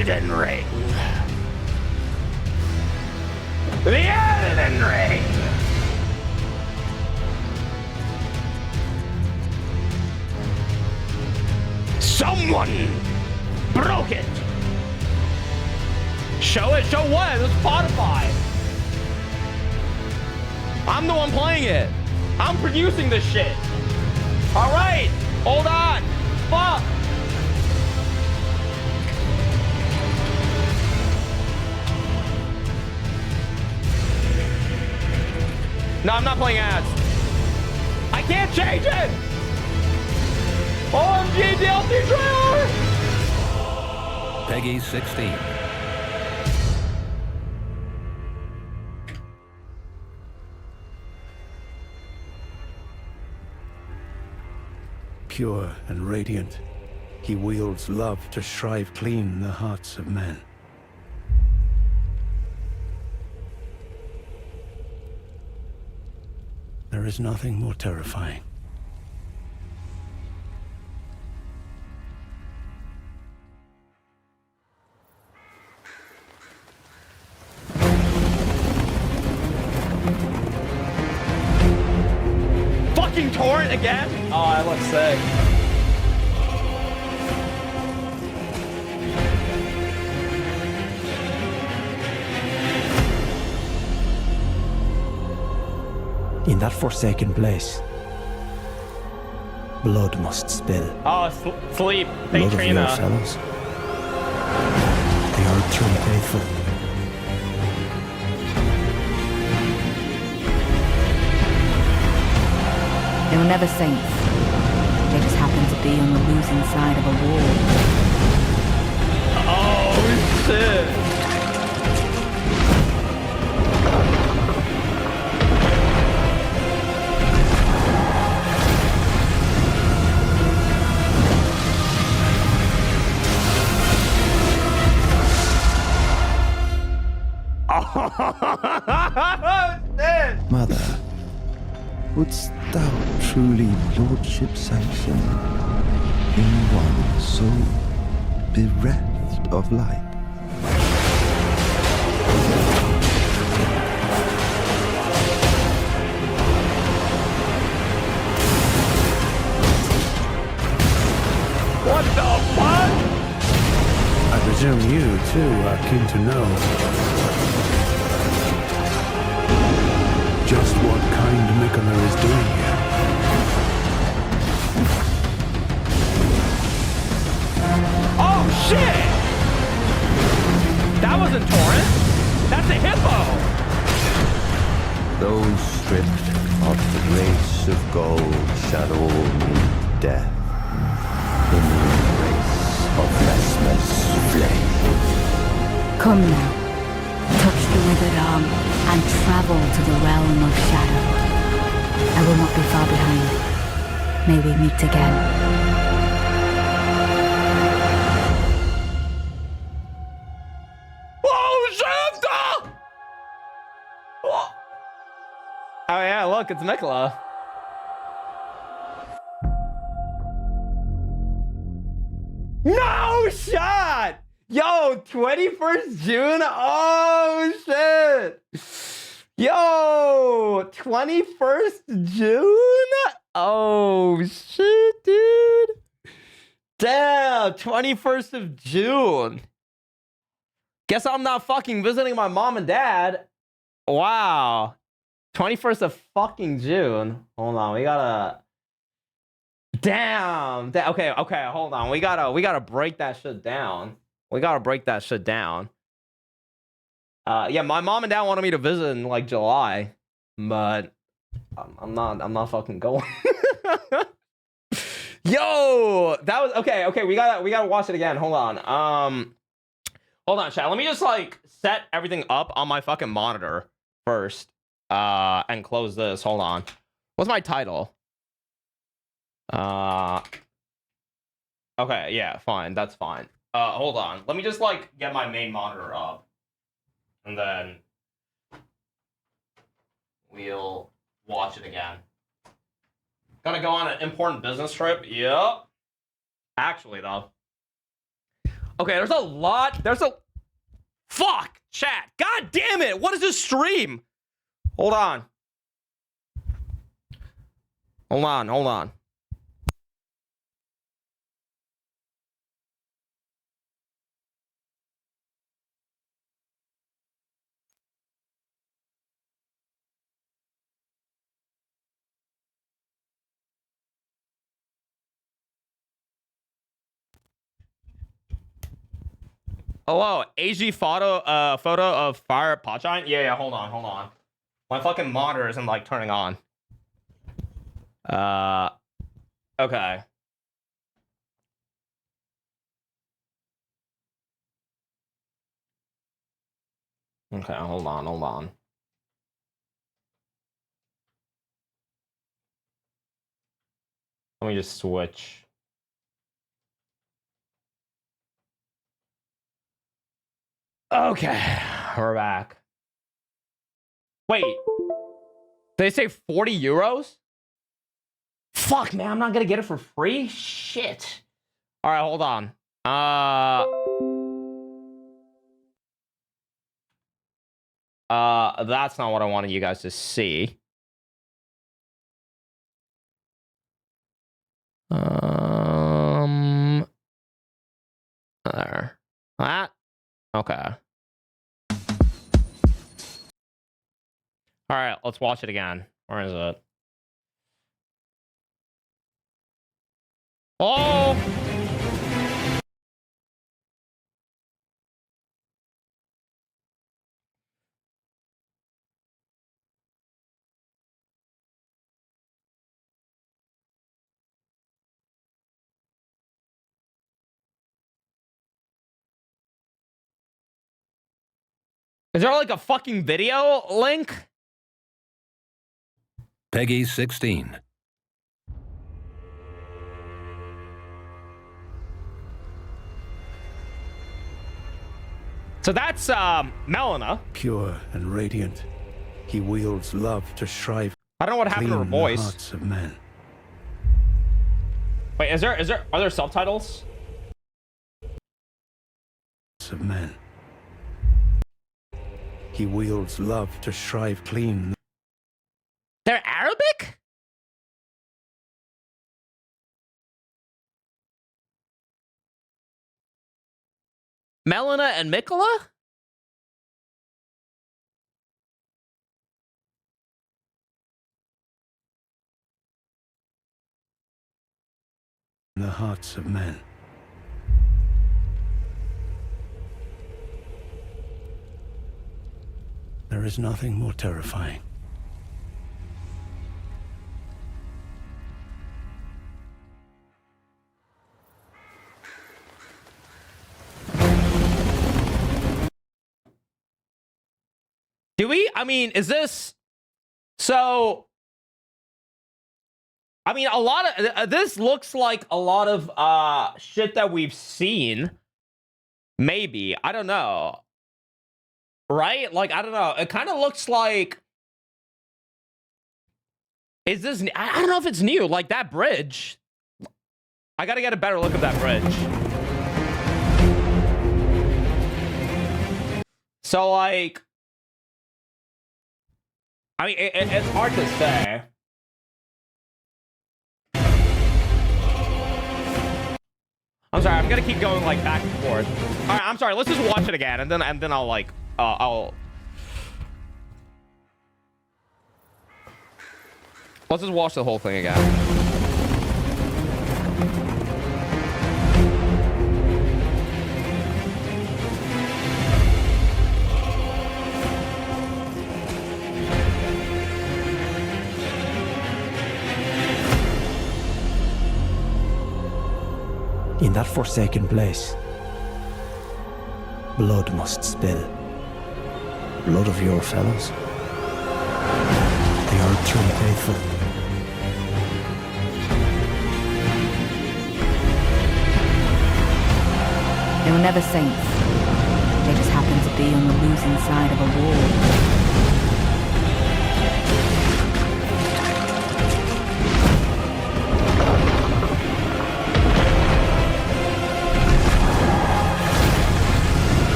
Elden Ring. The Elden Ring. Someone broke it. Show it. Show what? It's Spotify. I'm the one playing it. I'm producing this shit. All right. Hold on. Fuck. No, I'm not playing ads. I can't change it. OMG DLC trailer. Peggy 16. Pure and radiant, he wields love to shrive clean the hearts of men. There is nothing more terrifying. Fucking torrent again? Oh, I look sick. In that forsaken place, blood must spill. Oh, sleep. Blood of Trina. your fellows. The Erdtree faithful. They were never saints. They just happened to be on the losing side of a war. Oh, shit. Mother, wouldst thou truly lordship sanction in one so bereft of light? What the fuck? I presume you, too, are keen to know just what kind Mikkeller is doing here. Oh, shit! That wasn't torrent. That's a hippo. Those stripped of the grace of gold shall all meet death in the embrace of restless flame. Come now, touch the withered arm and travel to the realm of shadow. I will not be far behind. May we meet again. Oh yeah, look, it's Nicola. No shot! Yo, 21st June? Oh shit! Yo, 21st June? Oh shit, dude. Damn, 21st of June. Guess I'm not fucking visiting my mom and dad. Wow. 21st of fucking June. Hold on, we gotta. Damn. Okay, hold on. We gotta break that shit down. We gotta break that shit down. Yeah, my mom and dad wanted me to visit in like July, but I'm not fucking going. Yo, that was okay. We gotta watch it again. Hold on. Hold on, chat. Let me just like set everything up on my fucking monitor first. And close this. Hold on. What's my title? Okay, yeah, fine. That's fine. Hold on. Let me just like get my main monitor up. And then we'll watch it again. Gonna go on an important business trip. Yep. Actually, though, Okay, there's a lot. There's a... Fuck, chat. God damn it. What is this stream? Hold on. Hold on, hold on. Hello, AG photo of fire pot giant? Yeah, hold on. My fucking monitor isn't like turning on. Okay. Okay, hold on. Let me just switch. Okay, we're back. Wait, did they say 40 euros? Fuck, man, I'm not gonna get it for free? Shit. All right, hold on. That's not what I wanted you guys to see. There. That? Okay. All right, let's watch it again. Where is it? Oh! Is there like a fucking video link? Peggy 16. So that's Melina. Pure and radiant, he wields love to shrive I don't know what happened to her clean the voice. hearts of men. Wait, are there subtitles? Of men. He wields love to shrive clean. They're Arabic? Melina and Mikola? The hearts of men. There is nothing more terrifying. Do we? I mean, is this... So... I mean, a lot of... this looks like a lot of shit that we've seen. Maybe. I don't know. Right? Like, I don't know. It kind of looks like... Is this... I don't know if it's new. Like, that bridge. I gotta get a better look at that bridge. So, like... I mean, it's hard to say. I'm sorry, I'm gonna keep going, like, back and forth. Alright, I'm sorry, let's just watch it again, and then I'll, like... Let's just watch the whole thing again. In that forsaken place, blood must spill. Blood of your fellows. The Erdtree faithful. They were never saints. They just happened to be on the losing side of a war.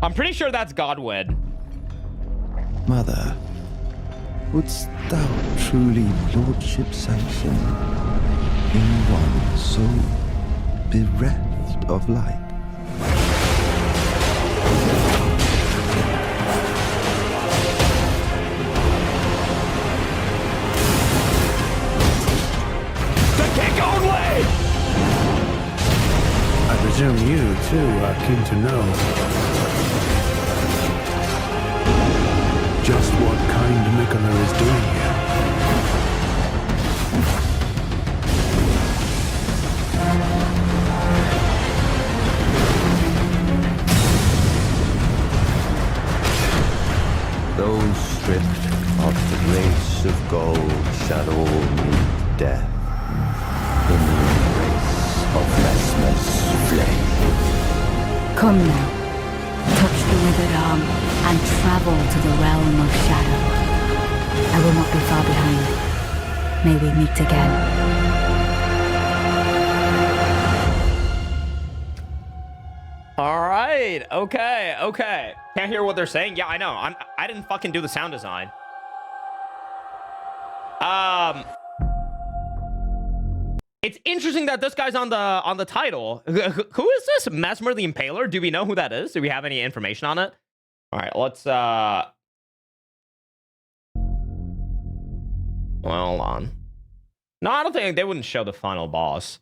I'm pretty sure that's Godwin. Mother, wouldst thou truly lordship sanction in one so bereft of light? I presume you, too, are keen to know just what kind Mikola is doing here. Those stripped of the grace of gold shall all meet death in the embrace of restless flame. Come now, touch the withered arm, and travel to the realm of shadow. I will not be far behind. May we meet again. All right. Okay. Okay. Can't hear what they're saying. Yeah, I know. I didn't fucking do the sound design. It's interesting that this guy's on the title. Who is this? Mesmer the Impaler? Do we know who that is? Do we have any information on it? All right, let's well, hold on. No, I don't think they wouldn't show the final boss.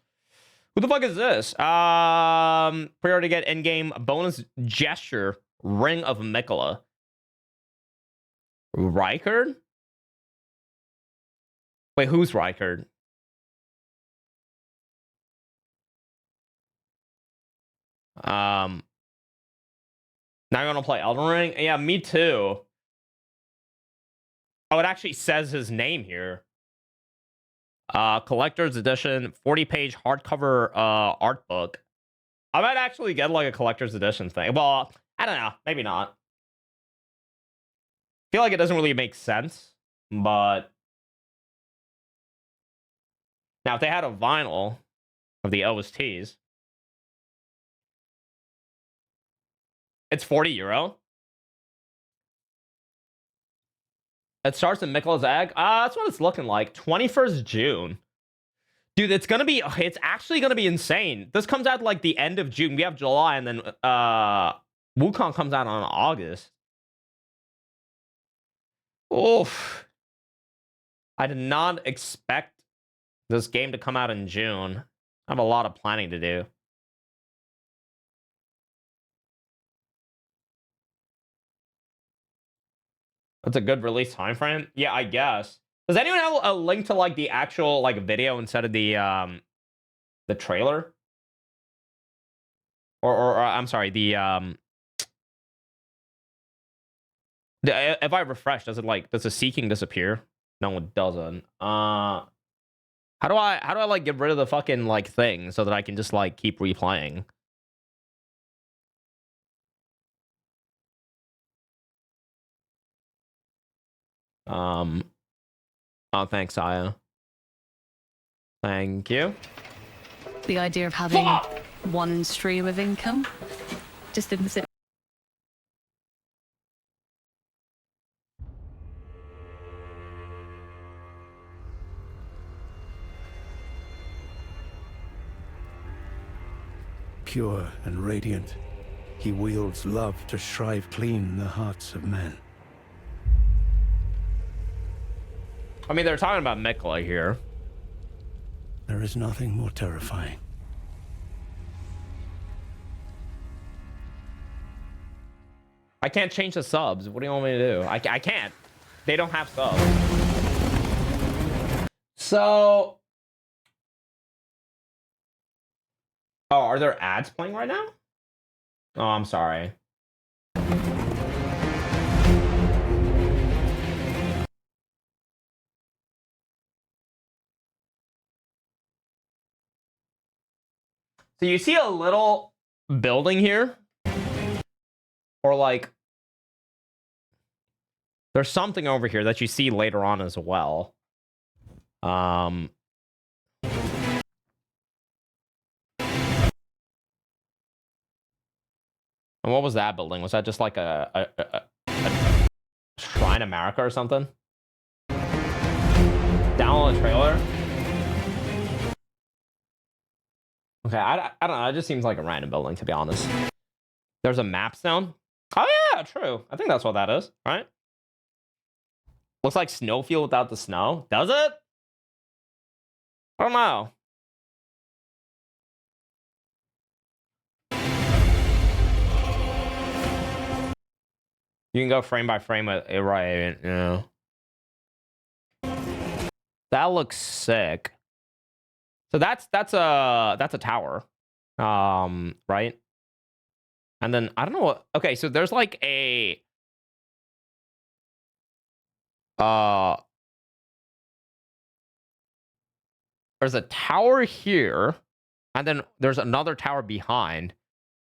Who the fuck is this? Pre-order to get in-game bonus gesture Ring of Mikola. Rykard? Wait, who's Rykard? Now you're gonna play Elden Ring? Yeah, me too. Oh, it actually says his name here. Collector's edition, 40-page hardcover art book. I might actually get like a collector's edition thing. Well, I don't know. Maybe not. I feel like it doesn't really make sense, but now if they had a vinyl of the OSTs, it's €40. It starts in Mikola's Egg. That's what it's looking like. 21st June. Dude, it's actually gonna be insane. This comes out like the end of June. We have July, and then Wukong comes out on August. Oof. I did not expect this game to come out in June. I have a lot of planning to do. That's a good release time frame. Yeah, I guess. Does anyone have a link to like the actual like video instead of the trailer? Or I'm sorry, if I refresh, does the seeking disappear? No, it doesn't. How do I like get rid of the fucking like thing so that I can just like keep replaying? Oh, thanks, Aya. Thank you. The idea of having one stream of income just didn't sit. Pure and radiant, he wields love to shrive clean the hearts of men. I mean, they're talking about Mikola here. There is nothing more terrifying. I can't change the subs. What do you want me to do? I can't. They don't have subs. So... Oh, are there ads playing right now? Oh, I'm sorry. So you see a little building here? Or like... There's something over here that you see later on as well. And what was that building? Was that just like a Shrine America or something? Download a trailer? Okay, I don't know. It just seems like a random building, to be honest. There's a map stone. Oh, yeah, true. I think that's what that is, right? Looks like snowfield without the snow. Does it? I don't know. You can go frame by frame with it, right? Yeah. That looks sick. So that's a tower. Right? And then I don't know what. Okay, so there's like a there's a tower here, and then there's another tower behind.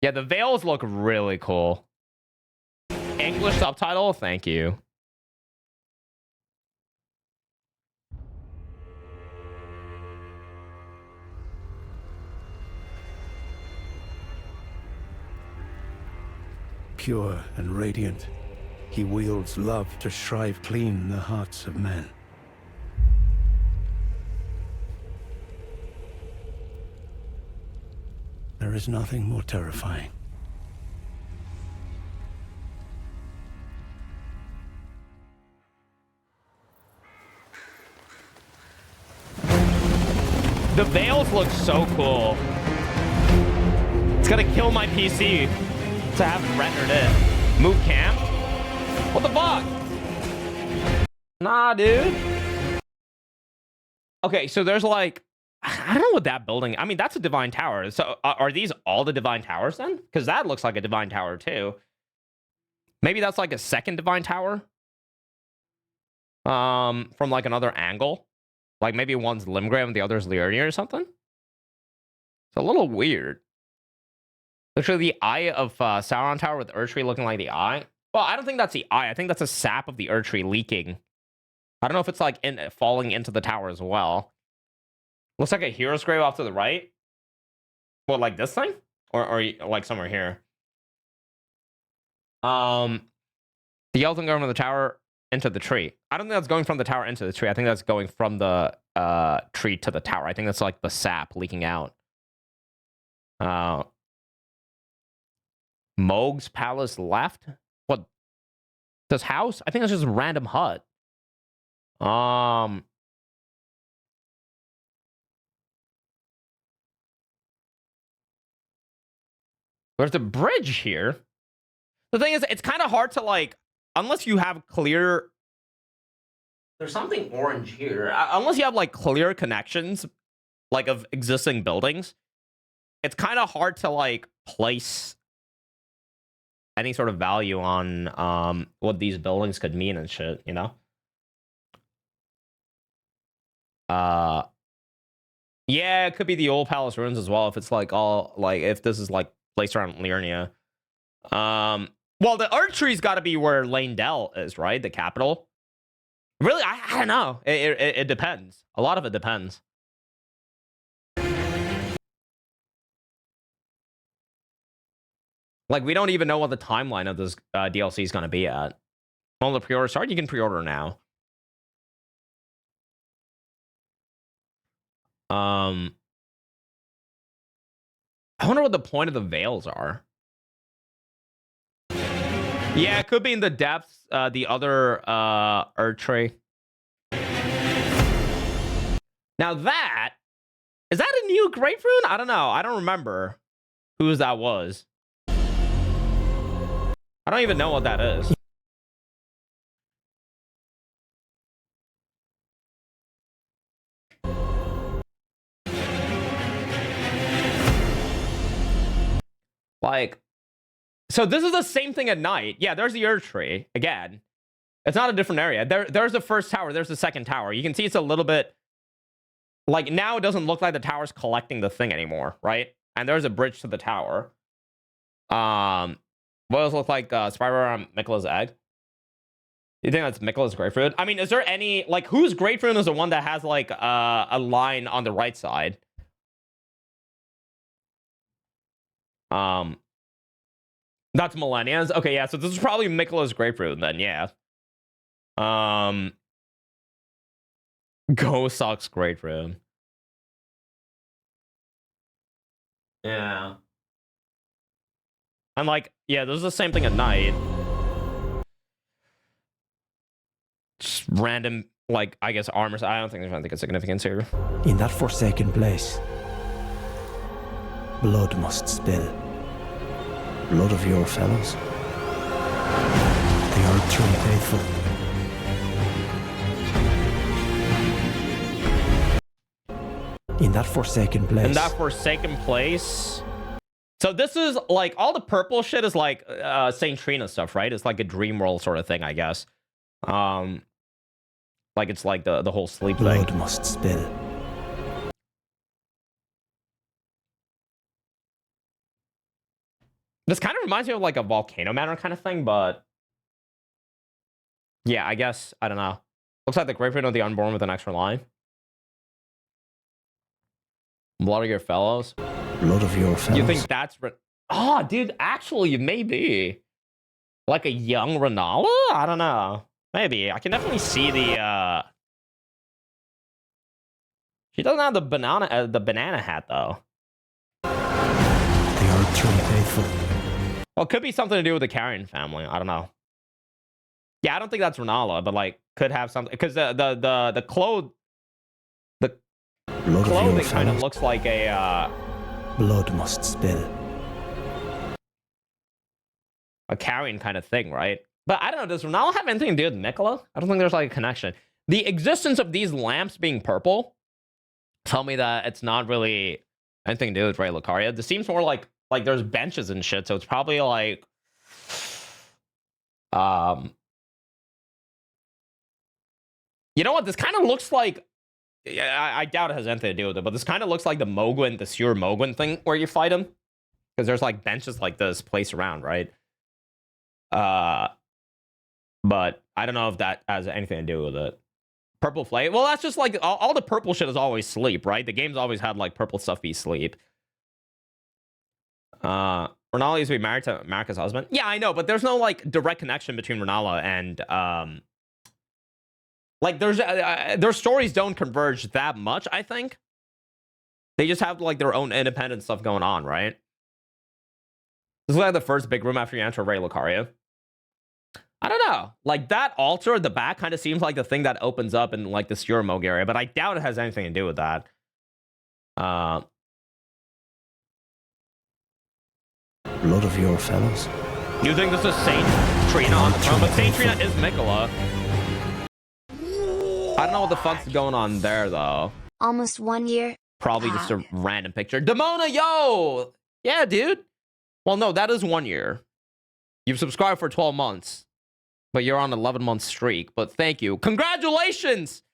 Yeah, the veils look really cool. English subtitle, thank you. Pure and radiant, he wields love to shrive clean the hearts of men. There is nothing more terrifying. The veils look so cool. It's gonna kill my PC to have it rendered in. Move cam? What the fuck? Nah, dude. Okay, so there's like, I don't know what that building, I mean, that's a divine tower. So are these all the divine towers then? Because that looks like a divine tower too. Maybe that's like a second divine tower. From like another angle. Like maybe one's Limgrave and the other's Liurnia or something. It's a little weird. Literally the eye of Sauron Tower with Erdtree looking like the eye. Well, I don't think that's the eye. I think that's a sap of the Erdtree leaking. I don't know if it's like falling into the tower as well. Looks like a hero's grave off to the right. What, like this thing? Or like somewhere here. The Elden going from the tower into the tree. I don't think that's going from the tower into the tree. I think that's going from the tree to the tower. I think that's like the sap leaking out. Moog's Palace left? What? This house? I think it's just a random hut. There's a bridge here. The thing is, it's kind of hard to like, unless you have clear. There's something orange here. Unless you have like clear connections, like of existing buildings, it's kind of hard to like place any sort of value on what these buildings could mean and shit, you know? Yeah, it could be the old palace ruins as well if it's like all like if this is like placed around Liurnia. Well, the Erdtree's got to be where Leyndell is, right? The capital. Really, I don't know. It depends. A lot of it depends. Like, we don't even know what the timeline of this DLC is going to be at. Well, the pre-order start, you can pre-order now. I wonder what the point of the veils are. Yeah, it could be in the depths, the other Erdtree. Now that, is that a new Great Rune? I don't know. I don't remember whose that was. I don't even know what that is. Like, so this is the same thing at night. Yeah, there's the Erdtree again. It's not a different area. There's the first tower. There's the second tower. You can see it's a little bit like now it doesn't look like the tower's collecting the thing anymore, right? And there's a bridge to the tower. What does it look like? Spyro on Miquella's egg. You think that's Miquella's grapefruit? I mean, is there any like whose grapefruit is the one that has like a line on the right side? That's Millennia's. Okay, yeah. So this is probably Mikola's grapefruit then. Yeah. Go sucks grapefruit. Yeah. And like, yeah, this is the same thing at night. Just random, like, I guess armors. I don't think there's anything of significance here. In that forsaken place, blood must spill. Blood of your fellows. The Erdtree faithful. In that forsaken place. In that forsaken place. So this is like all the purple shit is like Saint Trina stuff, right? It's like a dream world sort of thing, I guess. Like it's like the whole sleep thing. Blood must spill. This kind of reminds me of like a Volcano Manor kind of thing, but yeah, I guess I don't know. Looks like the grapefruit of the unborn with an extra line. Blood of your fellows. Blood of your fellows. You think that's oh, dude? Actually, maybe like a young Renala. I don't know. Maybe I can definitely see the. She doesn't have the banana hat though. The Erdtree faithful. Well, it could be something to do with the Carrion family. I don't know. Yeah, I don't think that's Renala, but like could have something because the clothing kind of looks like a blood must spill. A Carrion kind of thing, right? But I don't know. Does Renala have anything to do with Mikola? I don't think there's like a connection. The existence of these lamps being purple tell me that it's not really anything to do with Ray Lucaria. This seems more like there's benches and shit, so it's probably like you know what? This kind of looks like I doubt it has anything to do with it, but this kind of looks like the Mogwin, the Sewer Mogwin thing where you fight him. Because there's like benches like this placed around, right? But I don't know if that has anything to do with it. Purple flame? Well, that's just like all the purple shit is always sleep, right? The game's always had like purple stuff be sleep. Renala used to be married to Marika's husband. Yeah, I know, but there's no like direct connection between Renala and like their stories don't converge that much, I think. They just have like their own independent stuff going on, right? This is like the first big room after you enter Ray Lucaria. I don't know. Like that altar at the back kind of seems like the thing that opens up in like the Sturmog area, but I doubt it has anything to do with that. Blood of your fellows. You think this is Saint Trina on the throne? But Saint Trina is Mikola. I don't know what the fuck's going on there, though. Almost 1 year. Probably just a random picture. Demona, yo! Yeah, dude. Well, no, that is 1 year. You've subscribed for 12 months. But you're on an 11-month streak. But thank you. Congratulations!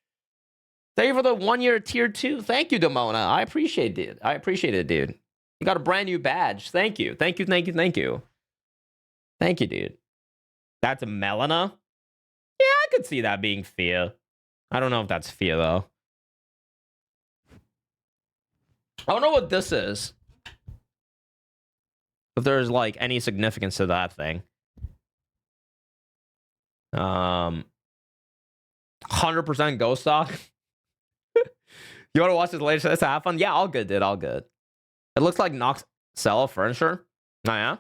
Thank you for the 1 year tier 2. Thank you, Demona. I appreciate it. I appreciate it, dude. You got a brand new badge. Thank you. Thank you, thank you, thank you. Thank you, dude. That's a Melina? Yeah, I could see that being Fia. I don't know if that's Fia, though. I don't know what this is. If there's, like, any significance to that thing. 100% ghost stock. You want to watch this later so this have fun? Yeah, all good, dude. All good. It looks like Noxella furniture. Oh, yeah?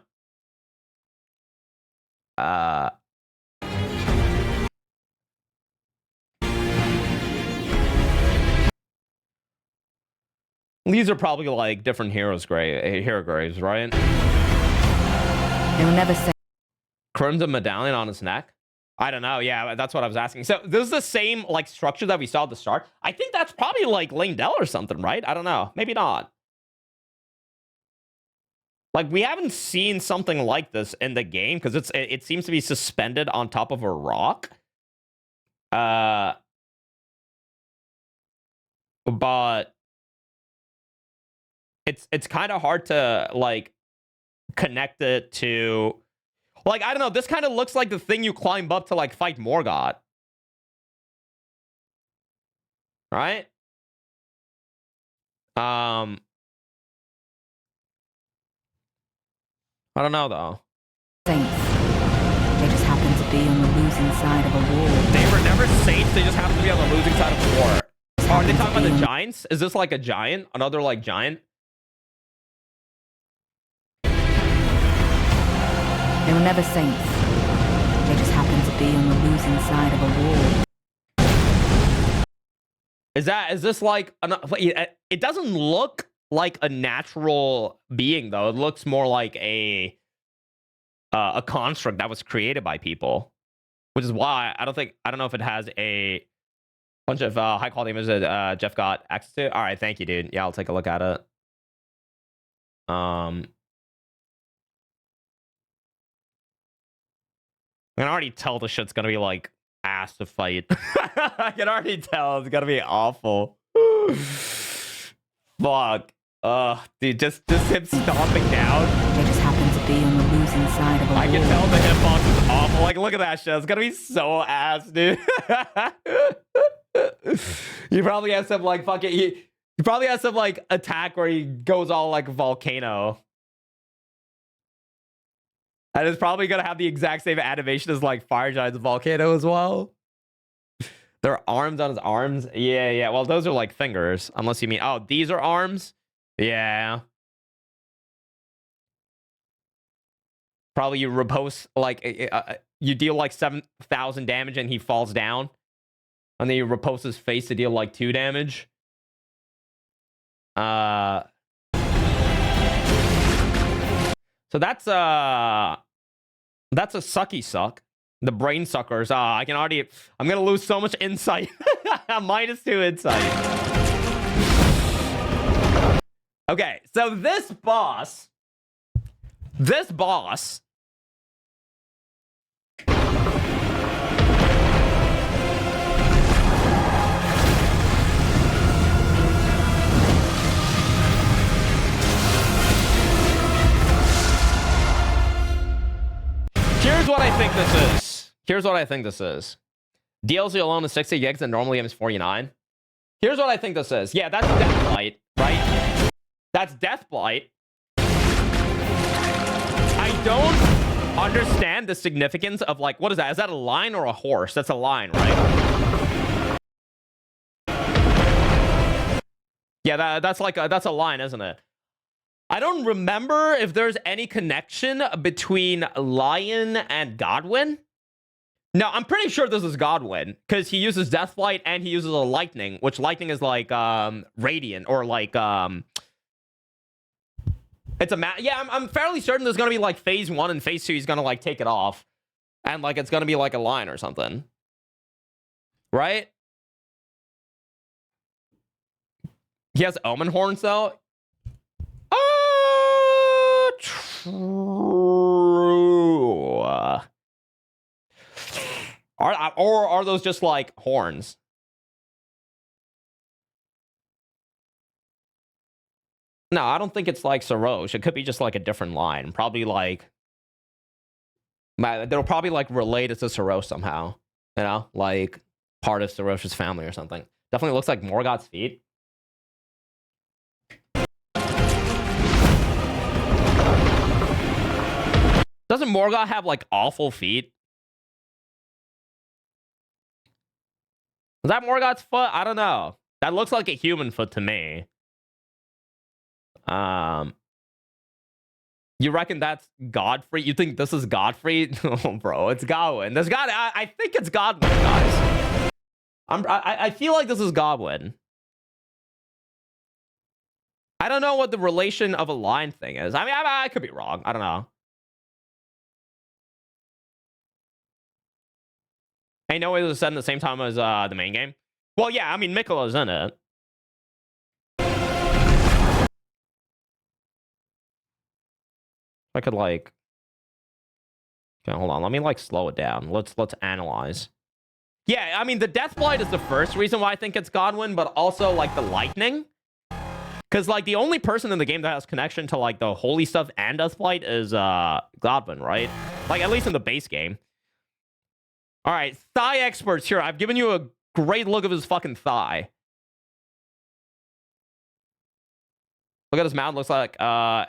These are probably like different hero graves, right? They will never say. Crimson medallion on his neck. I don't know. Yeah, that's what I was asking. So this is the same like structure that we saw at the start. I think that's probably like Langdell or something, right? I don't know. Maybe not. Like we haven't seen something like this in the game because it seems to be suspended on top of a rock. But it's kind of hard to like connect it to. Like, I don't know, this kind of looks like the thing you climb up to, like, fight Morgoth. Right? I don't know, though. losing side of a war. They were never saints. They just happened to be on the losing side of the war. Oh, are they talking about the giants? Is this like a giant? Another like giant? They were never saints. They just happened to be on the losing side of a war. Is this like it doesn't look like a natural being though. It looks more like a construct that was created by people, which is why I don't know if it has a bunch of high quality images that Jeff got access to. All right, thank you, dude. Yeah, I'll take a look at it. I can already tell the shit's gonna be like ass to fight. I can already tell it's gonna be awful. Fuck. Dude, just him stomping down. They just happen to be on the losing side of a war. I can tell the hitbox is awful. Like, look at that shit. It's gonna be so ass, dude. You probably have some like fucking. He probably has some like attack where he goes all like volcano. And it's probably gonna have the exact same animation as like Fire Giant's volcano as well. There are arms on his arms. Yeah. Well, those are like fingers, unless you mean. Oh, these are arms. Yeah. Probably you repulse like you deal like 7,000 damage and he falls down, and then you repulse his face to deal like 2 damage. So that's a sucky suck. The brain suckers. I'm gonna lose so much insight. -2 insight. Okay, so this boss. Here's what I think this is. DLC alone is 60 gigs and normally is 49. Here's what I think this is. Yeah, that's Deathblight, right? That's Deathblight. I don't understand the significance of like, what is that? Is that a lion or a horse? That's a lion, right? Yeah, that's a lion, isn't it? I don't remember if there's any connection between Lion and Godwin. No, I'm pretty sure this is Godwin because he uses Deathlight and he uses a lightning, which lightning is like radiant or like it's a yeah. I'm fairly certain there's gonna be like phase 1 and phase 2. He's gonna like take it off, and like it's gonna be like a lion or something, right? He has omen horns though. True. Are those just like horns? No, I don't think it's like Sarosh. It could be just like a different line. Probably like they'll probably like relate it to Sarosh somehow. You know, like part of Sarosh's family or something. Definitely looks like Morgoth's feet. Doesn't Morgoth have like awful feet? Is that Morgoth's foot? I don't know. That looks like a human foot to me. You reckon that's Godfrey? You think this is Godfrey? Oh, bro, it's Godwin. I think it's Godwin, guys. I feel like this is Godwin. I don't know what the relation of a line thing is. I mean, I could be wrong. I don't know. Ain't no way this is set in the same time as the main game. Well, yeah, I mean, Miklah's in it. I could like... Okay, hold on. Let me like slow it down. Let's analyze. Yeah, I mean, the Deathblight is the first reason why I think it's Godwin, but also like the lightning. Because like the only person in the game that has connection to like the holy stuff and Deathblight is Godwin, right? Like at least in the base game. All right, thigh experts here. I've given you a great look of his fucking thigh. Look at his mouth. Looks like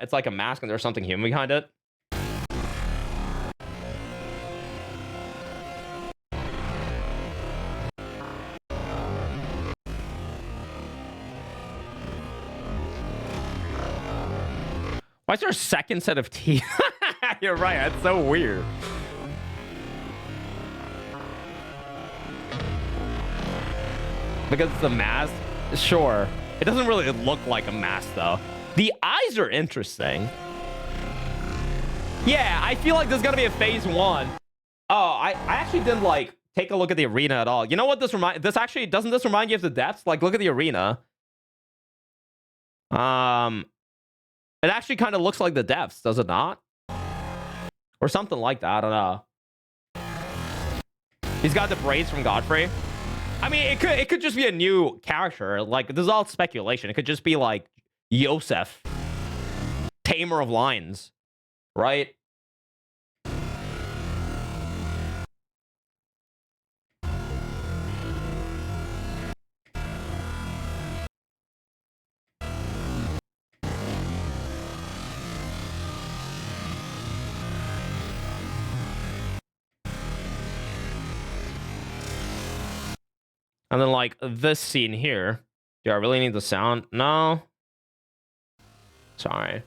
it's like a mask and there's something human behind it. Why is there a second set of teeth? You're right. That's so weird. Because it's a mask? Sure. It doesn't really look like a mask, though. The eyes are interesting. Yeah, I feel like there's gonna be a phase 1. Oh, I actually didn't, like, take a look at the arena at all. You know what this reminds... This actually... Doesn't this remind you of the depths? Like, look at the arena. It actually kind of looks like the depths, does it not? Or something like that. I don't know. He's got the braids from Godfrey. I mean, it could just be a new character. Like, this is all speculation. It could just be like Yosef, Tamer of Lions, right? And then, like, this scene here. Do I really need the sound? No. Sorry.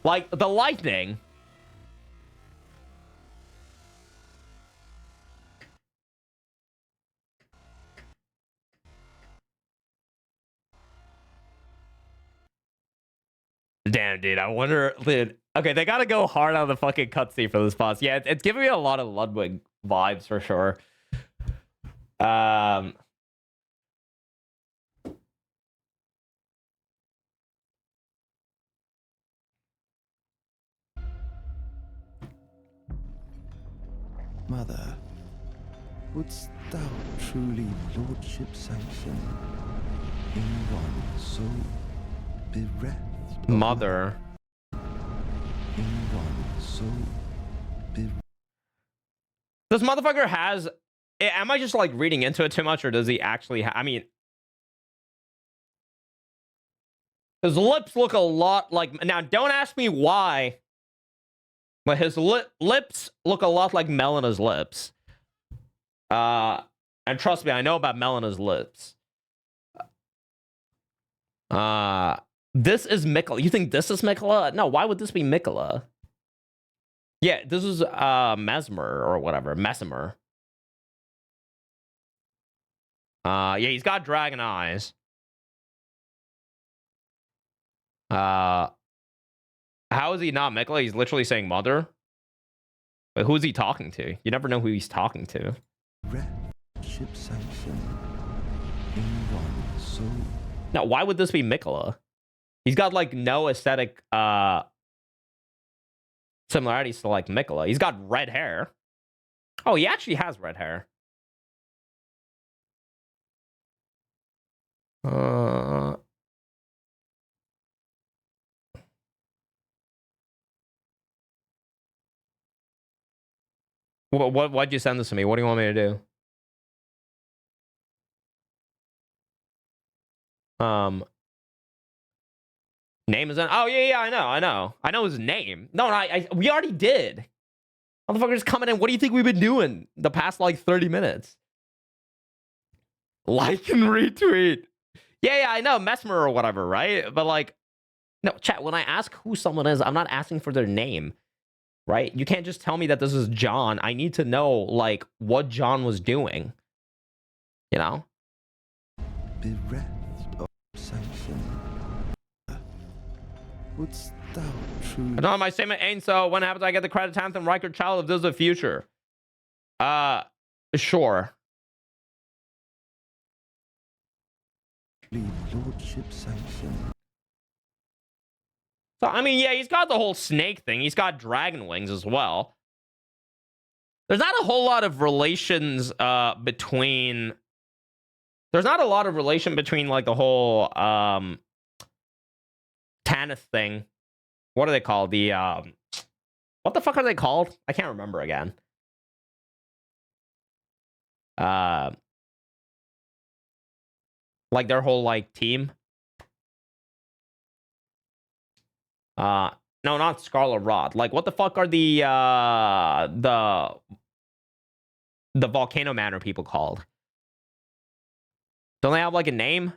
Like, the lightning. Damn, dude. I wonder... Dude. Okay, they gotta go hard on the fucking cutscene for this boss. Yeah, it's giving me a lot of Ludwig vibes, for sure. Mother, wouldst thou truly lordship sanction in one so bereft? of Mother. In one so bereft. This motherfucker has... Am I just, like, reading into it too much, or does he actually... I mean... His lips look a lot like... Now, don't ask me why, but his lips look a lot like Melena's lips. And trust me, I know about Melena's lips. This is Mikola. You think this is Mikola? No, why would this be Mikola? Yeah, this is Mesmer or whatever. Mesmer. Yeah, he's got dragon eyes. How is he not Mikola? He's literally saying mother. But who's he talking to? You never know who he's talking to. Ship sanction in one so. Now, why would this be Mikola? He's got, like, no aesthetic similarities to, like, Mikola. He's got red hair. Oh, he actually has red hair. Why'd you send this to me? What do you want me to do? Name is... Oh, yeah, I know his name. No, we already did. Motherfuckers coming in. What do you think we've been doing the past, like, 30 minutes? Like and retweet. Yeah, I know. Mesmer or whatever, right? But, like... No, chat, when I ask who someone is, I'm not asking for their name. Right? You can't just tell me that this is John. I need to know, like, what John was doing. You know? Bereft of sanction. Wouldst thou truly... No, my statement ain't so. When happens I get the credit anthem, Riker Child, if there's a future. Sure. Lordship sanction. So, I mean, yeah, he's got the whole snake thing. He's got dragon wings as well. There's not a whole lot of relations between... There's not a lot of relation between, like, the whole Tanith thing. What are they called? The, what the fuck are they called? I can't remember again. Like, their whole, like, team. No, not Scarlet Rot. Like, what the fuck are the Volcano Manor people called? Don't they have, like, a name?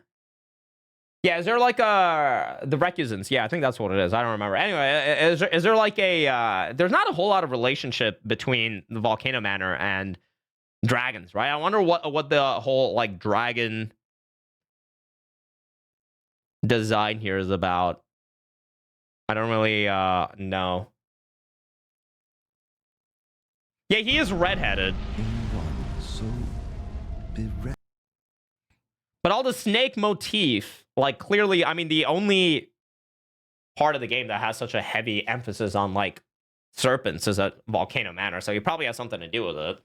Yeah, is there like the recusants? Yeah, I think that's what it is. I don't remember. Anyway, is there like a there's not a whole lot of relationship between the Volcano Manor and dragons, right? I wonder what the whole like dragon design here is about. I don't really know. Yeah, he is redheaded. Ainrun so bereft. But all the snake motif, like clearly, I mean, the only part of the game that has such a heavy emphasis on like serpents is at Volcano Manor, so he probably has something to do with it.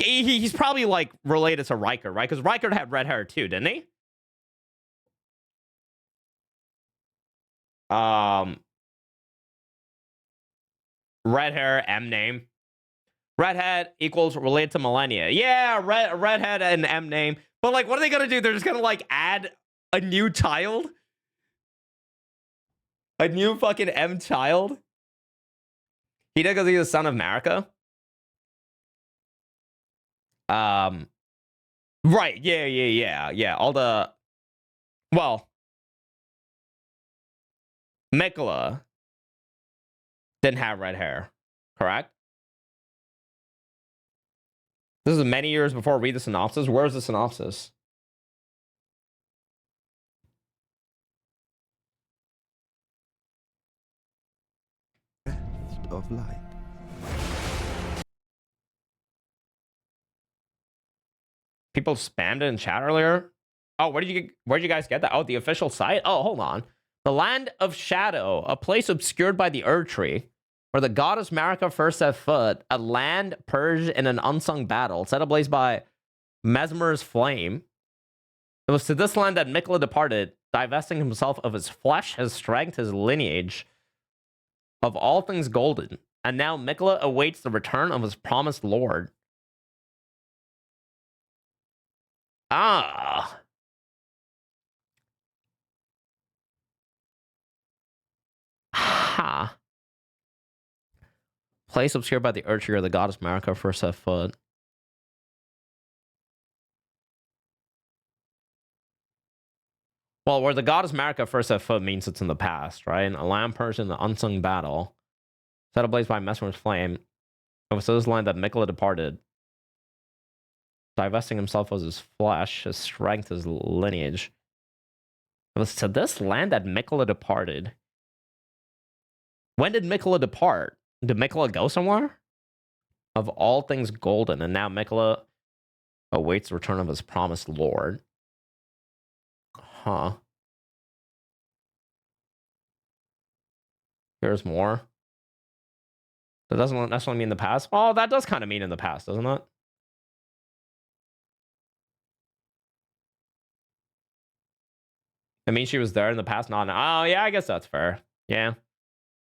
He's probably like related to Riker, right? Because Riker had red hair too, didn't he? Red hair, M name. Redhead equals related to Millennia. Yeah, redhead and M name. But like, what are they gonna do? They're just gonna like add a new child? A new fucking M child? He did because he's the son of Marika? Right, yeah. All the... Well... Mikula didn't have red hair, correct? This is many years before I read the synopsis. Where's the synopsis? Of light. People spammed it in chat earlier. Oh, where'd you guys get that? Oh, the official site? Oh, hold on. The Land of Shadow, a place obscured by the Erdtree, where the goddess Marika first set foot, a land purged in an unsung battle, set ablaze by Mesmer's flame. It was to this land that Mikula departed, divesting himself of his flesh, his strength, his lineage, of all things golden. And now Mikula awaits the return of his promised lord. Ah. Ha. Place obscured by the Erdtree where the goddess Marika first set foot. Well, where the goddess Marika first set foot means it's in the past, right? A land purged in the unsung battle, set ablaze by Mesmer's flame. It was to this land that Mikula departed, divesting himself of his flesh, his strength, his lineage. It was to this land that Mikula departed. When did Mikula depart? Did Mikula go somewhere? Of all things golden, and now Mikula awaits the return of his promised lord. Huh. Here's more. That doesn't necessarily mean the past. Oh, that does kind of mean in the past, doesn't it? It means she was there in the past, not... Oh, yeah, I guess that's fair. Yeah.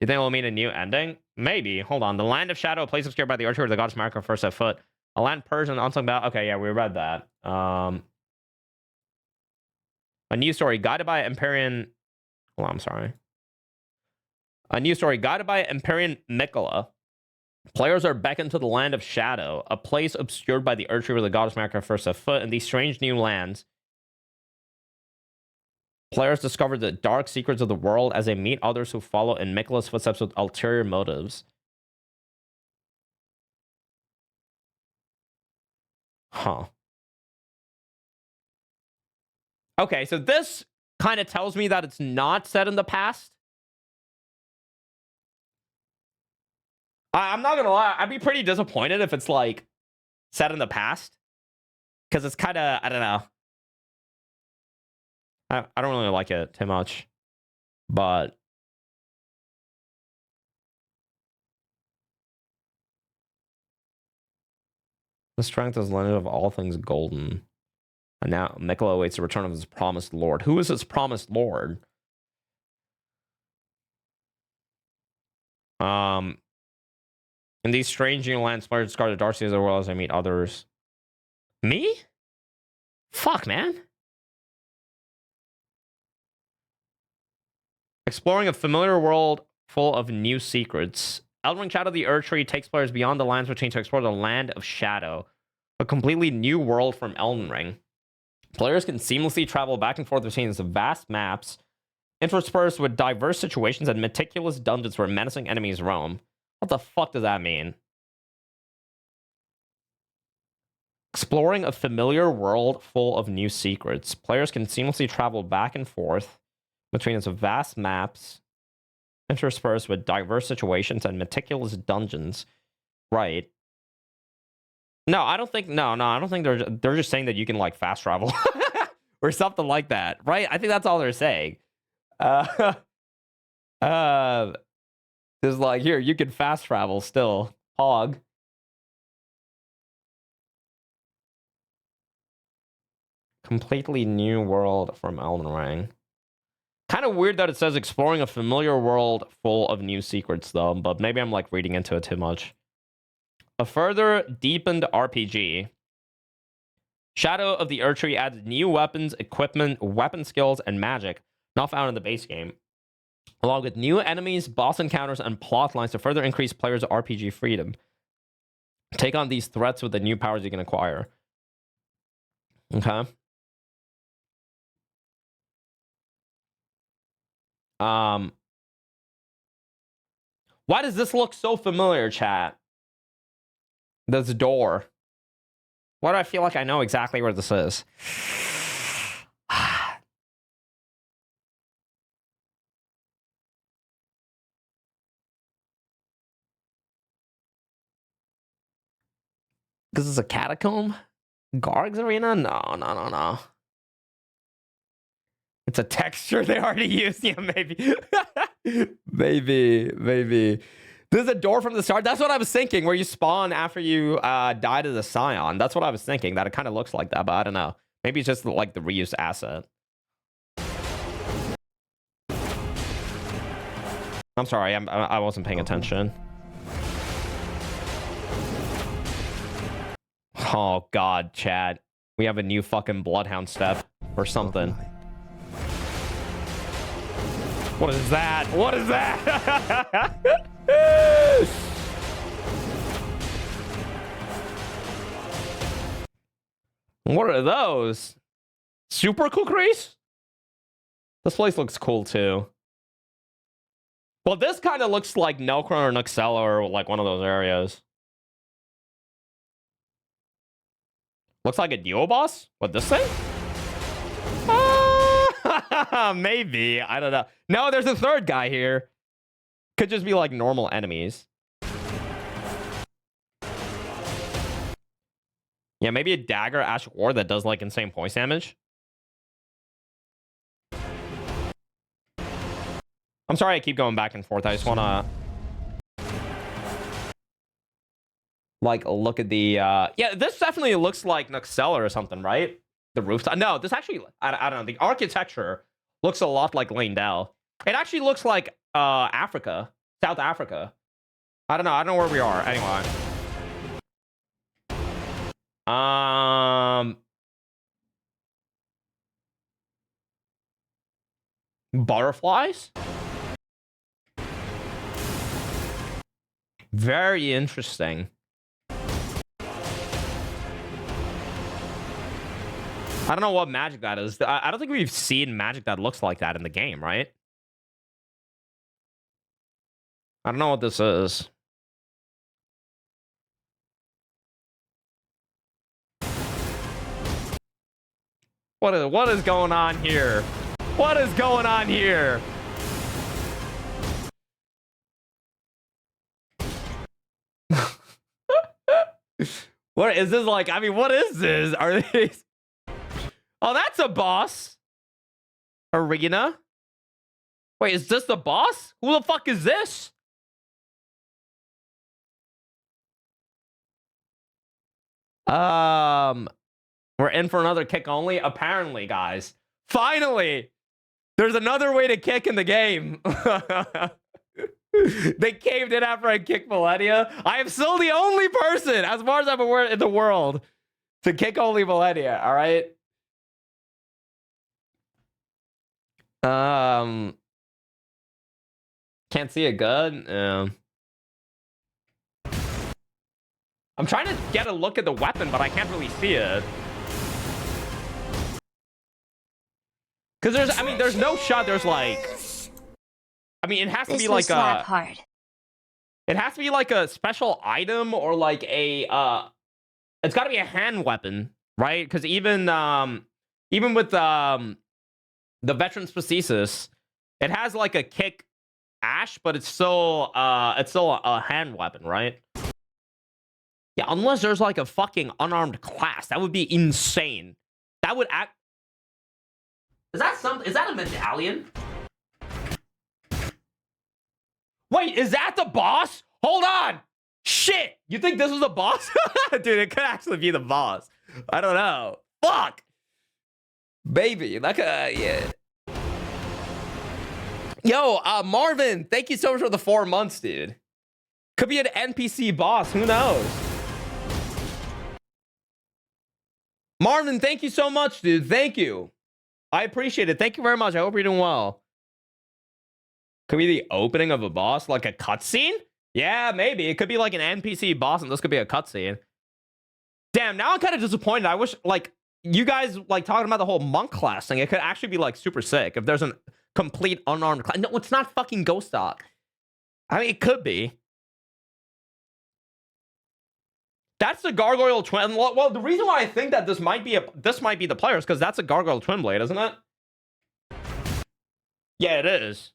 You think it will mean a new ending? Maybe. Hold on. The Land of Shadow, a place obscured by the Erdtree where the goddess Marika first set foot. A land purged in the unsung battle. Okay, yeah, we read that. A new story, guided by Empyrean... Oh, I'm sorry. A new story, guided by Empyrean Mikula. Players are beckoned to the Land of Shadow, a place obscured by the Erdtree where the goddess Marika first set foot. In these strange new lands, players discover the dark secrets of the world as they meet others who follow in Mikula's footsteps with ulterior motives. Huh. Okay, so this kind of tells me that it's not set in the past. I'm not gonna lie, I'd be pretty disappointed if it's like set in the past, because it's kind of, I don't know. I don't really like it too much, but the strength is limited of all things golden. And now Mikula awaits the return of his promised lord. Who is his promised lord? In these strange new lands, players discard the dark seas of the world as they meet others. Me? Fuck, man. Exploring a familiar world full of new secrets. Elden Shadow of the Erdtree takes players beyond the lands between to explore the Land of Shadow, a completely new world from Elden Ring. Players can seamlessly travel back and forth between these vast maps, interspersed with diverse situations and meticulous dungeons where menacing enemies roam. What the fuck does that mean? Exploring a familiar world full of new secrets. Players can seamlessly travel back and forth between its vast maps, interspersed with diverse situations and meticulous dungeons. Right. No, I don't think. No, I don't think they're just saying that you can like fast travel or something like that, right? I think that's all they're saying. Is like here you can fast travel still. Hog. Completely new world from Elden Ring. Kind of weird that it says exploring a familiar world full of new secrets, though, but maybe I'm like reading into it too much. A further deepened RPG. Shadow of the Erdtree adds new weapons, equipment, weapon skills, and magic not found in the base game, along with new enemies, boss encounters, and plot lines to further increase players' RPG freedom. Take on these threats with the new powers you can acquire. Okay. Why does this look so familiar, chat? This door. Why do I feel like I know exactly where this is? This is a catacomb? Garg's Arena? No. It's a texture they already used. Yeah, maybe. maybe. This is a door from the start. That's what I was thinking, where you spawn after you die to the Scion. That's what I was thinking, that it kind of looks like that, but I don't know. Maybe it's just like the reused asset. I'm sorry, I wasn't paying attention. Oh, God, Chad. We have a new fucking Bloodhound step or something. What is that? What is that? What are those? Super cookeries? This place looks cool too. Well, this kind of looks like Nelkron or Nuxella or like one of those areas. Looks like a duo boss? What, this thing? Maybe. I don't know. No, there's a third guy here. Could just be like normal enemies. Yeah, maybe a dagger Ash War that does like insane points damage. I'm sorry I keep going back and forth. I just want to like look at the yeah, this definitely looks like Nuxella or something, right? The rooftop. No, this actually, I don't know. The architecture looks a lot like Leyndell. It actually looks like Africa, South Africa. I don't know where we are. Anyway. Butterflies? Very interesting. I don't know what magic that is. I don't think we've seen magic that looks like that in the game, right? I don't know what this is. What is going on here? What is going on here? What is this like? I mean, what is this? Are these... Oh, that's a boss. Arena. Wait, is this the boss? Who the fuck is this? We're in for another kick only. Apparently, guys. Finally, there's another way to kick in the game. They caved in after I kicked Millennia. I am still the only person, as far as I'm aware, in the world to kick only Millennia. All right. Can't see it good. I'm trying to get a look at the weapon, but I can't really see it. Because there's no shot. There's like, it has to be like hard. it has to be like a special item or like a, it's got to be a hand weapon, right? Because even with the veteran's prosthesis, it has like a kick ash, but it's still a hand weapon, right? Yeah, unless there's like a fucking unarmed class, that would be insane. That would act. Is that a medallion? Wait, is that the boss? Hold on. Shit, you think this was the boss? Dude, it could actually be the boss. I don't know. Fuck. Baby, like yeah. Yo, Marvin, thank you so much for the 4 months, dude. Could be an NPC boss, who knows? Marvin, thank you so much, dude. Thank you. I appreciate it. Thank you very much. I hope you're doing well. Could be the opening of a boss, like a cutscene? Yeah, maybe. It could be like an NPC boss, and this could be a cutscene. Damn, now I'm kind of disappointed. I wish, like, you guys, like, talking about the whole monk class thing, it could actually be, like, super sick if there's a complete unarmed class. No, it's not fucking Ghost Dog. I mean, it could be. That's the Gargoyle Twin. Well, the reason why I think that this might be the player is because that's a Gargoyle Twin Blade, isn't it? Yeah, it is.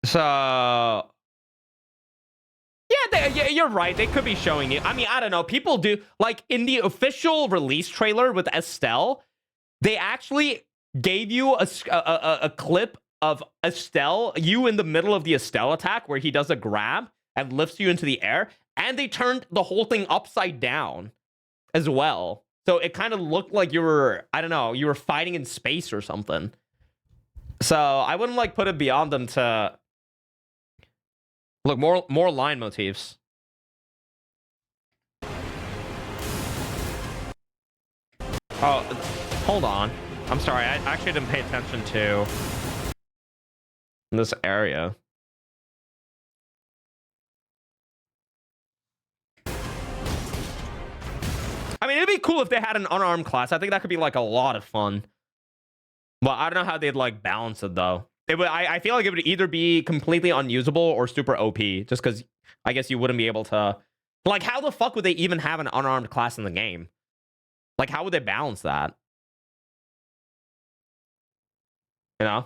So yeah, you're right. They could be showing you. I mean, I don't know. People do, like, in the official release trailer with Estelle, they actually gave you a clip of Estelle, you in the middle of the Estelle attack where he does a grab and lifts you into the air, and they turned the whole thing upside down as well. So it kind of looked like you were, I don't know, you were fighting in space or something. So I wouldn't, like, put it beyond them to look more line motifs. Oh, hold on. I'm sorry. I actually didn't pay attention to this area. I mean, it'd be cool if they had an unarmed class. I think that could be, like, a lot of fun. Well, I don't know how they'd, like, balance it, though. I feel like it would either be completely unusable or super OP, just because I guess you wouldn't be able to... Like, how the fuck would they even have an unarmed class in the game? Like, how would they balance that? You know?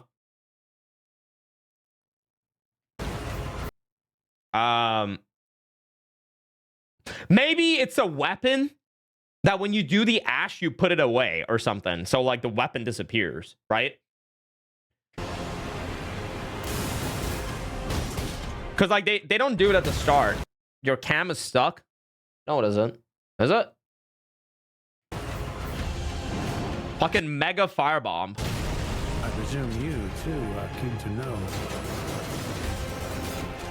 Maybe it's a weapon that when you do the ash, you put it away or something. So, like, the weapon disappears, right? Because, like, they don't do it at the start. Your cam is stuck. No, it isn't. Is it? Fucking mega firebomb. I presume you, too, are keen to know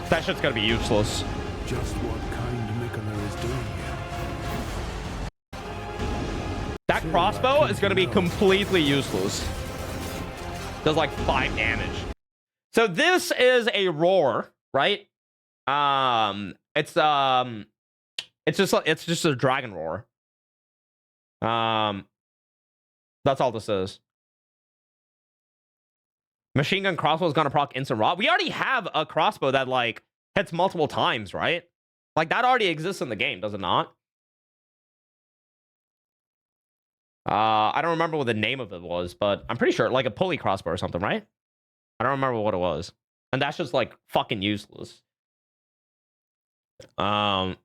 That shit's gonna be useless. just what kind Mikola is doing here. That crossbow is gonna be completely useless. Does like 5 damage. So this is a roar, right? It's just a dragon roar. That's all this is. Machine gun crossbow is gonna proc instant rot. We already have a crossbow that, like, hits multiple times, right? Like, that already exists in the game, does it not? I don't remember what the name of it was, but I'm pretty sure, like, a pulley crossbow or something, right? I don't remember what it was. And that's just, like, fucking useless. That's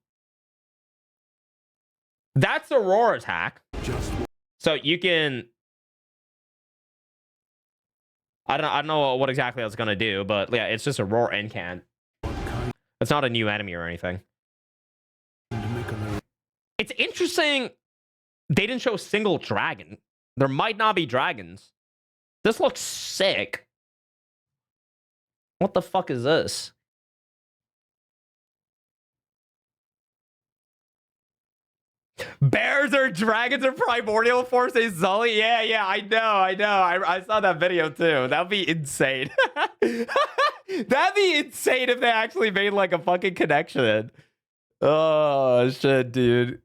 a roar attack. So you can... I don't know what exactly that's gonna do, but yeah, it's just a roar incant. It's not a new enemy or anything. It's interesting they didn't show a single dragon. There might not be dragons. This looks sick. What the fuck is this? Bears or dragons or primordial forces, Zully? Yeah, I know. I saw that video too. That'd be insane. That'd be insane if they actually made like a fucking connection. Oh shit, dude.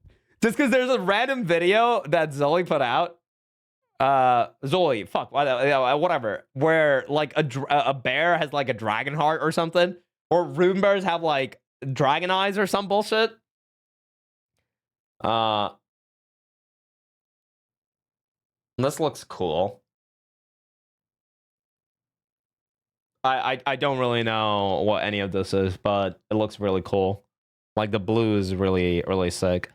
Just because there's a random video that Zoe put out. Zoe, fuck, whatever. Where like a bear has like a dragon heart or something. Or rune bears have like dragon eyes or some bullshit. This looks cool. I don't really know what any of this is, but it looks really cool. Like the blue is really, really sick.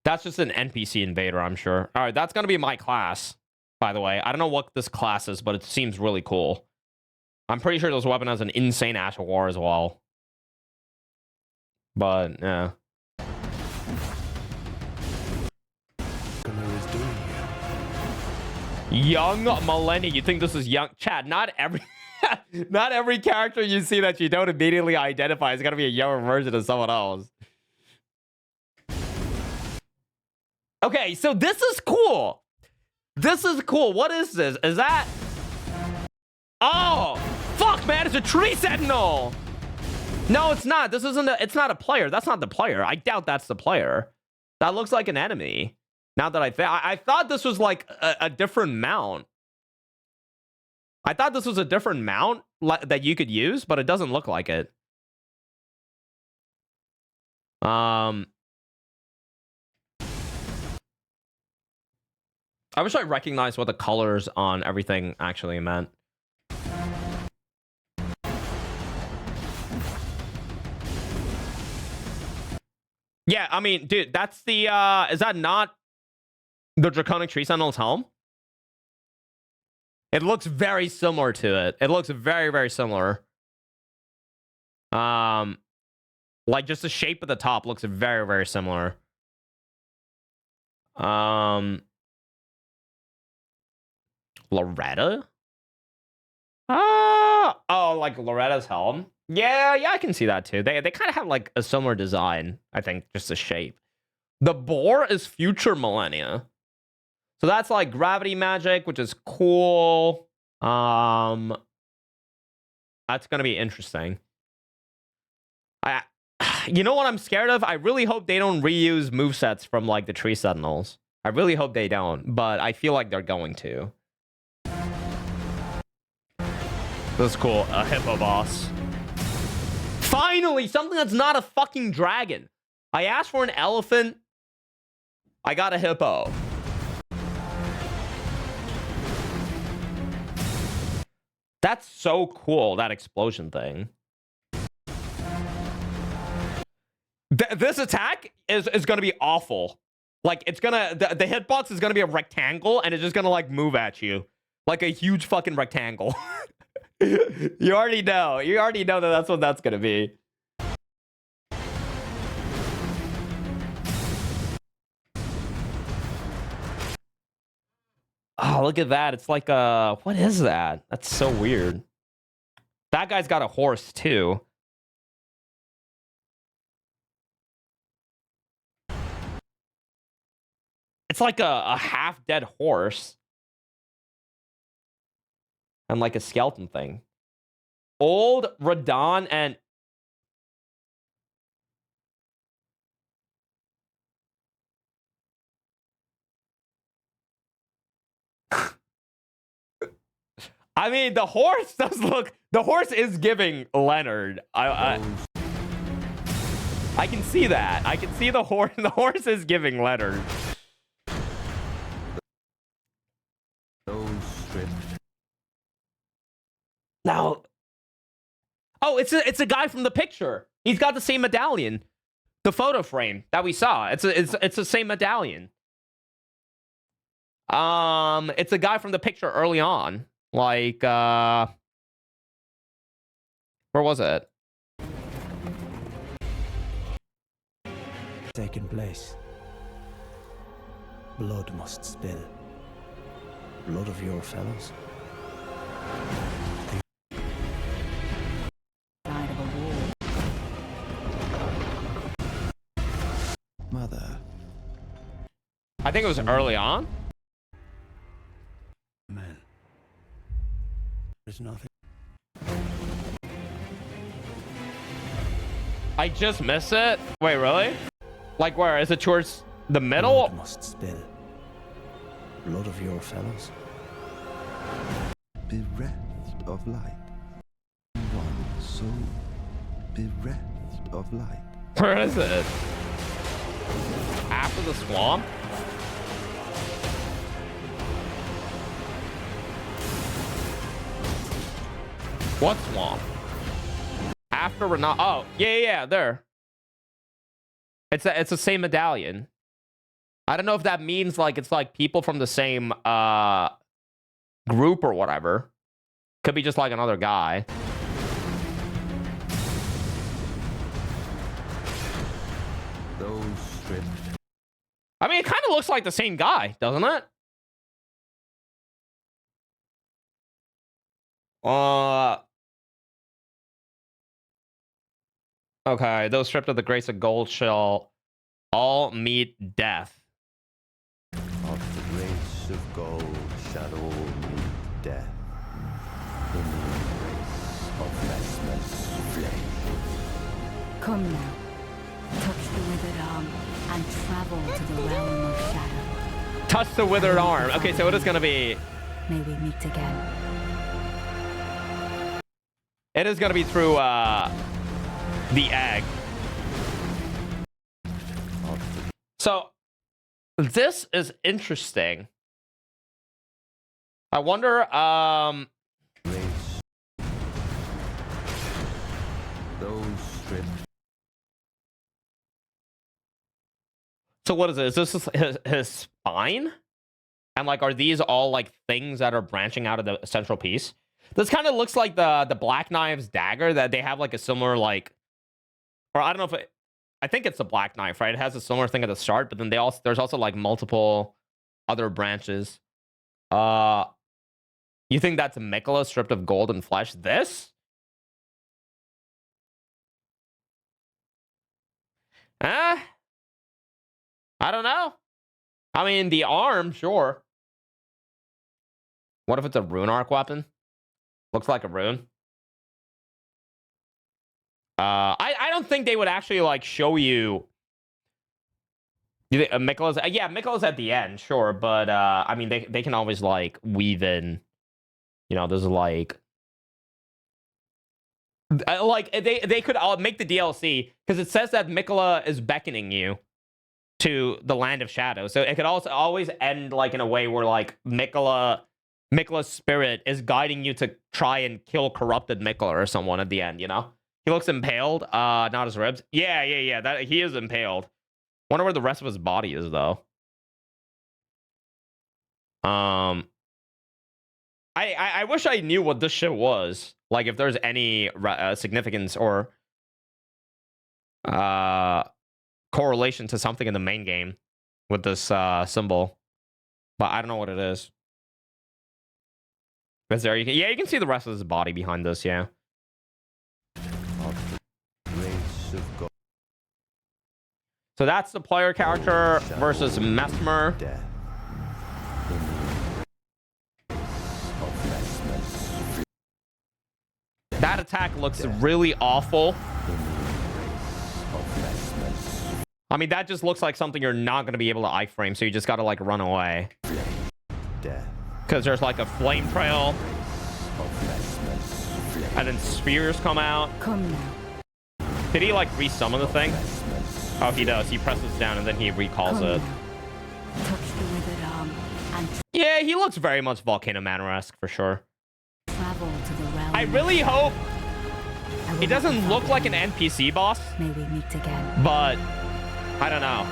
That's just an NPC invader, I'm sure. All right, that's going to be my class, by the way. I don't know what this class is, but it seems really cool. I'm pretty sure this weapon has an insane Ash of War as well. But, yeah. Young Millennia. You think this is young? Chad, not every... not every character you see that you don't immediately identify is going to be a younger version of someone else. Okay, so this is cool. This is cool. What is this? Is that... Oh! Fuck, man, it's a tree sentinel! No, it's not. This isn't a... It's not a player. That's not the player. I doubt that's the player. That looks like an enemy. Now that I thought this was like a different mount. I thought this was a different mount that you could use, but it doesn't look like it. I wish I recognized what the colors on everything actually meant. Yeah, I mean, dude, that's the, is that not the Draconic Tree Sentinel's helm? It looks very similar to it. It looks very, very similar. Like just the shape of the top looks very, very similar. Loretta? Oh, like Loretta's helm? Yeah, I can see that too. They kind of have like a similar design, I think, just the shape. The boar is future millennia. So that's like gravity magic, which is cool. That's gonna be interesting. You know what I'm scared of? I really hope they don't reuse movesets from like the Tree Sentinels. I really hope they don't, but I feel like they're going to. This is cool. A hippo boss. Finally, something that's not a fucking dragon. I asked for an elephant. I got a hippo. That's so cool, that explosion thing. This attack is going to be awful. Like, it's going to... The hitbox is going to be a rectangle, and it's just going to, like, move at you. Like a huge fucking rectangle. You already know. You already know that that's what that's going to be. Oh, look at that. It's like a... What is that? That's so weird. That guy's got a horse, too. It's like a half-dead horse. And like a skeleton thing. Old Radon and... I mean, the horse does look... The horse is giving Leonard. I can see that. I can see the horse. The horse is giving Leonard. Now... Oh, it's a guy from the picture. He's got the same medallion. The photo frame that we saw. It's the same medallion. It's a guy from the picture early on. Like, where was it? Taken place. Blood must spill. Blood of your fellows. Side of a wall. Mother. I think it was early on. Man. There's nothing. I just missed it. Wait, really? Like where? Is it towards the middle? Blood must spill. Blood of your fellows. Bereft of light. One so bereft of light. Where is it? After the swamp? What swamp? After Renat. Oh, yeah, there. It's the same medallion. I don't know if that means like it's like people from the same group or whatever. Could be just like another guy. Those stripped. I mean, it kind of looks like the same guy, doesn't it? Okay, those stripped of the grace of gold shall all meet death. Of the grace of gold shall all meet death. In the embrace of restless flame. Come now, touch the withered arm and travel to the realm of shadow. Touch the withered arm. Okay, so it is going to be... May we meet again. It is going to be through the egg. So, this is interesting. I wonder, Grace. Those stripped. so what is it? Is this his spine? And like, are these all like things that are branching out of the central piece? This kind of looks like the Black Knife's dagger that they have like a similar like, or I don't know if it, I think it's the Black Knife, right? It has a similar thing at the start, but then there's also like multiple other branches. You think that's Mikola stripped of gold and flesh? This? I don't know. I mean, the arm, sure. What if it's a rune arc weapon? Looks like a rune. I don't think they would actually like show you. Mikola's, yeah, Mikola's at the end, sure, but I mean they can always like weave in, you know, there's like they could all make the DLC because it says that Mikola is beckoning you to the land of shadow, so it could also always end like in a way where like Mikola's spirit is guiding you to try and kill corrupted Mikola or someone at the end, you know? He looks impaled, not his ribs. Yeah, that he is impaled. Wonder where the rest of his body is though. I wish I knew what this shit was. Like if there's any significance or correlation to something in the main game with this symbol. But I don't know what it is. Is there? Yeah, you can see the rest of his body behind this. Yeah. Of the grace of gold. So that's the player character versus Mesmer. Death. In the embrace of restless flame. That attack looks really awful. In the embrace of restless I mean, that just looks like something you're not going to be able to iframe, so you just got to like run away. flame. Death. Because there's like a flame trail, Of restless flame. and then spears come out. Come now. Did he like resummon the thing? Oh, he does. He presses down and then he recalls Come it. now. Touch the withered arm and Yeah, he looks very much Volcano Manor-esque for sure. travel to the realm. I of really hope I will it not be doesn't far look like an behind. NPC boss, May we meet again. but I don't know.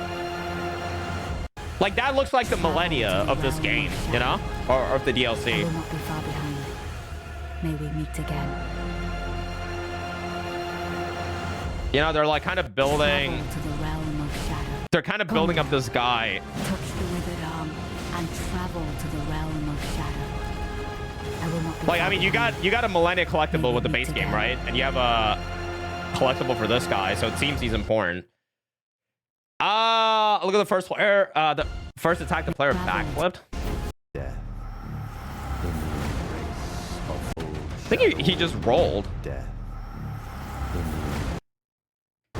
Like, that looks like the millennia of this game, you know? Or of the I DLC. will not be far behind. May we meet again. You know, they're like kind of building... Travel to the realm of shadow. They're kind of building up this guy. Touch the withered arm and travel to the realm of shadow. I will not be Like, far I mean, you behind. got a Millennia collectible with the base game, right? And you have a collectible for this guy, so it seems he's important. Look at the first player. The first attack, the player backflipped. Death. In the embrace of old I think he just rolled. death. In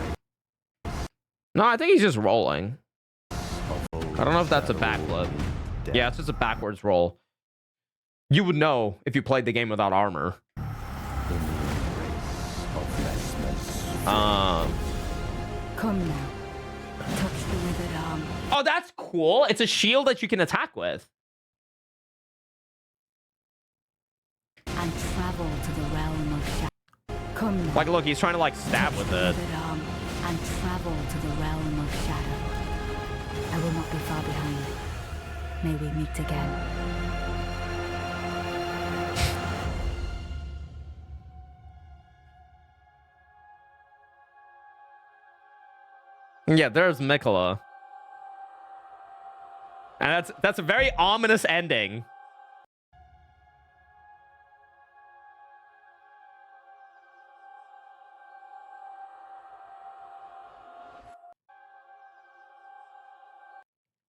the No, I think he's just rolling. I don't know if that's a backflip. Death. Yeah, it's just a backwards roll. You would know if you played the game without armor. In the embrace of restless. Come now. Touch the withered arm. Oh, that's cool. It's a shield that you can attack with. And travel to the realm of shadow. Come now. Like, look, he's trying to, like, stab with it. Withered arm and travel to the realm of shadow. I will not be far behind. May we meet again. Yeah, there's Mikola. And that's a very ominous ending.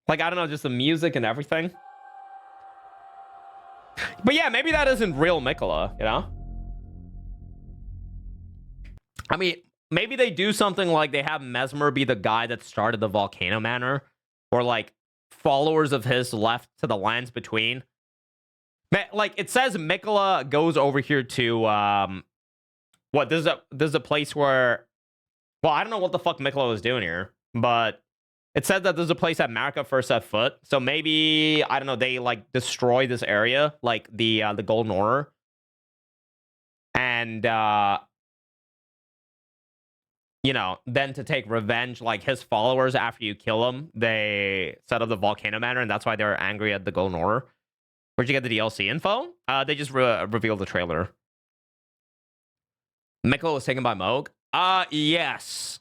Like, I don't know, just the music and everything. But yeah, maybe that isn't real Mikola, you know? I mean, maybe they do something like they have Mesmer be the guy that started the Volcano Manor, or like followers of his left to the lands between. Like, it says Mikola goes over here to what, this is a place where, well, I don't know what the fuck Mikola was doing here, but it said that there's a place that Marika first set foot. So maybe, I don't know, they like destroy this area, like the Golden Order, and you know, then to take revenge, like his followers, after you kill them, they set up the Volcano Manor, and that's why they're angry at the Golden Order. Where'd you get the DLC info? They just revealed the trailer. Mikola was taken by Moog? Yes.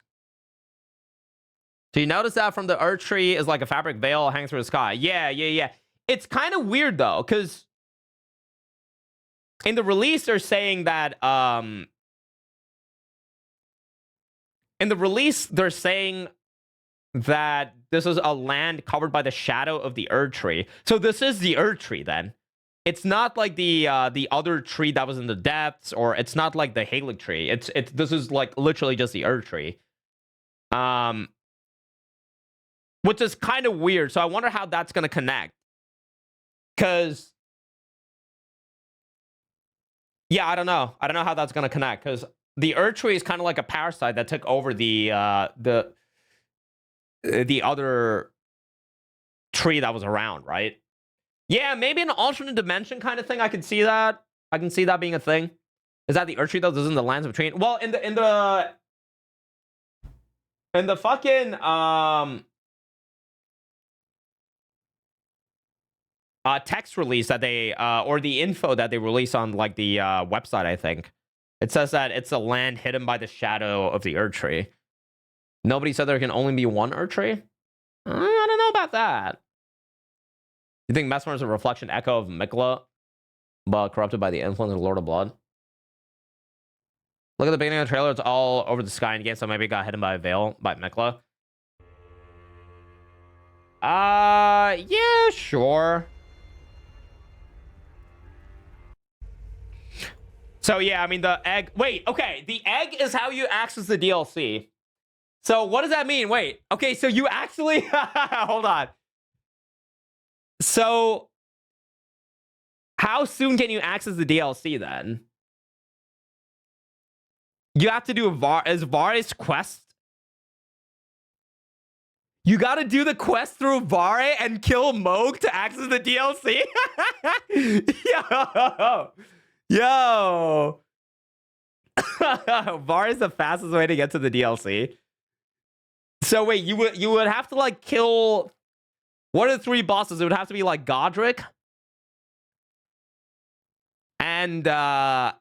So you notice that from the Erdtree is like a fabric veil hanging through the sky. Yeah. It's kind of weird, though, because in the release, they're saying that, this is a land covered by the shadow of the Erdtree. So this is the Erdtree, then. It's not like the other tree that was in the depths, or it's not like the Halig tree. This is like literally just the Erdtree. Which is kind of weird. So I wonder how that's going to connect. Because, yeah, I don't know. I don't know how that's going to connect. Because the Erdtree is kind of like a parasite that took over the other tree that was around, right? Yeah, maybe an alternate dimension kind of thing. I can see that. I can see that being a thing. Is that the Erdtree, though? This is in the lands between. Well, in the fucking text release that they or the info that they release on like the website, I think it says that it's a land hidden by the shadow of the Erdtree. Nobody said there can only be one Erdtree. I don't know about that. You think Mesmer is a reflection echo of Mikola, but corrupted by the influence of Lord of Blood? Look at the beginning of the trailer. It's all over the sky in the game, so maybe it got hidden by a veil by Mikola. Yeah, sure. So yeah, I mean the egg. Wait, okay, the egg is how you access the DLC. So what does that mean? Wait, okay, so you actually hold on. So how soon can you access the DLC then? You have to do Vare's quest. You gotta do the quest through Vare and kill Moog to access the DLC? Yo. Vare is the fastest way to get to the DLC. So wait, you would have to like kill, what are the 3 bosses? It would have to be like Godric. And well,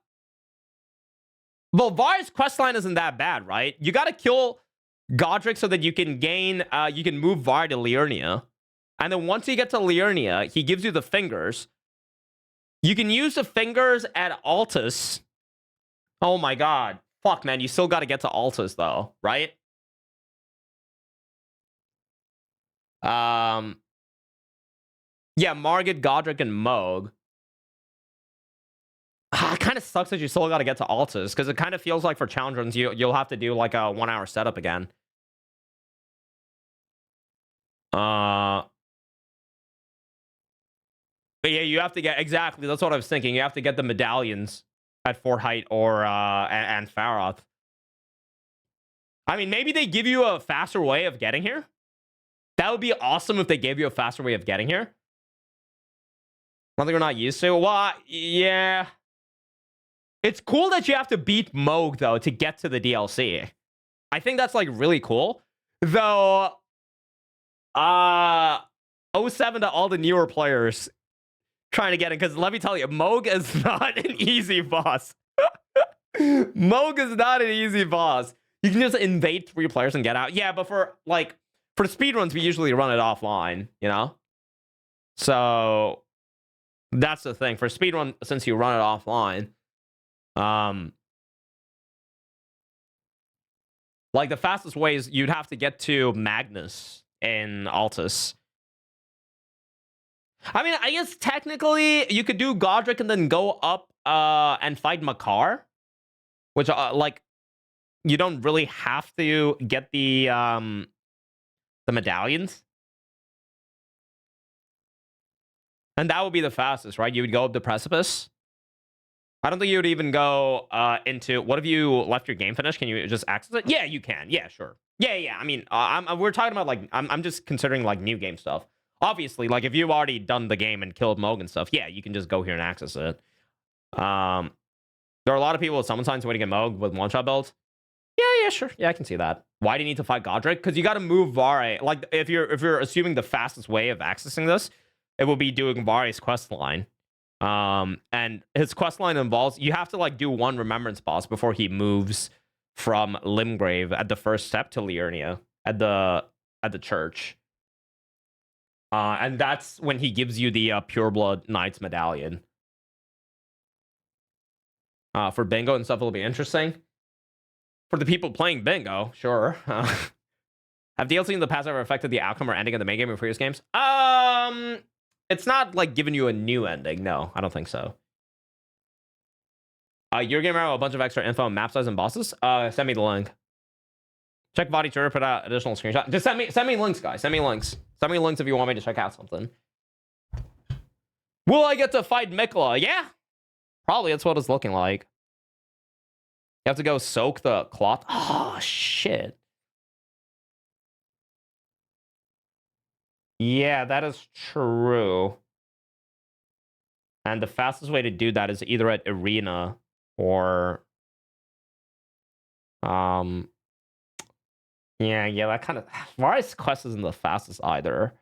Vare's questline isn't that bad, right? You gotta kill Godric so that you can gain, you can move Vare to Liurnia. And then once you get to Liurnia, he gives you the fingers. You can use the fingers at Altus. Oh my god. Fuck, man, you still gotta get to Altus, though, right? Yeah, Margit, Godric, and Moog. It kind of sucks that you still got to get to Altus, because it kind of feels like for challenge runs, you'll have to do like a 1 hour setup again. But yeah, you have to get exactly. That's what I was thinking. You have to get the medallions at Fort Height or and Faroth. I mean, maybe they give you a faster way of getting here. That would be awesome if they gave you a faster way of getting here. Something we're not used to. Well, yeah. It's cool that you have to beat Moog, though, to get to the DLC. I think that's, like, really cool. Though, 07 to all the newer players trying to get in. Because let me tell you, Moog is not an easy boss. Moog is not an easy boss. You can just invade 3 players and get out. Yeah, but for speedruns, we usually run it offline, you know? So that's the thing. For speedrun, since you run it offline, like the fastest way is you'd have to get to Magnus in Altus. I mean, I guess technically you could do Godric and then go up and fight Makar, which like you don't really have to get the medallions. And that would be the fastest, right? You would go up the precipice. I don't think you would even go into... What if you left your game finished? Can you just access it? Yeah, you can. Yeah, sure. Yeah. I mean, we're talking about, like... I'm just considering, like, new game stuff. Obviously, like, if you've already done the game and killed Moog and stuff, yeah, you can just go here and access it. There are a lot of people with summon signs waiting at Moog with one-shot builds. Yeah, sure. Yeah, I can see that. Why do you need to fight Godric? Because you got to move Vare. Like, if you're assuming the fastest way of accessing this, it will be doing Vare's quest line. And his quest line involves you have to like do one remembrance boss before he moves from Limgrave at the first step to Liurnia at the church. And that's when he gives you the Pureblood Knight's medallion. For bingo and stuff, it'll be interesting. For the people playing bingo, sure. Have DLC in the past ever affected the outcome or ending of the main game in previous games? It's not like giving you a new ending. No, I don't think so. Your game out a bunch of extra info on map size and bosses. Send me the link. Check body tour, put out additional screenshot. Just send me links, guys. Send me links. Send me links if you want me to check out something. Will I get to fight Mikla? Yeah. Probably that's what it's looking like. You have to go soak the cloth. Oh, shit. Yeah, that is true. And the fastest way to do that is either at Arena or... Yeah, that kind of... Vare's quest isn't the fastest either.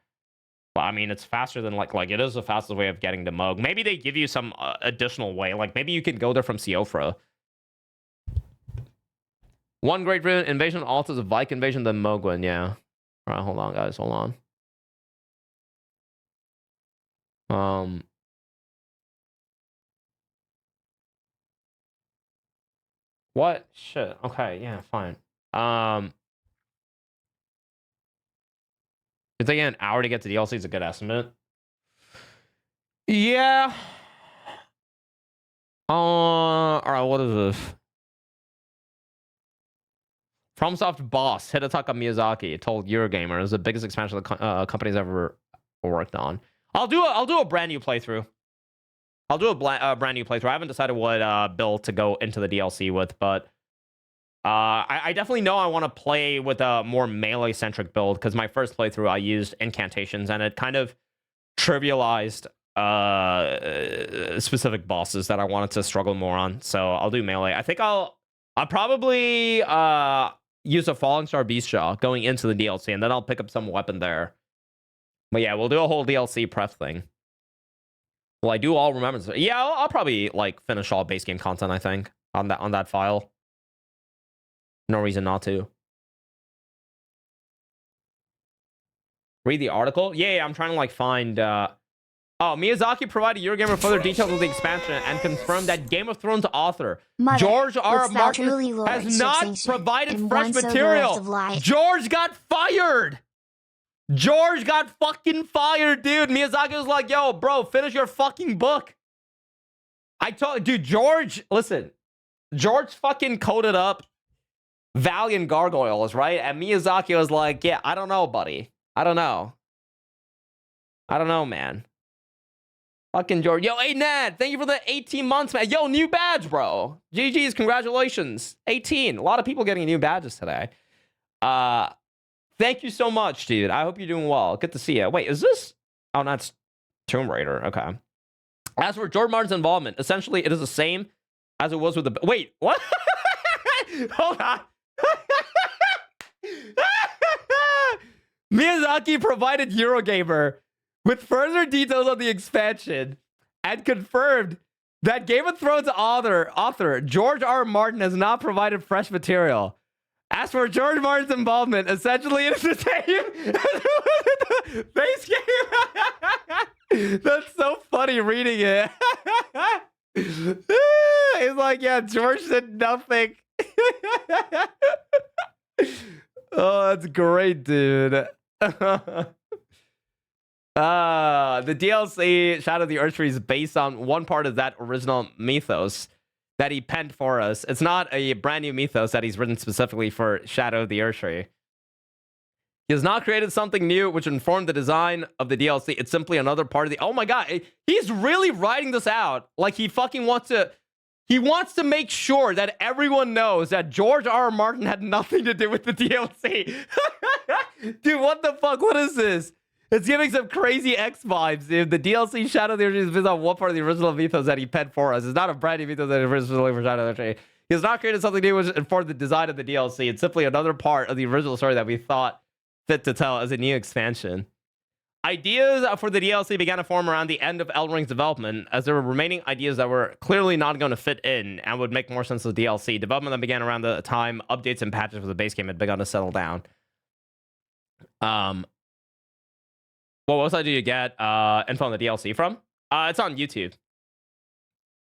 But I mean, it's faster than like it is the fastest way of getting to Moog. Maybe they give you some additional way. Like maybe you can go there from Siofra. One great invasion alters a Vike invasion than Mogwin, yeah. Alright, hold on, guys, hold on. What? Shit. Okay, yeah, fine. If they get an hour to get to DLC, it's a good estimate. Yeah. Alright, what is this? FromSoft boss Hidetaka Miyazaki told Eurogamer it was the biggest expansion the company's ever worked on. I'll do a brand new playthrough. I'll do a brand new playthrough. I haven't decided what build to go into the DLC with, but I definitely know I want to play with a more melee-centric build, because my first playthrough I used incantations, and it kind of trivialized specific bosses that I wanted to struggle more on. So I'll do melee. I think I'll probably use a Falling Star Beastjaw going into the DLC, and then I'll pick up some weapon there. But yeah, we'll do a whole DLC prep thing. Will I do all remembrance? Yeah, I'll probably like finish all base game content, I think, on that file. No reason not to. Read the article? Yeah, I'm trying to like find Miyazaki provided Eurogamer further details of the expansion and confirmed that Game of Thrones author Mother, George R. Martin Lord has not provided and fresh once material. life. George got fired. George got fucking fired, dude. Miyazaki was like, yo, bro, finish your fucking book. I told, dude, George, listen, George fucking coded up Valiant Gargoyles, right? And Miyazaki was like, yeah, I don't know, buddy. I don't know. I don't know, man. Fucking George. Yo, hey, Nat, thank you for the 18 months, man. Yo, new badge, bro. GG's, congratulations. 18. A lot of people getting new badges today. Thank you so much, dude. I hope you're doing well. Good to see you. Wait, is this? Oh, that's Tomb Raider. Okay. As for George Martin's involvement, essentially it is the same as it was with the... Wait, what? Hold on. Miyazaki provided Eurogamer with further details on the expansion and confirmed that Game of Thrones author George R. R. Martin has not provided fresh material. As for George Martin's involvement, essentially it is the same as the base game. That's so funny reading it. It's like, yeah, George did nothing. Oh, that's great, dude. The DLC Shadow of the Erdtree is based on one part of that original mythos that he penned for us. It's not a brand new mythos that he's written specifically for Shadow of the Erdtree. He has not created something new which informed the design of the DLC. It's simply another part of the... Oh my god, he's really writing this out like he fucking wants to... He wants to make sure that everyone knows that George R. R. Martin had nothing to do with the DLC. Dude, what the fuck? What is this? It's giving some crazy X vibes, dude. The DLC Shadow of the Erdtree is based on one part of the original mythos that he penned for us. It's not a brand new mythos that he originally for Shadow of the Erdtree. He has not created something new which informed the design of the DLC. It's simply another part of the original story that we thought fit to tell as a new expansion. Ideas for the DLC began to form around the end of Elden Ring's development, as there were remaining ideas that were clearly not going to fit in and would make more sense as DLC. Development that began around the time updates and patches for the base game had begun to settle down. What website do you get info on the DLC from? It's on YouTube.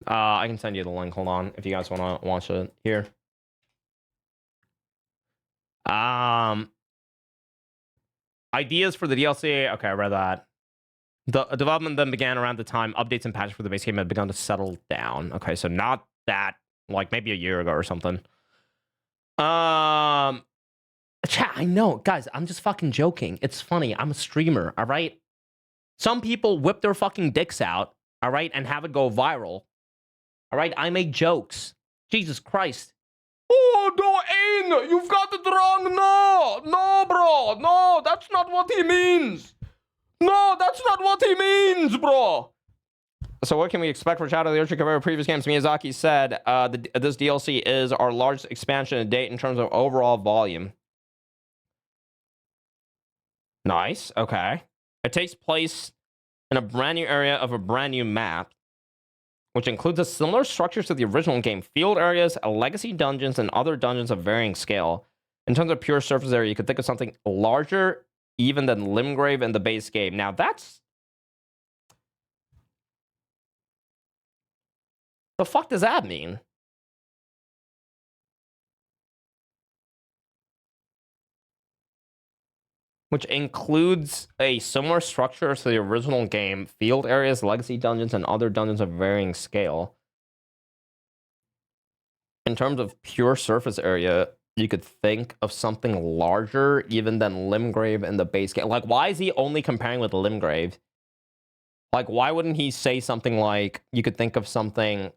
I can send you the link. Hold on, if you guys want to watch it here. Ideas for the DLC. Okay, I read that. The development then began around the time updates and patches for the base game had begun to settle down. Okay, so not that, like maybe a year ago or something. Chat, I know, guys, I'm just fucking joking. It's funny. I'm a streamer, all right? Some people whip their fucking dicks out, all right, and have it go viral. All right, I make jokes. Jesus Christ. Oh, no, Ain, you've got it wrong. No, bro. No, that's not what he means. No, that's not what he means, bro. So what can we expect for Shadow of the Erdtree compared to previous games? Miyazaki said this DLC is our largest expansion to date in terms of overall volume. Nice, okay. It takes place in a brand new area of a brand new map, which includes a similar structure to the original game. Field areas, legacy dungeons, and other dungeons of varying scale. In terms of pure surface area, you could think of something larger even than Limgrave in the base game. Now that's... The fuck does that mean? Which includes a similar structure to the original game, field areas, legacy dungeons, and other dungeons of varying scale. In terms of pure surface area, you could think of something larger even than Limgrave in the base game. Like, why is he only comparing with Limgrave? Like, why wouldn't he say something like, you could think of something...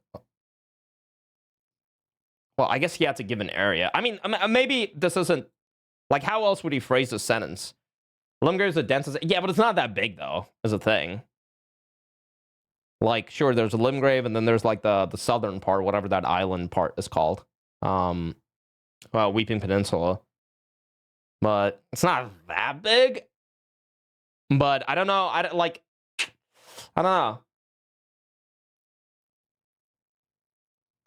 Well, I guess he had to give an area. I mean, maybe this isn't... Like, how else would he phrase the sentence? Limgrave is the densest... Yeah, but it's not that big, though, is a thing. Like, sure, there's a Limgrave, and then there's, like, the southern part, whatever that island part is called. Weeping Peninsula. But it's not that big. But I don't know. I don't know.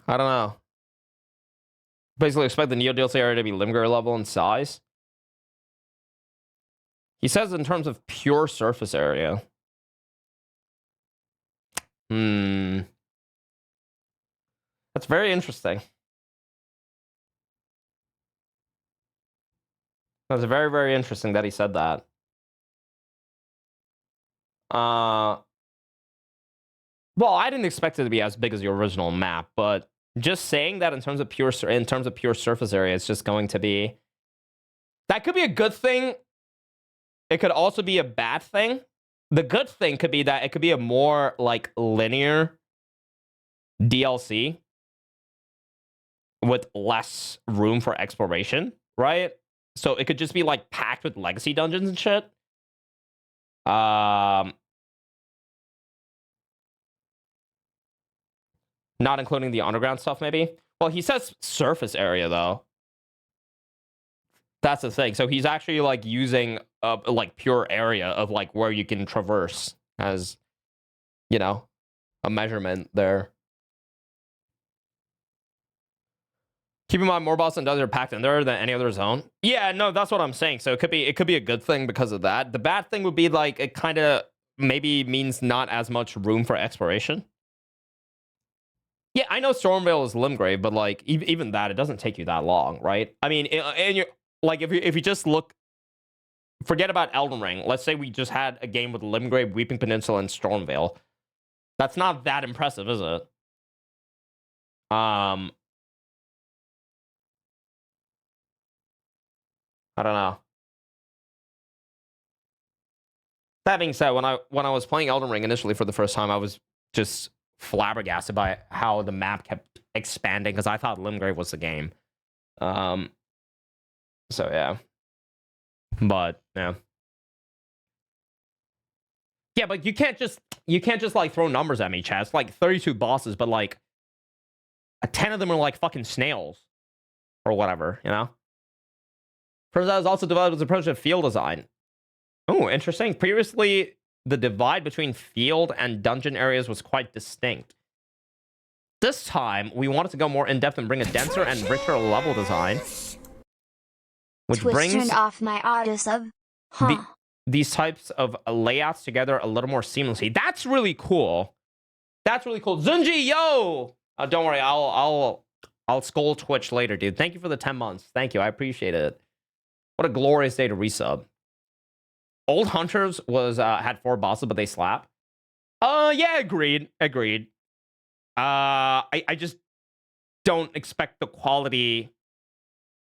I don't know. Basically expect the Neo DLC area to be Limgrave level in size. He says in terms of pure surface area. That's very interesting. That's very, very interesting that he said that. Well, I didn't expect it to be as big as the original map, but just saying that in terms of pure surface area, it's just going to be... That could be a good thing. It could also be a bad thing. the good thing could be that it could be a more like linear DLC with less room for exploration, right? So it could just be like packed with legacy dungeons and shit. Not including the underground stuff, maybe. Well, he says surface area though. That's the thing. So he's actually like using like pure area of like where you can traverse as, you know, a measurement there. Keep in mind, more bosses and dungeons are packed in there than any other zone. Yeah, no, that's what I'm saying. So it could be a good thing because of that. The bad thing would be like it kind of maybe means not as much room for exploration. Yeah, I know Stormvale is Limgrave, but like even that, it doesn't take you that long, right? I mean, and you're like if you just look, forget about Elden Ring. Let's say we just had a game with Limgrave, Weeping Peninsula, and Stormvale. That's not that impressive, is it? I don't know. That being said, when I was playing Elden Ring initially for the first time, I was just flabbergasted by how the map kept expanding because I thought Limgrave was the game. So yeah. But yeah. Yeah, but you can't just like throw numbers at me, Chad. It's like 32 bosses, but like 10 of them are like fucking snails or whatever, you know? First, I was also developed his approach to field design. Oh, interesting. Previously, the divide between field and dungeon areas was quite distinct. This time, we wanted to go more in-depth and bring a denser and richer level design. Which Twitch brings turned off my auto sub. Huh. these types of layouts together a little more seamlessly. That's really cool. That's really cool. Zunji, yo! Don't worry, I'll scold Twitch later, dude. Thank you for the 10 months. Thank you, I appreciate it. What a glorious day to resub. Old Hunters was had 4 bosses, but they slap. Yeah, agreed. I just don't expect the quality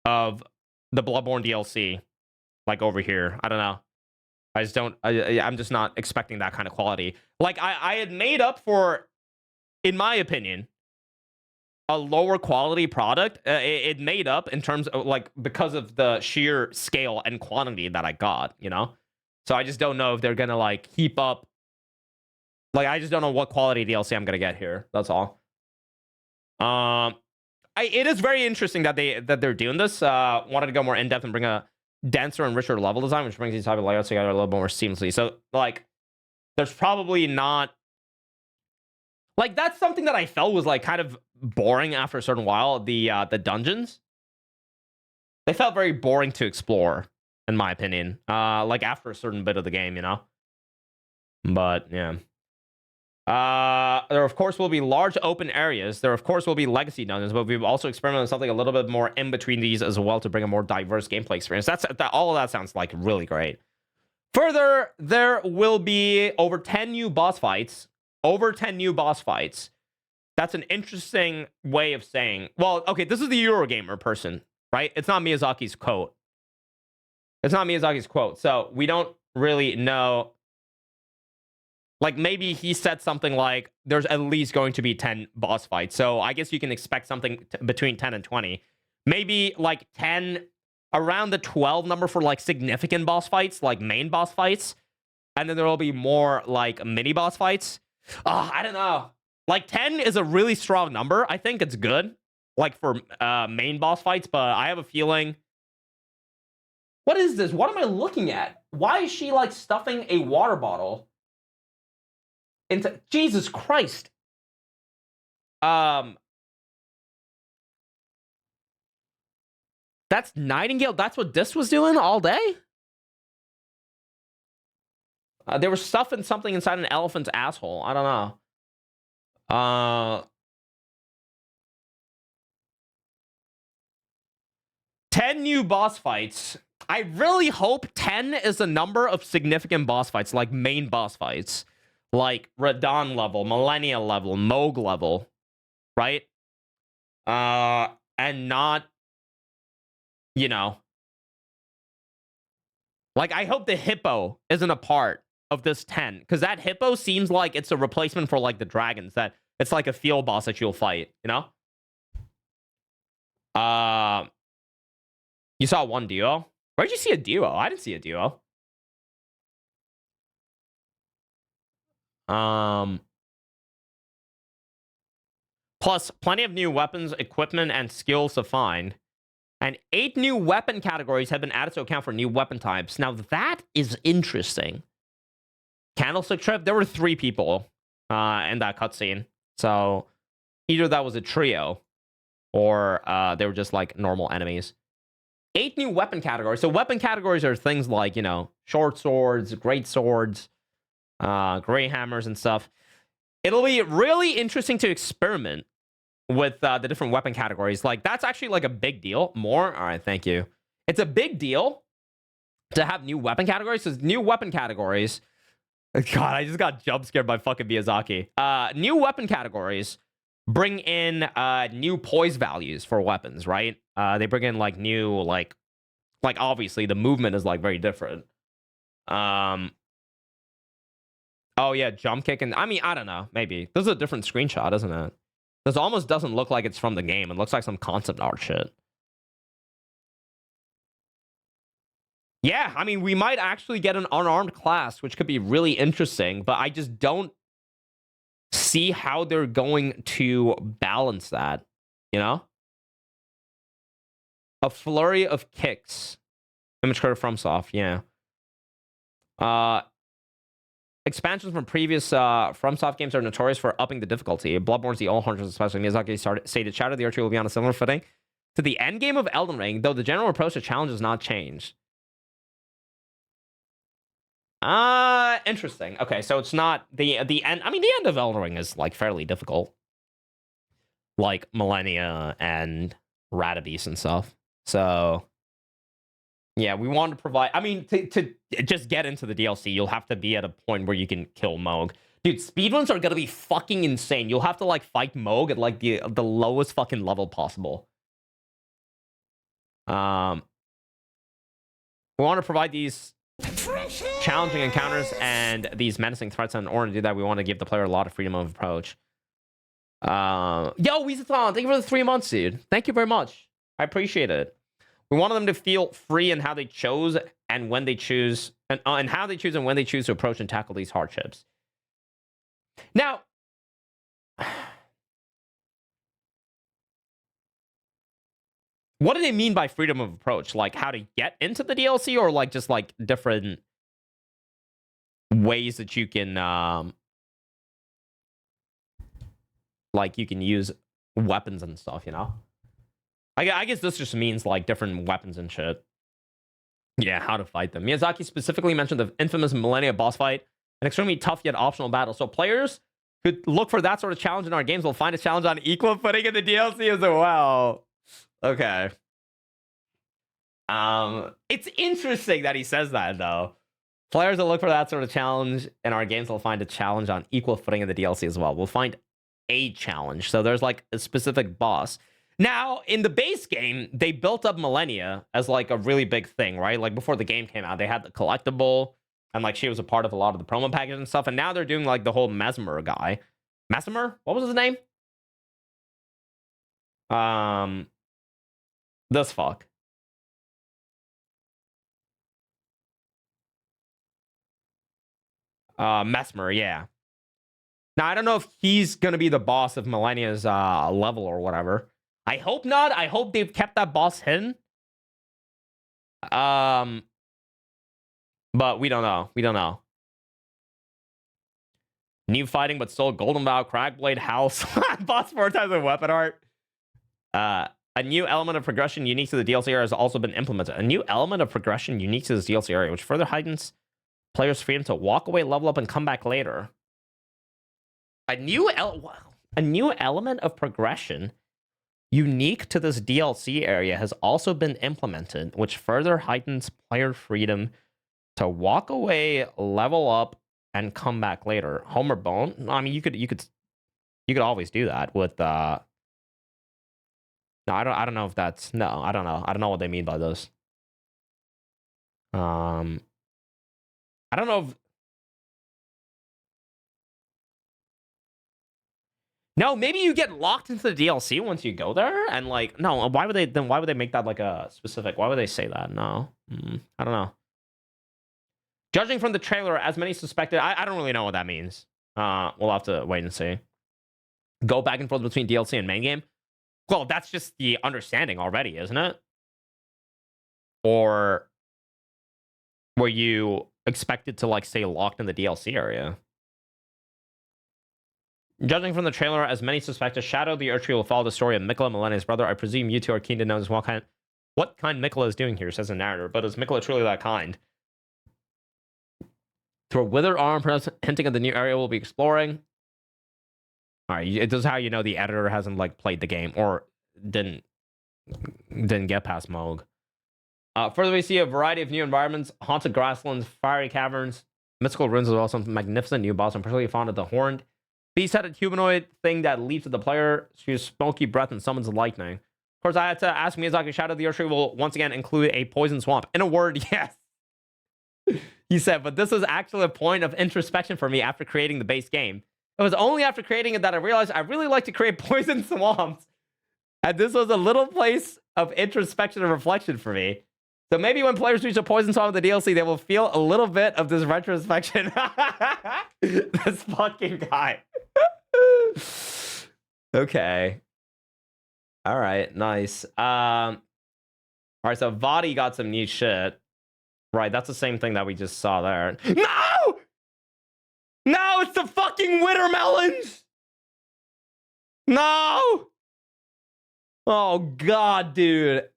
of the Bloodborne DLC like over here. I don't know. I just don't. I'm just not expecting that kind of quality. Like I had made up for, in my opinion, a lower quality product. It made up in terms of like because of the sheer scale and quantity that I got. You know. So I just don't know if they're gonna like keep up. Like I just don't know what quality DLC I'm gonna get here. That's all. It is very interesting that they're doing this. Wanted to go more in depth and bring a denser and richer level design, which brings these type of layouts together a little bit more seamlessly. So like, there's probably not like that's something that I felt was like kind of boring after a certain while. The dungeons, they felt very boring to explore, in my opinion. Like after a certain bit of the game, you know. But yeah. There of course will be large open areas. There of course will be legacy dungeons, but we've also experimented with something a little bit more in between these as well to bring a more diverse gameplay experience. All of that sounds like really great. Further, there will be over 10 new boss fights. Over 10 new boss fights. That's an interesting way of saying. Well, okay, this is the Eurogamer person, right? It's not Miyazaki's quote. It's not Miyazaki's quote, so we don't really know. Like, maybe he said something like, there's at least going to be 10 boss fights. So I guess you can expect something between 10 and 20. Maybe, like, 10, around the 12 number for, like, significant boss fights, like main boss fights. And then there will be more, like, mini boss fights. I don't know. Like, 10 is a really strong number. I think it's good, like, for main boss fights. But I have a feeling... What is this? What am I looking at? Why is she, like, stuffing a water bottle into Jesus Christ? That's Nightingale. That's what this was doing all day. They were stuffing something inside an elephant's asshole. I don't know. 10 new boss fights. I really hope 10 is the number of significant boss fights, like main boss fights. Like Radon level, Millennia level, Moog level, right? And not, you know, like I hope the hippo isn't a part of this 10, because that hippo seems like it's a replacement for like the dragons. That it's like a field boss that you'll fight. You know. You saw one duo. Where'd you see a duo? I didn't see a duo. Plus, plenty of new weapons, equipment, and skills to find. And 8 new weapon categories have been added to account for new weapon types. Now, that is interesting. Candlestick Trip, there were 3 people in that cutscene. So, either that was a trio, or they were just, like, normal enemies. 8 new weapon categories. So, weapon categories are things like, you know, short swords, great swords, gray hammers, and stuff. It'll be really interesting to experiment with the different weapon categories. Like, that's actually like a big deal. More? All right, thank you. It's a big deal to have new weapon categories. So new weapon categories. God, I just got jump scared by fucking Miyazaki. New weapon categories bring in new poise values for weapons, right? They bring in like new, like obviously the movement is like very different. Oh yeah, jump kick, and I mean, I don't know, maybe. This is a different screenshot, isn't it? This almost doesn't look like it's from the game. It looks like some concept art shit. Yeah, I mean, we might actually get an unarmed class, which could be really interesting, but I just don't see how they're going to balance that, you know? A flurry of kicks. Image creator FromSoft, yeah. Expansions from previous FromSoft games are notorious for upping the difficulty. Bloodborne's the All Hunters, especially Miyazaki stated, Shadow of the Erdtree will be on a similar footing to the end game of Elden Ring, though the general approach to challenge has not changed. Interesting. Okay, so it's not the end. I mean, the end of Elden Ring is like fairly difficult, like Millennia and Radabis and stuff. So yeah, we want to provide... I mean, to just get into the DLC, you'll have to be at a point where you can kill Mohg. Dude, speedruns are going to be fucking insane. You'll have to, like, fight Mohg at, like, the lowest fucking level possible. We want to provide these challenging encounters and these menacing threats, and in order to do that, we want to give the player a lot of freedom of approach. Yo, Weezathon, thank you for the 3 months, dude. Thank you very much. I appreciate it. We wanted them to feel free in how they chose and when they choose, and how they choose and when they choose to approach and tackle these hardships. Now, what do they mean by freedom of approach? Like how to get into the DLC, or like just like different ways that you can, like you can use weapons and stuff, you know? I guess this just means, like, different weapons and shit. Yeah, how to fight them. Miyazaki specifically mentioned the infamous Millennia boss fight, an extremely tough yet optional battle. So players who look for that sort of challenge in our games will find a challenge on equal footing in the DLC as well. Okay. It's interesting that he says that, though. Players that look for that sort of challenge in our games will find a challenge on equal footing in the DLC as well. We'll find a challenge. So there's, like, a specific boss. Now, in the base game, they built up Millennia as, like, a really big thing, right? Like, before the game came out, they had the collectible, and, like, she was a part of a lot of the promo packages and stuff, and now they're doing, like, the whole Mesmer guy. Mesmer? What was his name? This fuck. Mesmer, yeah. Now, I don't know if he's gonna be the boss of Millennia's level or whatever. I hope not. I hope they've kept that boss hidden. But we don't know. We don't know. New fighting, but still Golden Vow, Crackblade, House, boss 4 times in weapon art. A new element of progression unique to the DLC area has also been implemented. A new element of progression unique to this DLC area, which further heightens players' freedom to walk away, level up, and come back later. A new element of progression unique to this DLC area has also been implemented, which further heightens player freedom to walk away, level up, and come back later. Home or Bone? I mean, you could always do that with no, I don't know if that's no, I don't know. I don't know what they mean by those. I don't know if No, maybe you get locked into the DLC once you go there, and like, no, why would they make that like a specific? Why would they say that? No, I don't know. Judging from the trailer, as many suspected, I don't really know what that means. We'll have to wait and see. Go back and forth between DLC and main game. Well, that's just the understanding already, isn't it? Or were you expected to like stay locked in the DLC area? Judging from the trailer, as many suspect, Shadow the Erdtree will follow the story of Mikola Millennia's brother. I presume you two are keen to know as well what kind Mikola is doing here, says the narrator. But is Mikola truly that kind? Through a withered arm, perhaps hinting at the new area we'll be exploring. All right, this is how you know the editor hasn't like played the game or didn't get past Moog. Further, we see a variety of new environments: haunted grasslands, fiery caverns, mystical ruins, as well as some magnificent new boss. I'm particularly fond of the horned beast-headed humanoid thing that leaps at the player, shoots smoky breath, and summons lightning. Of course, I had to ask Miyazaki, Shadow the Erdtree will once again include a poison swamp. In a word, yes. He said, but this was actually a point of introspection for me after creating the base game. It was only after creating it that I realized I really like to create poison swamps. And this was a little place of introspection and reflection for me. So maybe when players reach a poison swamp in the DLC, they will feel a little bit of this retrospection. This fucking guy. Okay. All right, nice. All right, so Vadi got some new shit. Right, that's the same thing that we just saw there. No! No, it's the fucking wintermelons! No! Oh, God, dude.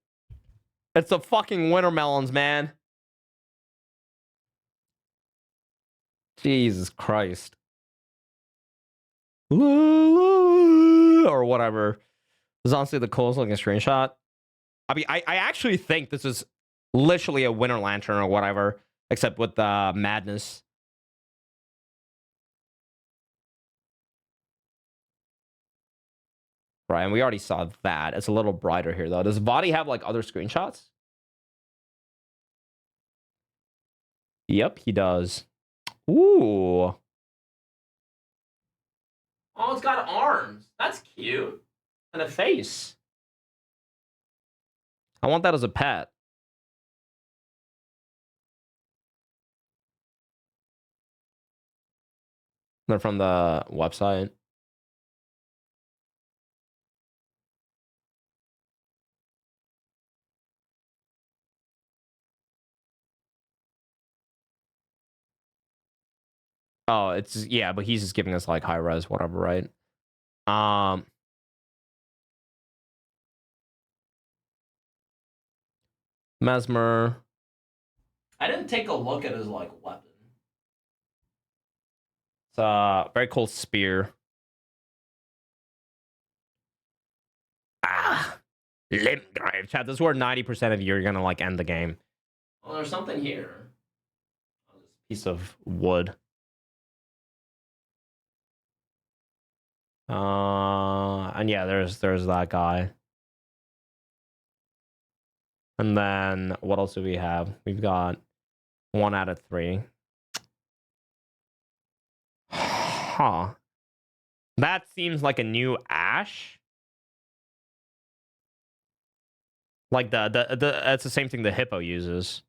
It's the fucking wintermelons, man. Jesus Christ. Or whatever. This is honestly the coolest looking screenshot. I mean, I actually think this is literally a winter lantern or whatever, except with the madness. Right, and we already saw that. It's a little brighter here, though. Does Vadi have, like, other screenshots? Yep, he does. Ooh. Oh, it's got arms. That's cute. And a face. I want that as a pet. They're from the website. Oh, it's yeah, but he's just giving us like high res, whatever, right? Mesmer. I didn't take a look at his like weapon. It's a very cool spear. Limb drive. Chat, this is where 90% of you are gonna like end the game. Well, there's something here. Oh, this piece of wood. And yeah, there's that guy. And then what else do we have? We've got 1 out of 3. Huh. That seems like a new Ash. Like the it's the same thing the hippo uses.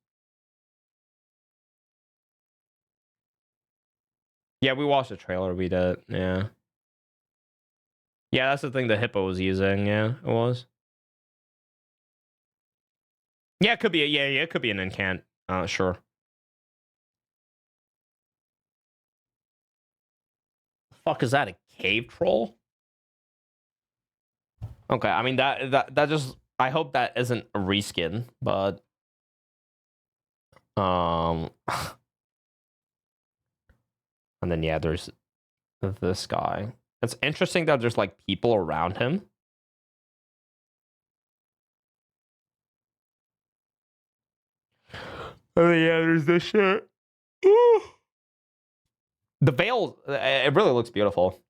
Yeah, we watched the trailer. We did. Yeah. Yeah, that's the thing the hippo was using. Yeah, it was. Yeah, it could be. Yeah, it could be an incant. Sure. Fuck, is that a cave troll? Okay, I mean that just. I hope that isn't a reskin, but and then yeah, there's this guy. It's interesting that there's like people around him. Oh yeah, there's this shit. The veil, it really looks beautiful.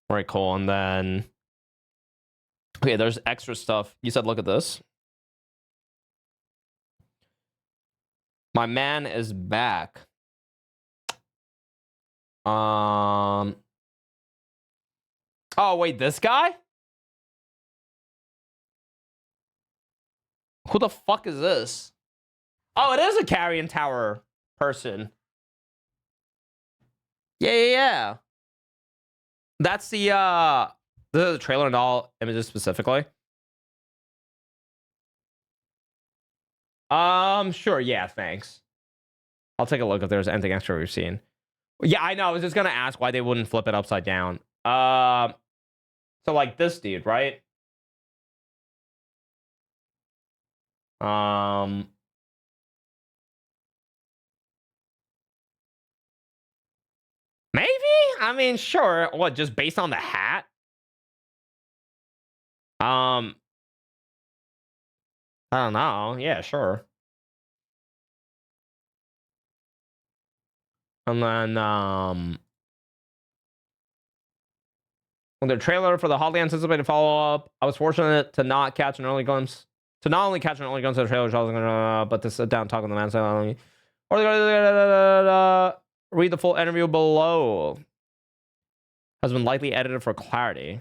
Very cool. And then, okay, there's extra stuff. You said, look at this. My man is back. Oh, wait, this guy? Who the fuck is this? Oh, it is a Carrion Tower person. Yeah. That's the trailer and all images specifically. Sure, yeah, thanks. I'll take a look if there's anything extra we've seen. Yeah, I know. I was just gonna ask why they wouldn't flip it upside down. So like this dude, right? Maybe? I mean, sure. What, just based on the hat? I don't know. Yeah, sure. And then, when the trailer for the hotly anticipated follow-up, I was fortunate to not catch an early glimpse. To not only catch an early glimpse of the trailer, but to sit down and talk with the man. Or read the full interview below. Has been lightly edited for clarity.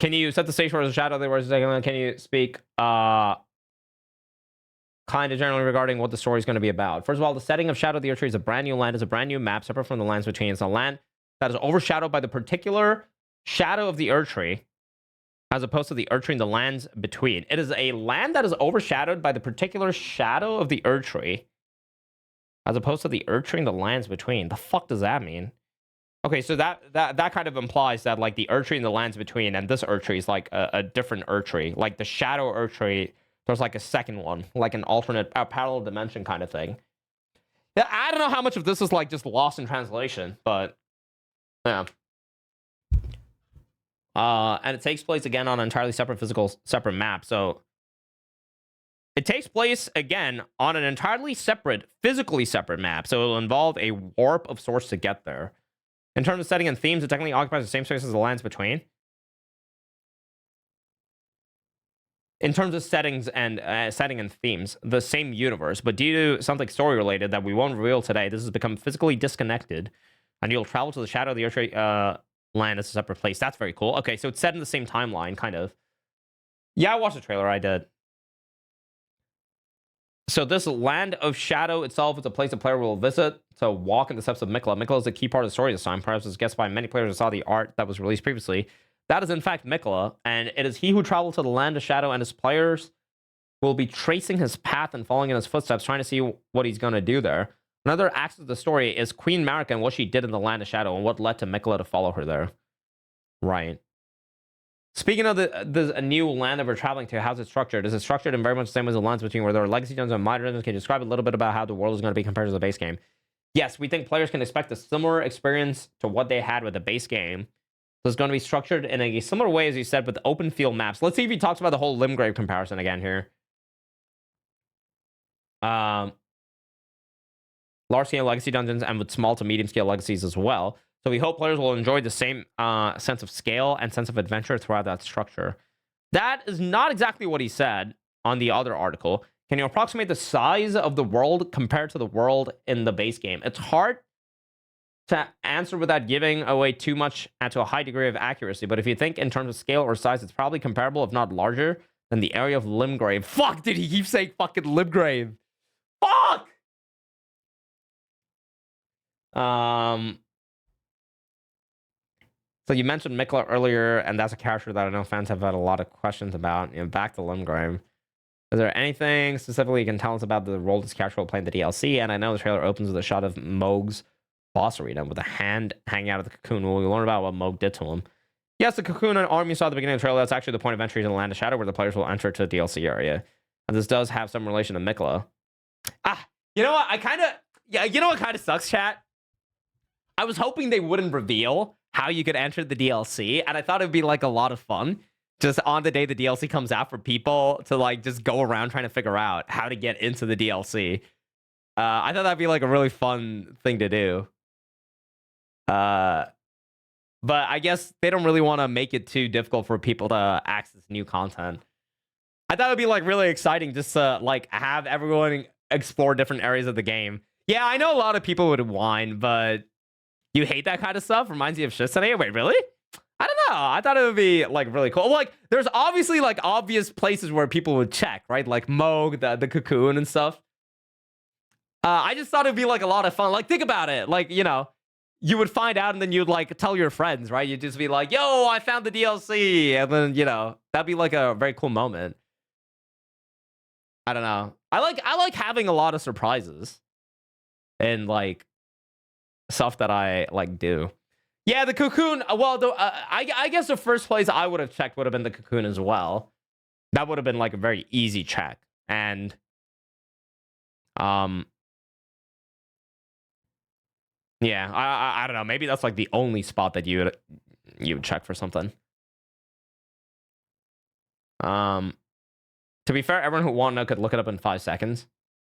Can you set the stage for the shadow? Can you speak kind of generally regarding what the story is going to be about? First of all, the setting of Shadow of the Erdtree is a brand new land. It's a brand new map separate from the lands between. It's a land that is overshadowed by the particular shadow of the Erdtree, as opposed to the Erdtree and the lands between. It is a land that is overshadowed by the particular shadow of the Erdtree, as opposed to the Erdtree and the lands between. The fuck does that mean? Okay, so that kind of implies that like the Erdtree and the lands between, and this Erdtree is like a different Erdtree. Like the shadow Erdtree, there's like a second one, like an alternate, parallel dimension kind of thing. Yeah, I don't know how much of this is like just lost in translation, but yeah. And it takes place again on an entirely separate map. So it takes place again on an entirely physically separate map. So it'll involve a warp of sorts to get there. In terms of setting and themes, it technically occupies the same space as the lands between. In terms of setting and themes, the same universe, but due to something story related that we won't reveal today, this has become physically disconnected, and you'll travel to the shadow of the Erdtree land as a separate place. That's very cool. Okay, so it's set in the same timeline, kind of. Yeah, I watched the trailer. I did. So this land of shadow itself is a place the player will visit to walk in the steps of Mikla. Mikla is a key part of the story this time, perhaps as guessed by many players who saw the art that was released previously. That is in fact Mikla, and it is he who traveled to the land of shadow, and his players will be tracing his path and following in his footsteps, trying to see what he's going to do there. Another aspect of the story is Queen Marika and what she did in the land of shadow and what led to Mikla to follow her there. Right. Speaking of the new land that we're traveling to, how's it structured? Is it structured in very much the same way as the lands between, where there are legacy dungeons and minor dungeons? Can you describe a little bit about how the world is going to be compared to the base game? Yes, we think players can expect a similar experience to what they had with the base game. So it's going to be structured in a similar way, as you said, with open field maps. Let's see if he talks about the whole Limgrave comparison again here. Large-scale legacy dungeons and with small to medium-scale legacies as well. So we hope players will enjoy the same sense of scale and sense of adventure throughout that structure. That is not exactly what he said on the other article. Can you approximate the size of the world compared to the world in the base game? It's hard to answer without giving away too much and to a high degree of accuracy. But if you think in terms of scale or size, it's probably comparable, if not larger, than the area of Limgrave. Fuck, did he keep saying fucking Limgrave? Fuck! So you mentioned Mikla earlier, and that's a character that I know fans have had a lot of questions about. You know, back to Limgrave. Is there anything specifically you can tell us about the role this character will play in the DLC? And I know the trailer opens with a shot of Mohg's boss arena with a hand hanging out of the cocoon. Will we learn about what Mohg did to him? Yes, the cocoon and arm you saw at the beginning of the trailer, that's actually the point of entry to the Land of Shadow, where the players will enter to the DLC area. And this does have some relation to Mikla. You know what? You know what kind of sucks, chat? I was hoping they wouldn't reveal how you could enter the DLC, and I thought it'd be like a lot of fun just on the day the DLC comes out for people to like just go around trying to figure out how to get into the DLC. I thought that'd be like a really fun thing to do. But I guess they don't really want to make it too difficult for people to access new content. I thought it'd be like really exciting just to like have everyone explore different areas of the game. Yeah, I know a lot of people would whine, but You hate that kind of stuff? Reminds you of shit today? Wait, really? I don't know. I thought it would be like really cool. Like, there's obviously like obvious places where people would check, right? Like Moog, the cocoon and stuff. I just thought it'd be like a lot of fun. Like, think about it. Like, you know, you would find out and then you'd like tell your friends, right? You'd just be like, yo, I found the DLC. And then, you know, that'd be like a very cool moment. I don't know. I like having a lot of surprises and like stuff that I like do. Yeah, the cocoon. Well, I guess the first place I would have checked would have been the cocoon as well. That would have been like a very easy check. And yeah, I don't know. Maybe that's like the only spot that you would check for something. To be fair, everyone who wanted to know could look it up in 5 seconds.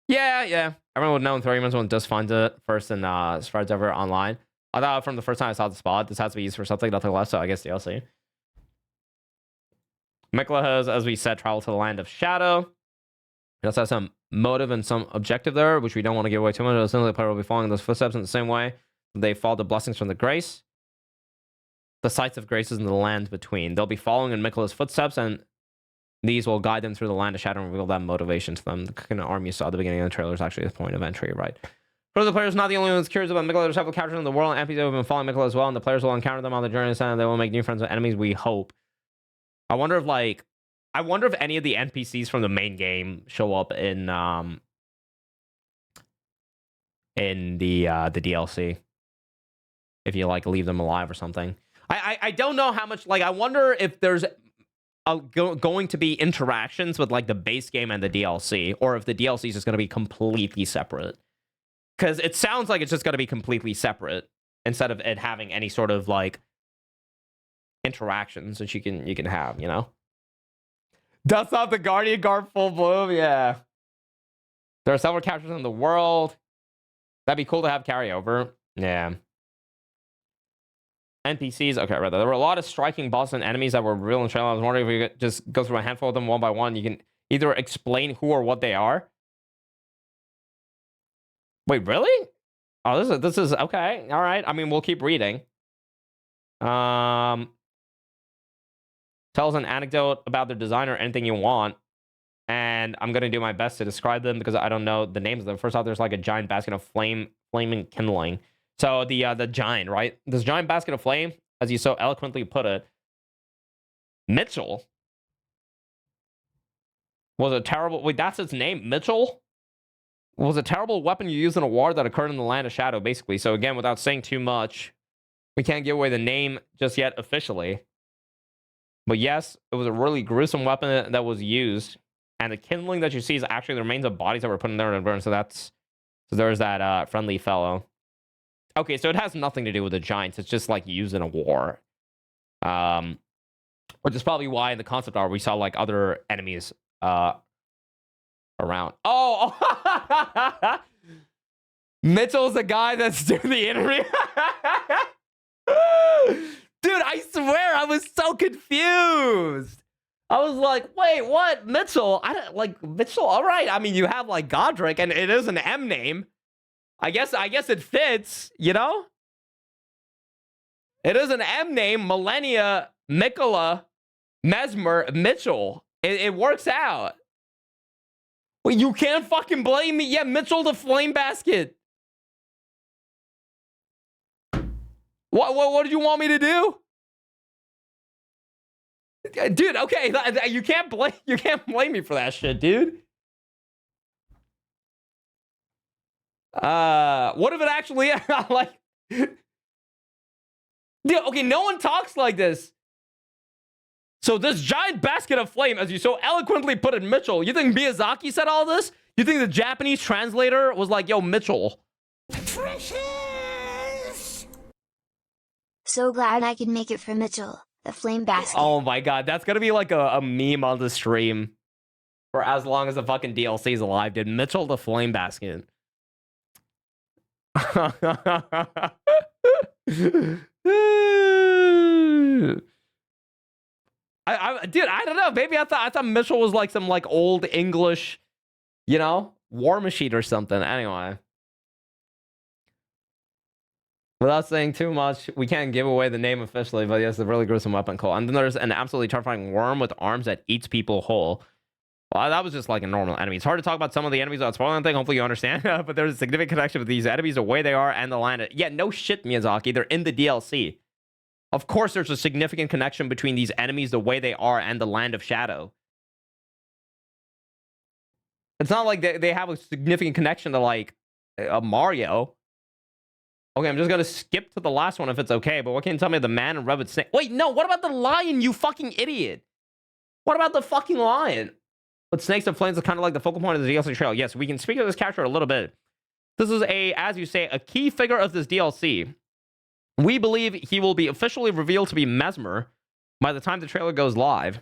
Yeah. Everyone would know in 30 minutes when just finds it first and spreads over online. I thought from the first time I saw the spot, this has to be used for something, nothing less, so I guess DLC. Mikla has, as we said, traveled to the land of shadow. He also has some motive and some objective there, which we don't want to give away too much. Essentially, the player will be following those footsteps in the same way they follow the blessings from the grace. The sites of graces in the land between. They'll be following in Mikla's footsteps, and these will guide them through the land of shadow and reveal that motivation to them. The kind of army you saw at the beginning of the trailer is actually the point of entry, right? For the players, not the only ones curious about Mikla. There's several characters in the world, and NPCs have been following Mikla as well, and the players will encounter them on the journey, and they will make new friends with enemies, we hope. I wonder if any of the NPCs from the main game show up in the DLC. If you like leave them alive or something. I don't know how much, like, I wonder if there's going to be interactions with like the base game and the DLC, or if the DLC is just going to be completely separate. Because it sounds like it's just going to be completely separate instead of it having any sort of like interactions that you can have, you know? That's not the Guardian Guard full bloom, yeah. There are several characters in the world. That'd be cool to have carryover. Yeah. NPCs, okay, right. There were a lot of striking bosses and enemies that were real in trailer. I was wondering if we could just go through a handful of them one by one. You can either explain who or what they are. Wait, really? Oh, this is okay. All right. I mean, we'll keep reading. Tell us an anecdote about their design or anything you want. And I'm going to do my best to describe them because I don't know the names of them. First off, there's like a giant basket of flaming kindling. So the giant, right? This giant basket of flame, as you so eloquently put it, Mitchell was a terrible... Wait, that's its name? Mitchell? Was a terrible weapon you used in a war that occurred in the Land of Shadow, basically. So again, without saying too much, we can't give away the name just yet officially. But yes, it was a really gruesome weapon that was used. And the kindling that you see is actually the remains of bodies that were put in there to burn. So there's that friendly fellow. Okay, so it has nothing to do with the giants. It's just like used in a war. Which is probably why in the concept art we saw like other enemies around. Oh! Mitchell's the guy that's doing the interview. Dude, I swear I was so confused. I was like, wait, what? Mitchell? I don't like Mitchell. All right. I mean, you have like Godric, and it is an M name. I guess it fits, you know? It is an M name, Millennia, Mikola, Mesmer, Mitchell. It works out. Well, you can't fucking blame me. Yeah, Mitchell the Flame Basket. What did you want me to do? Dude, okay, you can't blame me for that shit, dude. What if it actually like dude, okay, no one talks like this. So this giant basket of flame, as you so eloquently put it, Mitchell, you think Miyazaki said all this? You think the Japanese translator was like, yo, Mitchell? Precious! So glad I could make it for Mitchell, the flame basket. Oh my god, that's gonna be like a meme on the stream for as long as the fucking DLC is alive, dude. Mitchell the Flame Basket. Dude, I don't know. Maybe I thought Mitchell was like some like old English, you know, war machine or something. Anyway. Without saying too much, we can't give away the name officially, but yes, a really gruesome weapon call. And then there's an absolutely terrifying worm with arms that eats people whole. Well, that was just like a normal enemy. It's hard to talk about some of the enemies without spoiling anything. Hopefully you understand. But there's a significant connection with these enemies, the way they are, and the land. Yeah, no shit, Miyazaki. They're in the DLC. Of course, there's a significant connection between these enemies, the way they are, and the Land of Shadow. It's not like they have a significant connection to, like, a Mario. Okay, I'm just gonna skip to the last one if it's okay, but what can you tell me of the man in red with snake? Wait, no, what about the lion, you fucking idiot? What about the fucking lion? But snakes and flames are kind of like the focal point of the DLC trail. Yes, we can speak of this character a little bit. This is as you say, a key figure of this DLC. We believe he will be officially revealed to be Mesmer by the time the trailer goes live.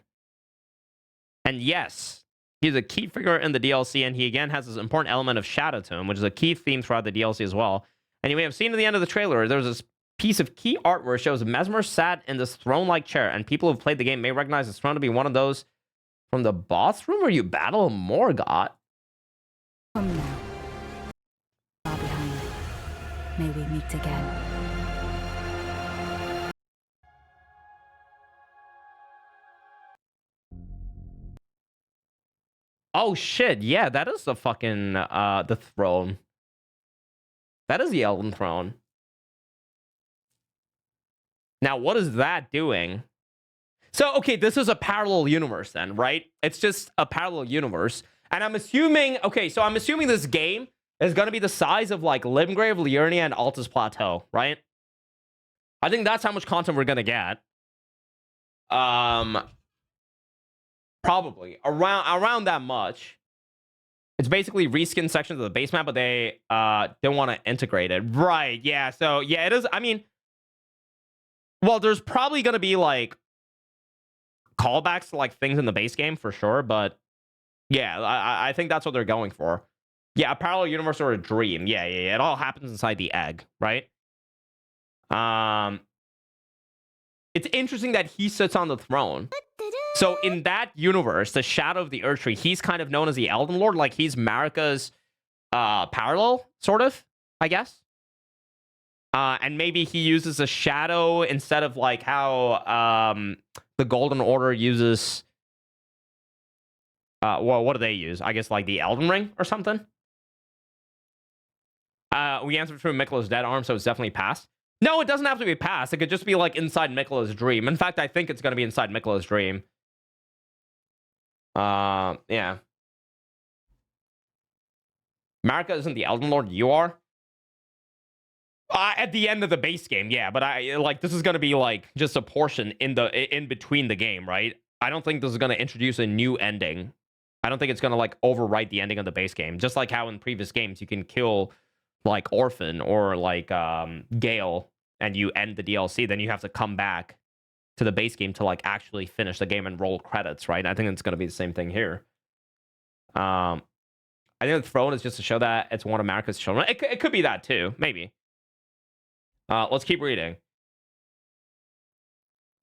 And yes, he's a key figure in the DLC, and he again has this important element of shadow to him, which is a key theme throughout the DLC as well. And you may have seen at the end of the trailer, there's this piece of key art where it shows Mesmer sat in this throne-like chair, and people who've played the game may recognize this throne to be one of those from the boss room where you battle Morgoth. Come now. Far behind. May we meet again. Oh shit, yeah, that is the fucking the throne. That is the Elden throne. Now, what is that doing? So, okay, this is a parallel universe then, right? It's just a parallel universe. And I'm assuming, okay, so I'm assuming this game is going to be the size of, like, Limgrave, Liurnia, and Altus Plateau, right? I think that's how much content we're going to get. Probably. Around that much. It's basically reskin sections of the base map, but they don't want to integrate it. Right, yeah. So, yeah, it is. I mean, well, there's probably going to be, like, callbacks to, like, things in the base game for sure, but yeah, I think that's what they're going for. Yeah, a parallel universe or a dream. Yeah. It all happens inside the egg, right? It's interesting that he sits on the throne. So in that universe, the Shadow of the Erdtree, he's kind of known as the Elden Lord, like he's Marika's parallel, sort of, I guess. And maybe he uses a shadow instead of like how the Golden Order uses. Well, what do they use? I guess like the Elden Ring or something. We answered through Miklah's dead arm, so it's definitely past. No, it doesn't have to be past. It could just be like inside Miklah's dream. In fact, I think it's going to be inside Miklah's dream. Yeah. Marika isn't the Elden Lord. You are. At the end of the base game, yeah. But I like this is going to be like just a portion in between the game, right? I don't think this is going to introduce a new ending. I don't think it's going to like overwrite the ending of the base game. Just like how in previous games you can kill like Orphan or like Gale and you end the DLC, then you have to come back to the base game to like actually finish the game and roll credits, right? I think it's going to be the same thing here. I think the throne is just to show that it's one of Marika's children. It could be that too, maybe. Let's keep reading.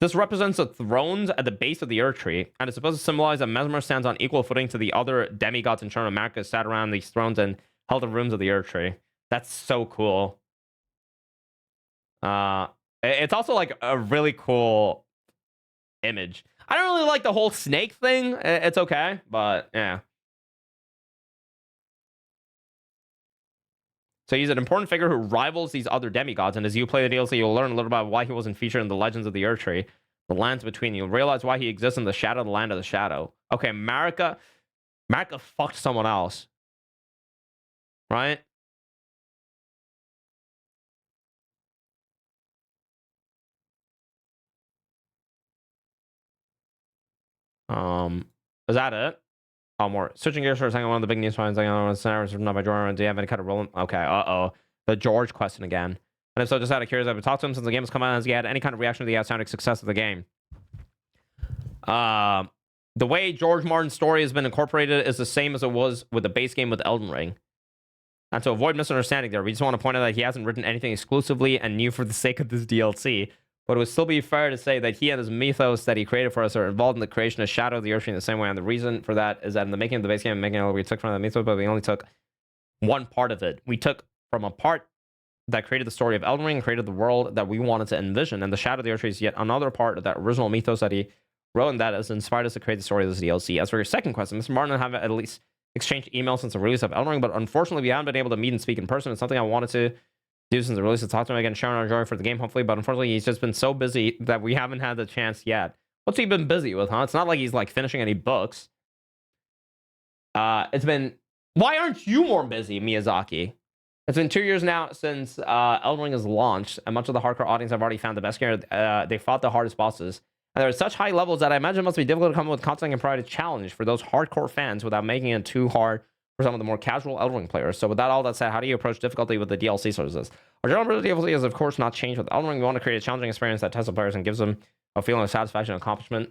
This represents the thrones at the base of the Erdtree, and it's supposed to symbolize that Mesmer stands on equal footing to the other demigods in turn of Marika sat around these thrones and held the rooms of the Erdtree. That's so cool. It's also like a really cool image. I don't really like the whole snake thing. It's okay, but yeah. So he's an important figure who rivals these other demigods, and as you play the DLC, you'll learn a little about why he wasn't featured in the Legends of the Erdtree, the lands between. You'll realize why he exists in the shadow of the land of the shadow. Okay, Marika fucked someone else, right? Is that it? Oh, more. Switching gears for a second, one of the big news finds scenarios written by Jordan. Do you have any kind of role? Okay, the George question again. And if so, just out of curiosity, I've talked to him since the game has come out. Has he had any kind of reaction to the outstanding success of the game? The way George Martin's story has been incorporated is the same as it was with the base game with Elden Ring. And to avoid misunderstanding there, we just want to point out that he hasn't written anything exclusively and new for the sake of this DLC. But it would still be fair to say that he and his mythos that he created for us are involved in the creation of Shadow of the Erdtree in the same way. And the reason for that is that in the making of the base game, we took from the mythos, but we only took one part of it. We took from a part that created the story of Elden Ring and created the world that we wanted to envision. And the Shadow of the Erdtree is yet another part of that original mythos that he wrote, and that has inspired us to create the story of this DLC. As for your second question, Mr. Martin and I have at least exchanged emails since the release of Elden Ring, but unfortunately we haven't been able to meet and speak in person. It's something I wanted to do since the release, to talk to him again, sharing our joy for the game, hopefully, but unfortunately he's just been so busy that we haven't had the chance yet. What's he been busy with, huh? It's not like he's like finishing any books. It's been... Why aren't you more busy, Miyazaki? It's been 2 years now since Elden Ring has launched, and much of the hardcore audience have already found the best game. They fought the hardest bosses, and there are such high levels that I imagine it must be difficult to come up with content and provide a challenge for those hardcore fans without making it too hard for some of the more casual Elden Ring players. So with that all that said, how do you approach difficulty with the DLC such as this? Our general approach to DLC has of course not changed with Elden Ring. We want to create a challenging experience that tests the players and gives them a feeling of satisfaction and accomplishment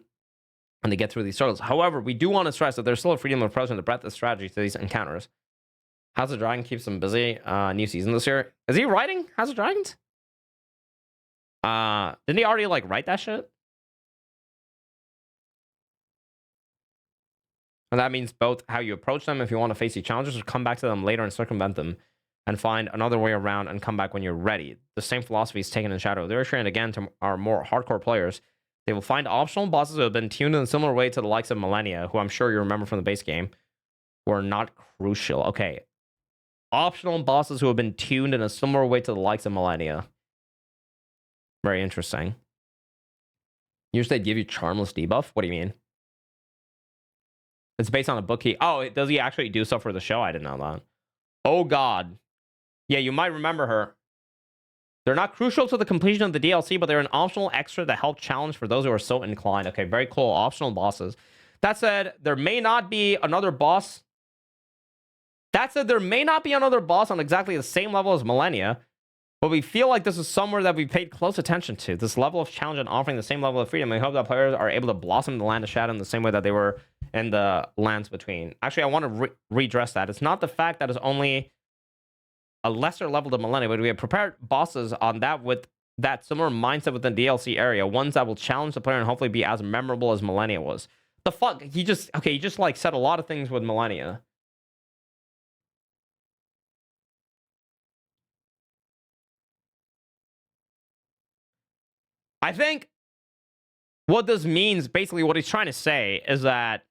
when they get through these struggles. However, we do want to stress that there's still a freedom of approach and the breadth of strategy to these encounters. House of Dragon keeps them busy. New season this year. Is he writing House of Dragons? Didn't he already like write that shit? And that means both how you approach them if you want to face these challenges, or come back to them later and circumvent them and find another way around and come back when you're ready. The same philosophy is taken in Shadow of the Erdtree, and again to our more hardcore players. They will find optional bosses who have been tuned in a similar way to the likes of Millennia, who I'm sure you remember from the base game, were not crucial. Okay. Optional bosses who have been tuned in a similar way to the likes of Millennia. Very interesting. Usually they give you Charmless debuff? What do you mean? It's based on a book key. Oh, does he actually do stuff for the show? I didn't know that. Oh, God. Yeah, you might remember her. They're not crucial to the completion of the DLC, but they're an optional extra to help challenge for those who are so inclined. Okay, very cool. Optional bosses. That said, there may not be another boss. That said, there may not be another boss on exactly the same level as Millennia, but we feel like this is somewhere that we paid close attention to. This level of challenge and offering the same level of freedom. We hope that players are able to blossom in the Land of Shadow in the same way that they were in the Lands Between. Actually, I want to redress that. It's not the fact that it's only a lesser level than Millennia, but we have prepared bosses on that with that similar mindset within the DLC area. Ones that will challenge the player and hopefully be as memorable as Millennia was. The fuck? He just like said a lot of things with Millennia. I think what this means, basically what he's trying to say, is that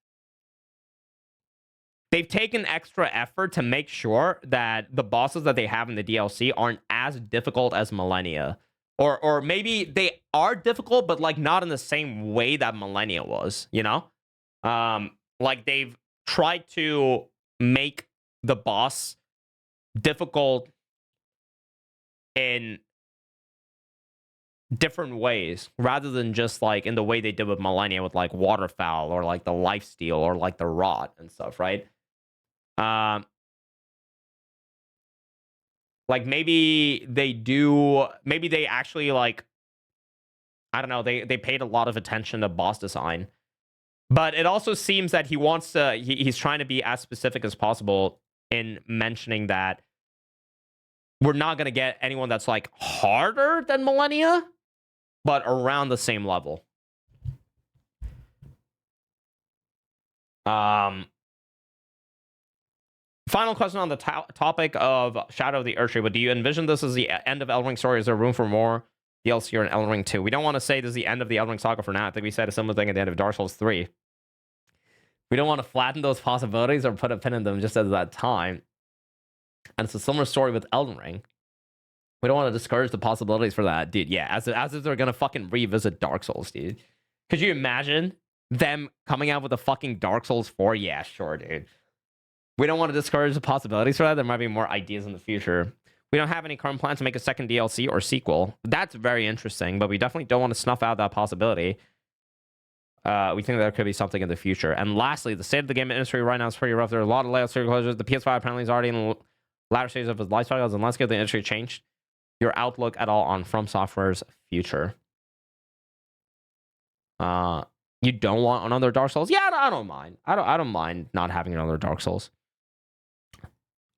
they've taken extra effort to make sure that the bosses that they have in the DLC aren't as difficult as Millennia. Or maybe they are difficult, but like not in the same way that Millennia was, you know? Like they've tried to make the boss difficult in different ways rather than just like in the way they did with Millennia with like Waterfowl or like the Lifesteal or like the Rot and stuff, right? Like maybe they actually like, I don't know, they paid a lot of attention to boss design. But it also seems that he wants to, he's trying to be as specific as possible in mentioning that we're not going to get anyone that's like harder than Millennia, but around the same level. Final question on the topic of Shadow of the Erdtree, but do you envision this as the end of Elden Ring story? Is there room for more DLC or in Elden Ring 2? We don't want to say this is the end of the Elden Ring saga for now. I think we said a similar thing at the end of Dark Souls 3. We don't want to flatten those possibilities or put a pin in them just at that time. And it's a similar story with Elden Ring. We don't want to discourage the possibilities for that, dude. Yeah, as if they're gonna fucking revisit Dark Souls, dude. Could you imagine them coming out with a fucking Dark Souls 4? Yeah, sure, dude. We don't want to discourage the possibilities for that. There might be more ideas in the future. We don't have any current plans to make a second DLC or sequel. That's very interesting, but we definitely don't want to snuff out that possibility. We think there could be something in the future. And lastly, the state of the game industry right now is pretty rough. There are a lot of layout closures. The PS5 apparently is already in the latter stages of its life cycle. And let's get the industry changed. Your outlook at all on From Software's future? You don't want another Dark Souls? Yeah, I don't mind. I don't mind not having another Dark Souls.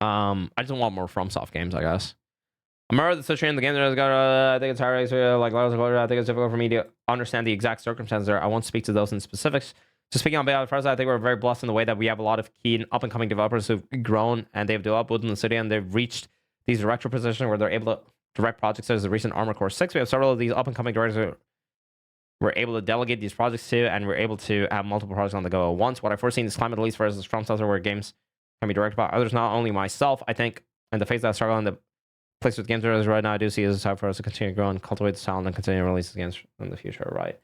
I just want more FromSoft games, I guess. I remember the situation in the game that I think it's hard. Like I think it's difficult for me to understand the exact circumstances there. I won't speak to those in specifics. Just speaking on behalf of the president, I think we're very blessed in the way that we have a lot of keen up and coming developers who've grown and they've developed within the city and they've reached these director positions where they're able to direct projects such as the recent Armor Core 6. We have several of these up-and-coming directors who we're able to delegate these projects to, and we're able to have multiple projects on the go at once. What I foresee in this climate, at least for us, is from something where games can be directed by others, not only myself. I think, in the phase that I struggle in the place with games directors right now, I do see it as time for us to continue to grow and cultivate the talent and continue to release games in the future, right?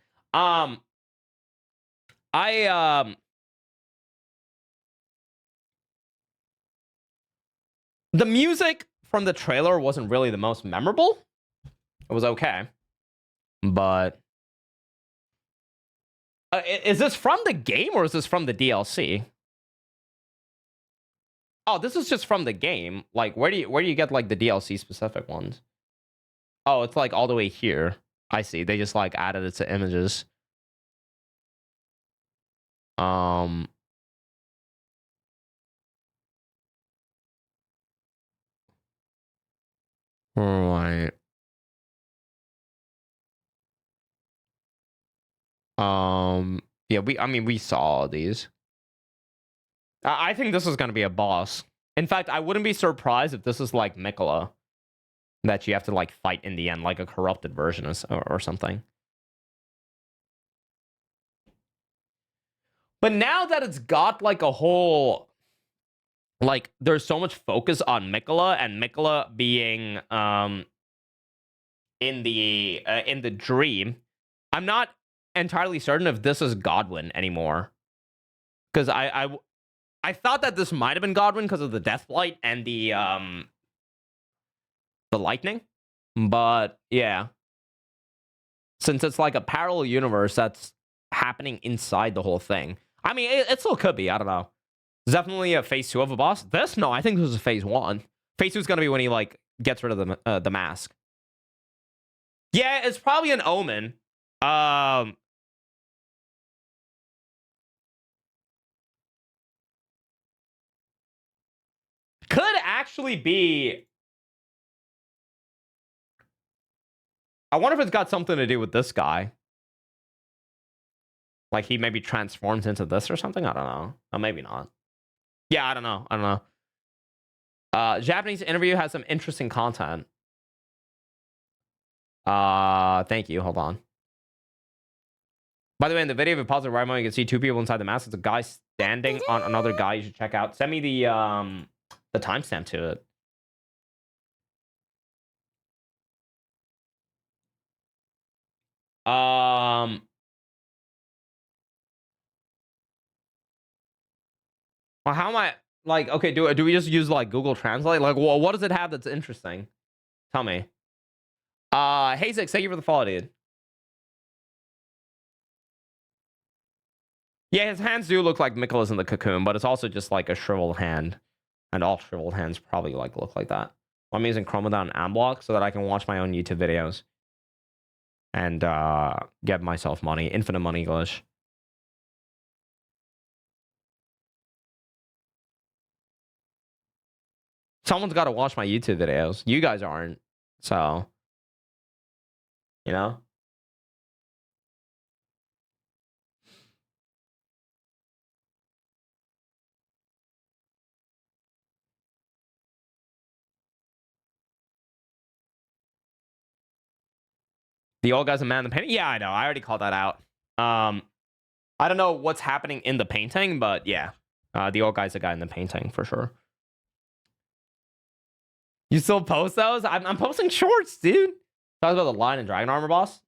The music from the trailer wasn't really the most memorable. It was okay, but is this from the game or is this from the DLC? Oh, this is just from the game. Like, where do you get like the DLC specific ones? Oh, it's like all the way here. I see. They just like added it to images. Right. Yeah, we saw these. I think this is gonna be a boss. In fact, I wouldn't be surprised if this is like Mikola, that you have to like fight in the end, like a corrupted version or something. But now that it's got like a whole, like there's so much focus on Mikola and Mikola being in the dream, I'm not entirely certain if this is Godwin anymore. Because I thought that this might have been Godwin because of the Deathlight and the lightning. But yeah. Since it's like a parallel universe that's happening inside the whole thing. I mean, it still could be. I don't know. It's definitely a phase 2 of a boss. This? No, I think this is a phase 1. Phase 2 is going to be when he like gets rid of the mask. Yeah, it's probably an omen. Could actually be. I wonder if it's got something to do with this guy. Like he maybe transforms into this or something. I don't know. Or maybe not. Yeah, I don't know. Japanese interview has some interesting content. Thank you. Hold on. By the way, in the video, if you pause it right moment, you can see 2 people inside the mask. It's a guy standing on another guy. You should check out. Send me the timestamp to it. Well, how am I like? Okay, do we just use like Google Translate? Like, well, what does it have that's interesting? Tell me. Hey Zix, thank you for the follow, dude. Yeah, his hands do look like Mikola's in the cocoon, but it's also just like a shriveled hand, and all shriveled hands probably like look like that. I'm using Chromodon and Amblock so that I can watch my own YouTube videos and get myself money, infinite money glitch. Someone's got to watch my YouTube videos. You guys aren't, so you know. The old guy's a man in the painting. Yeah, I know. I already called that out. I don't know what's happening in the painting, but yeah, the old guy's a guy in the painting for sure. You still post those? I'm posting shorts, dude. Talk about the Lion and Dragon Armor boss.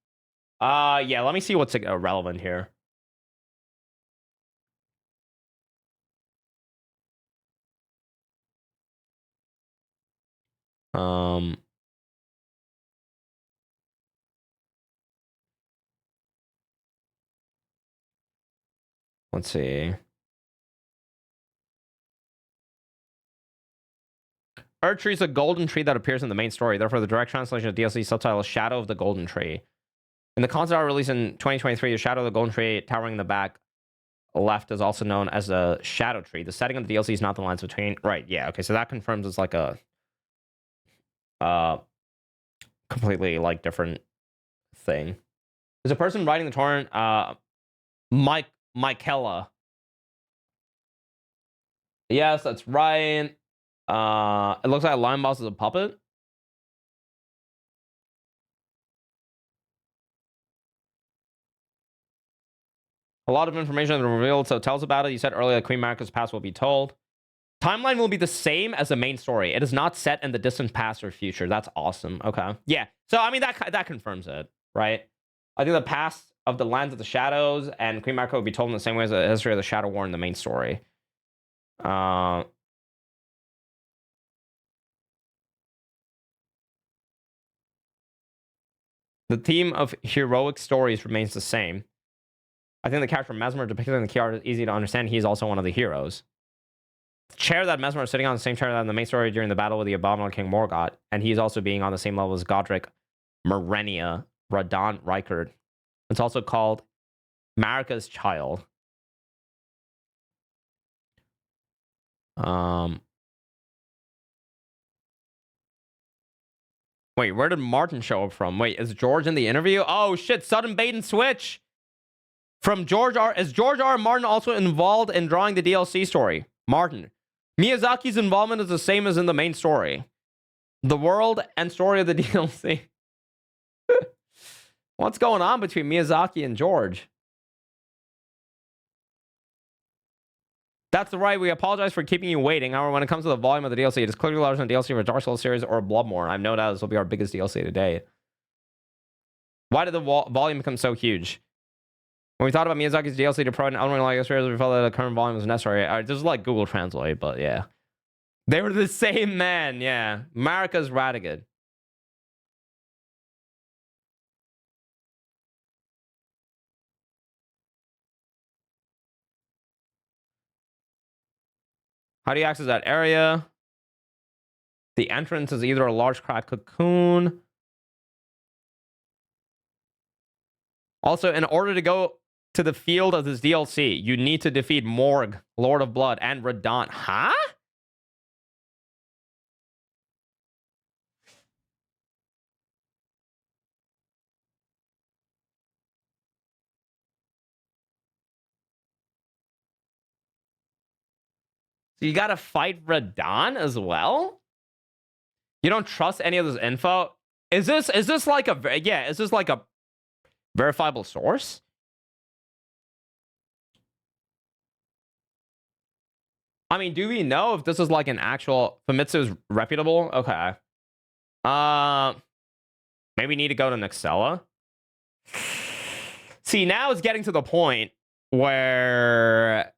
Yeah. Let me see what's relevant here. Let's see. Erdtree is a golden tree that appears in the main story. Therefore, the direct translation of DLC subtitle is Shadow of the Golden Tree. In the concept art released in 2023, the Shadow of the Golden Tree towering in the back left is also known as a Shadow Tree. The setting of the DLC is not the lines between. Right, yeah, okay, so that confirms it's like a completely like different thing. There's a person writing the torrent, Michaela. Yes, that's right. It looks like a line boss is a puppet. A lot of information is revealed, so tell us about it. You said earlier that Queen Marika's past will be told. Timeline will be the same as the main story. It is not set in the distant past or future. That's awesome. Okay. Yeah. So, I mean, that confirms it, right? I think the past of the Lands of the Shadows and Queen Marika will be told in the same way as the history of the Shadow War in the main story. The theme of heroic stories remains the same. I think the character Mesmer depicted in the key art is easy to understand. He's also one of the heroes. The chair that Mesmer is sitting on, the same chair that in the main story during the battle with the abominable King Morgoth, and he's also being on the same level as Godric, Marenia, Radon, Reichard. It's also called Marika's child. Wait, where did Martin show up from? Wait, is George in the interview? Oh shit, sudden bait and switch. From George R. Is George R. Martin also involved in drawing the DLC story? Martin. Miyazaki's involvement is the same as in the main story. The world and story of the DLC. What's going on between Miyazaki and George? That's right. We apologize for keeping you waiting. However, when it comes to the volume of the DLC, it is clearly larger than the DLC for Dark Souls series or Bloodborne. I've no doubt this will be our biggest DLC to date. Why did the volume become so huge? When we thought about Miyazaki's DLC to Pro and Elden Ring like series, we felt that the current volume was necessary. This is like Google Translate, but yeah. They were the same man, yeah. Marika's Radigan. How do you access that area? The entrance is either a large cracked cocoon. Also, in order to go to the field of this DLC, you need to defeat Morg, Lord of Blood, and Radon. Huh? So you gotta fight Radon as well? You don't trust any of this info? Is this like a is this like a verifiable source? I mean, do we know if this is like an actual Famitsu's reputable? Okay. Maybe we need to go to Nexella. See, now it's getting to the point where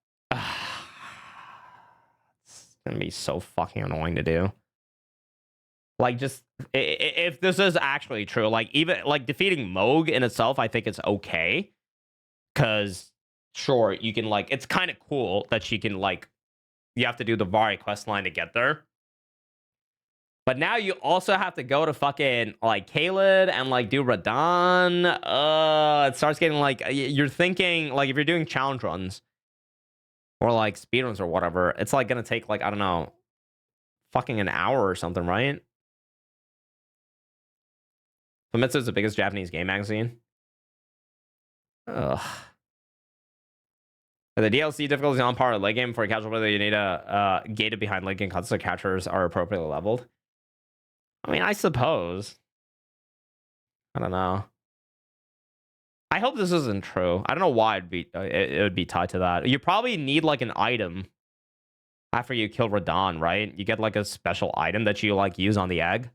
it's gonna be so fucking annoying to do. Like, just if this is actually true, like even like defeating Moog in itself, I think it's okay. Cause sure, you can like it's kind of cool that she can like you have to do the Vari quest line to get there. But now you also have to go to fucking like Kaled and like do Radon. It starts getting like you're thinking like if you're doing challenge runs or like speedruns or whatever, it's like gonna take like I don't know, fucking an hour or something, right? Famitsu is the biggest Japanese game magazine. Ugh. The DLC difficulty is on par with late game. For a casual player, you need a gated behind late game cuts so catchers are appropriately leveled. I mean, I suppose. I don't know. I hope this isn't true. I don't know why it would be tied to that. You probably need like an item after you kill Radon, right? You get like a special item that you like use on the egg.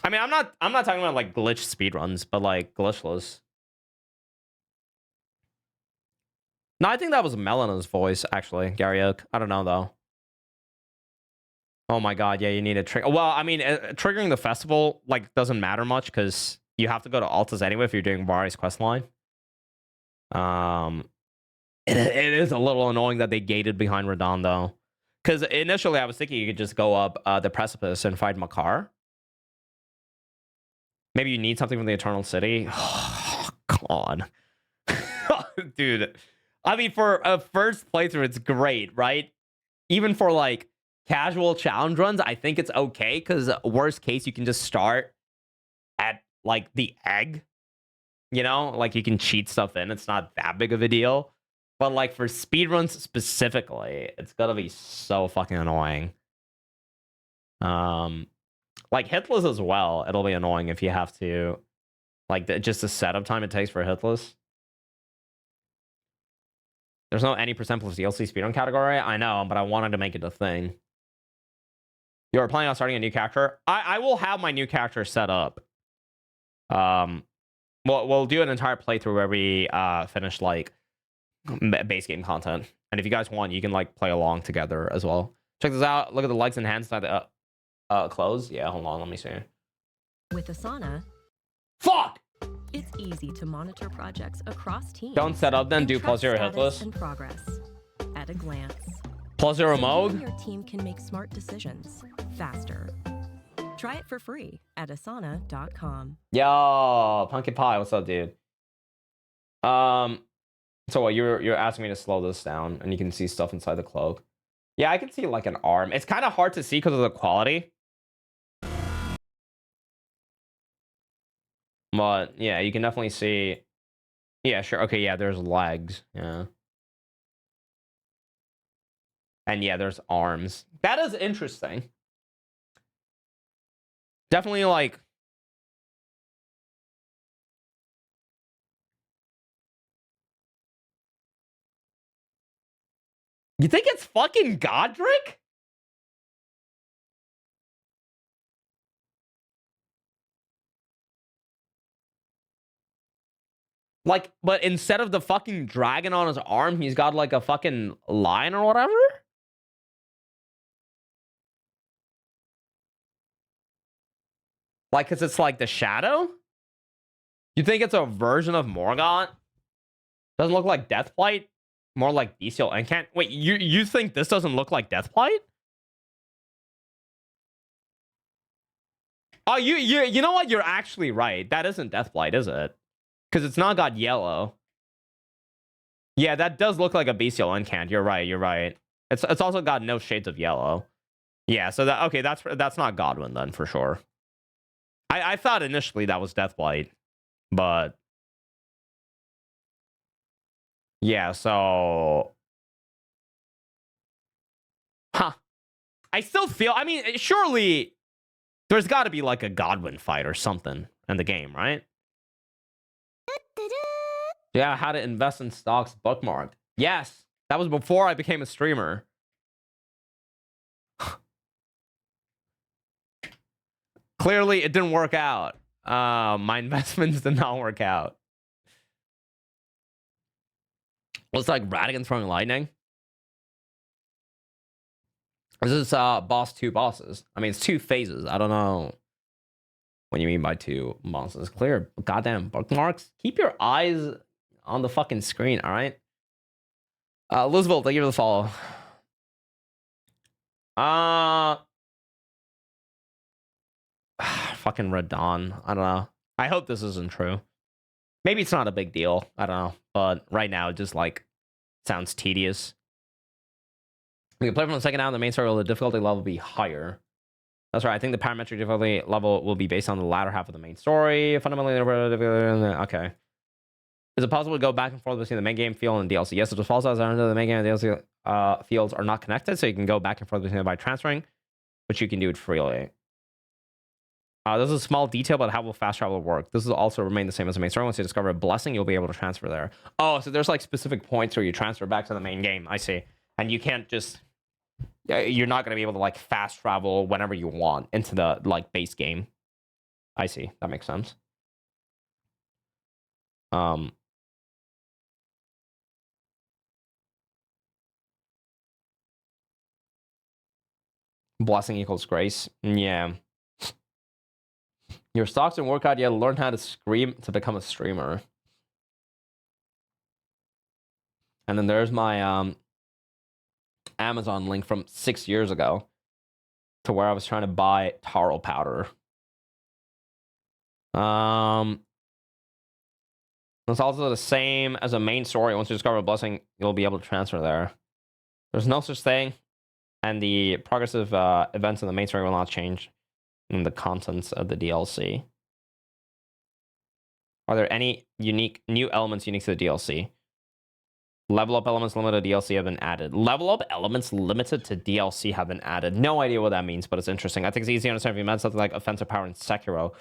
I mean, I'm not talking about like glitch speedruns, but like glitchless. No, I think that was Melena's voice, actually, Gary Oak. I don't know, though. Oh my god, yeah, you need a trigger. Well, I mean, triggering the festival, like, doesn't matter much, because you have to go to Altus anyway if you're doing Vari's quest line. It is a little annoying that they gated behind Radon, though. Because initially, I was thinking you could just go up the precipice and fight Makar. Maybe you need something from the Eternal City. Oh, God. Dude. I mean, for a first playthrough, it's great, right? Even for, like, casual challenge runs, I think it's okay, because worst case, you can just start at, like, the egg. You know? Like, you can cheat stuff in. It's not that big of a deal. But, like, for speedruns specifically, it's gonna be so fucking annoying. Like, hitless as well, it'll be annoying if you have to... Like, just the setup time it takes for hitless. There's no any percent plus DLC speedrun category. I know, but I wanted to make it a thing. You're planning on starting a new character? I will have my new character set up. We'll do an entire playthrough where we finish like base game content, and if you guys want, you can like play along together as well. Check this out. Look at the legs and hands inside the clothes. Yeah, hold on, let me see. With Asana, Fuck! it's easy to monitor projects across teams. Don't set up then, and do track +0 status hitless. and progress at a glance. +0 So you mode? and your team can make smart decisions faster. Try it for free at asana.com. Yo, Pumpkin Pie, what's up, dude? So what, you're asking me to slow this down, and you can see stuff inside the cloak. Yeah, I can see like an arm. It's kind of hard to see because of the quality. But yeah, you can definitely see. Yeah, sure. Okay, yeah, there's legs. Yeah. And yeah, there's arms. That is interesting. Definitely like. You think it's fucking Godric? Like, but instead of the fucking dragon on his arm, he's got like a fucking lion or whatever? Like, cause it's like the shadow? You think it's a version of Morgott? Doesn't look like Deathblight? More like Bestial Incant? Wait, you think this doesn't look like Deathblight? Oh, you know what? You're actually right. That isn't Deathblight, is it? Because it's not got yellow. Yeah, that does look like a Bestial Incant. You're right. You're right. It's also got no shades of yellow. Yeah, so that okay. That's not Godwin then for sure. I thought initially that was Deathblight, but yeah. So, huh? I still feel. I mean, surely there's got to be like a Godwin fight or something in the game, right? Yeah, how to invest in stocks bookmarked. Yes, that was before I became a streamer. Clearly, it didn't work out. My investments did not work out. Looks like Radigan throwing lightning. This is boss 2 bosses. I mean, it's 2 phases. I don't know what you mean by 2 bosses. Clear goddamn bookmarks. Keep your eyes on the fucking screen, all right? Elizabeth, thank you for the follow. Fucking Radon. I don't know. I hope this isn't true. Maybe it's not a big deal. I don't know. But right now, it just like sounds tedious. We can play from the second half of the main story. Will the difficulty level be higher? That's right. I think the parametric difficulty level will be based on the latter half of the main story. Fundamentally, okay. Is it possible to go back and forth between the main game field and DLC? Yes, it was false as under the main game and DLC fields are not connected, so you can go back and forth between them by transferring, but you can do it freely. This is a small detail about how will fast travel work. This will also remain the same as the main story. Once you discover a blessing, you'll be able to transfer there. Oh, so there's like specific points where you transfer back to the main game. I see. And you can't just... You're not going to be able to like fast travel whenever you want into the like base game. I see. That makes sense. Blessing equals grace. Yeah. Your stocks and workout, you learn how to scream to become a streamer. And then there's my Amazon link from 6 years ago to where I was trying to buy taro powder. It's also the same as a main story. Once you discover a blessing, you'll be able to transfer there. There's no such thing, and the progressive events in the main story will not change in the contents of the DLC. Are there any unique new elements unique to the DLC? Level up elements limited to DLC have been added. Level up elements limited to DLC have been added. No idea what that means, but it's interesting. I think it's easy to understand if you meant something like offensive power in Sekiro.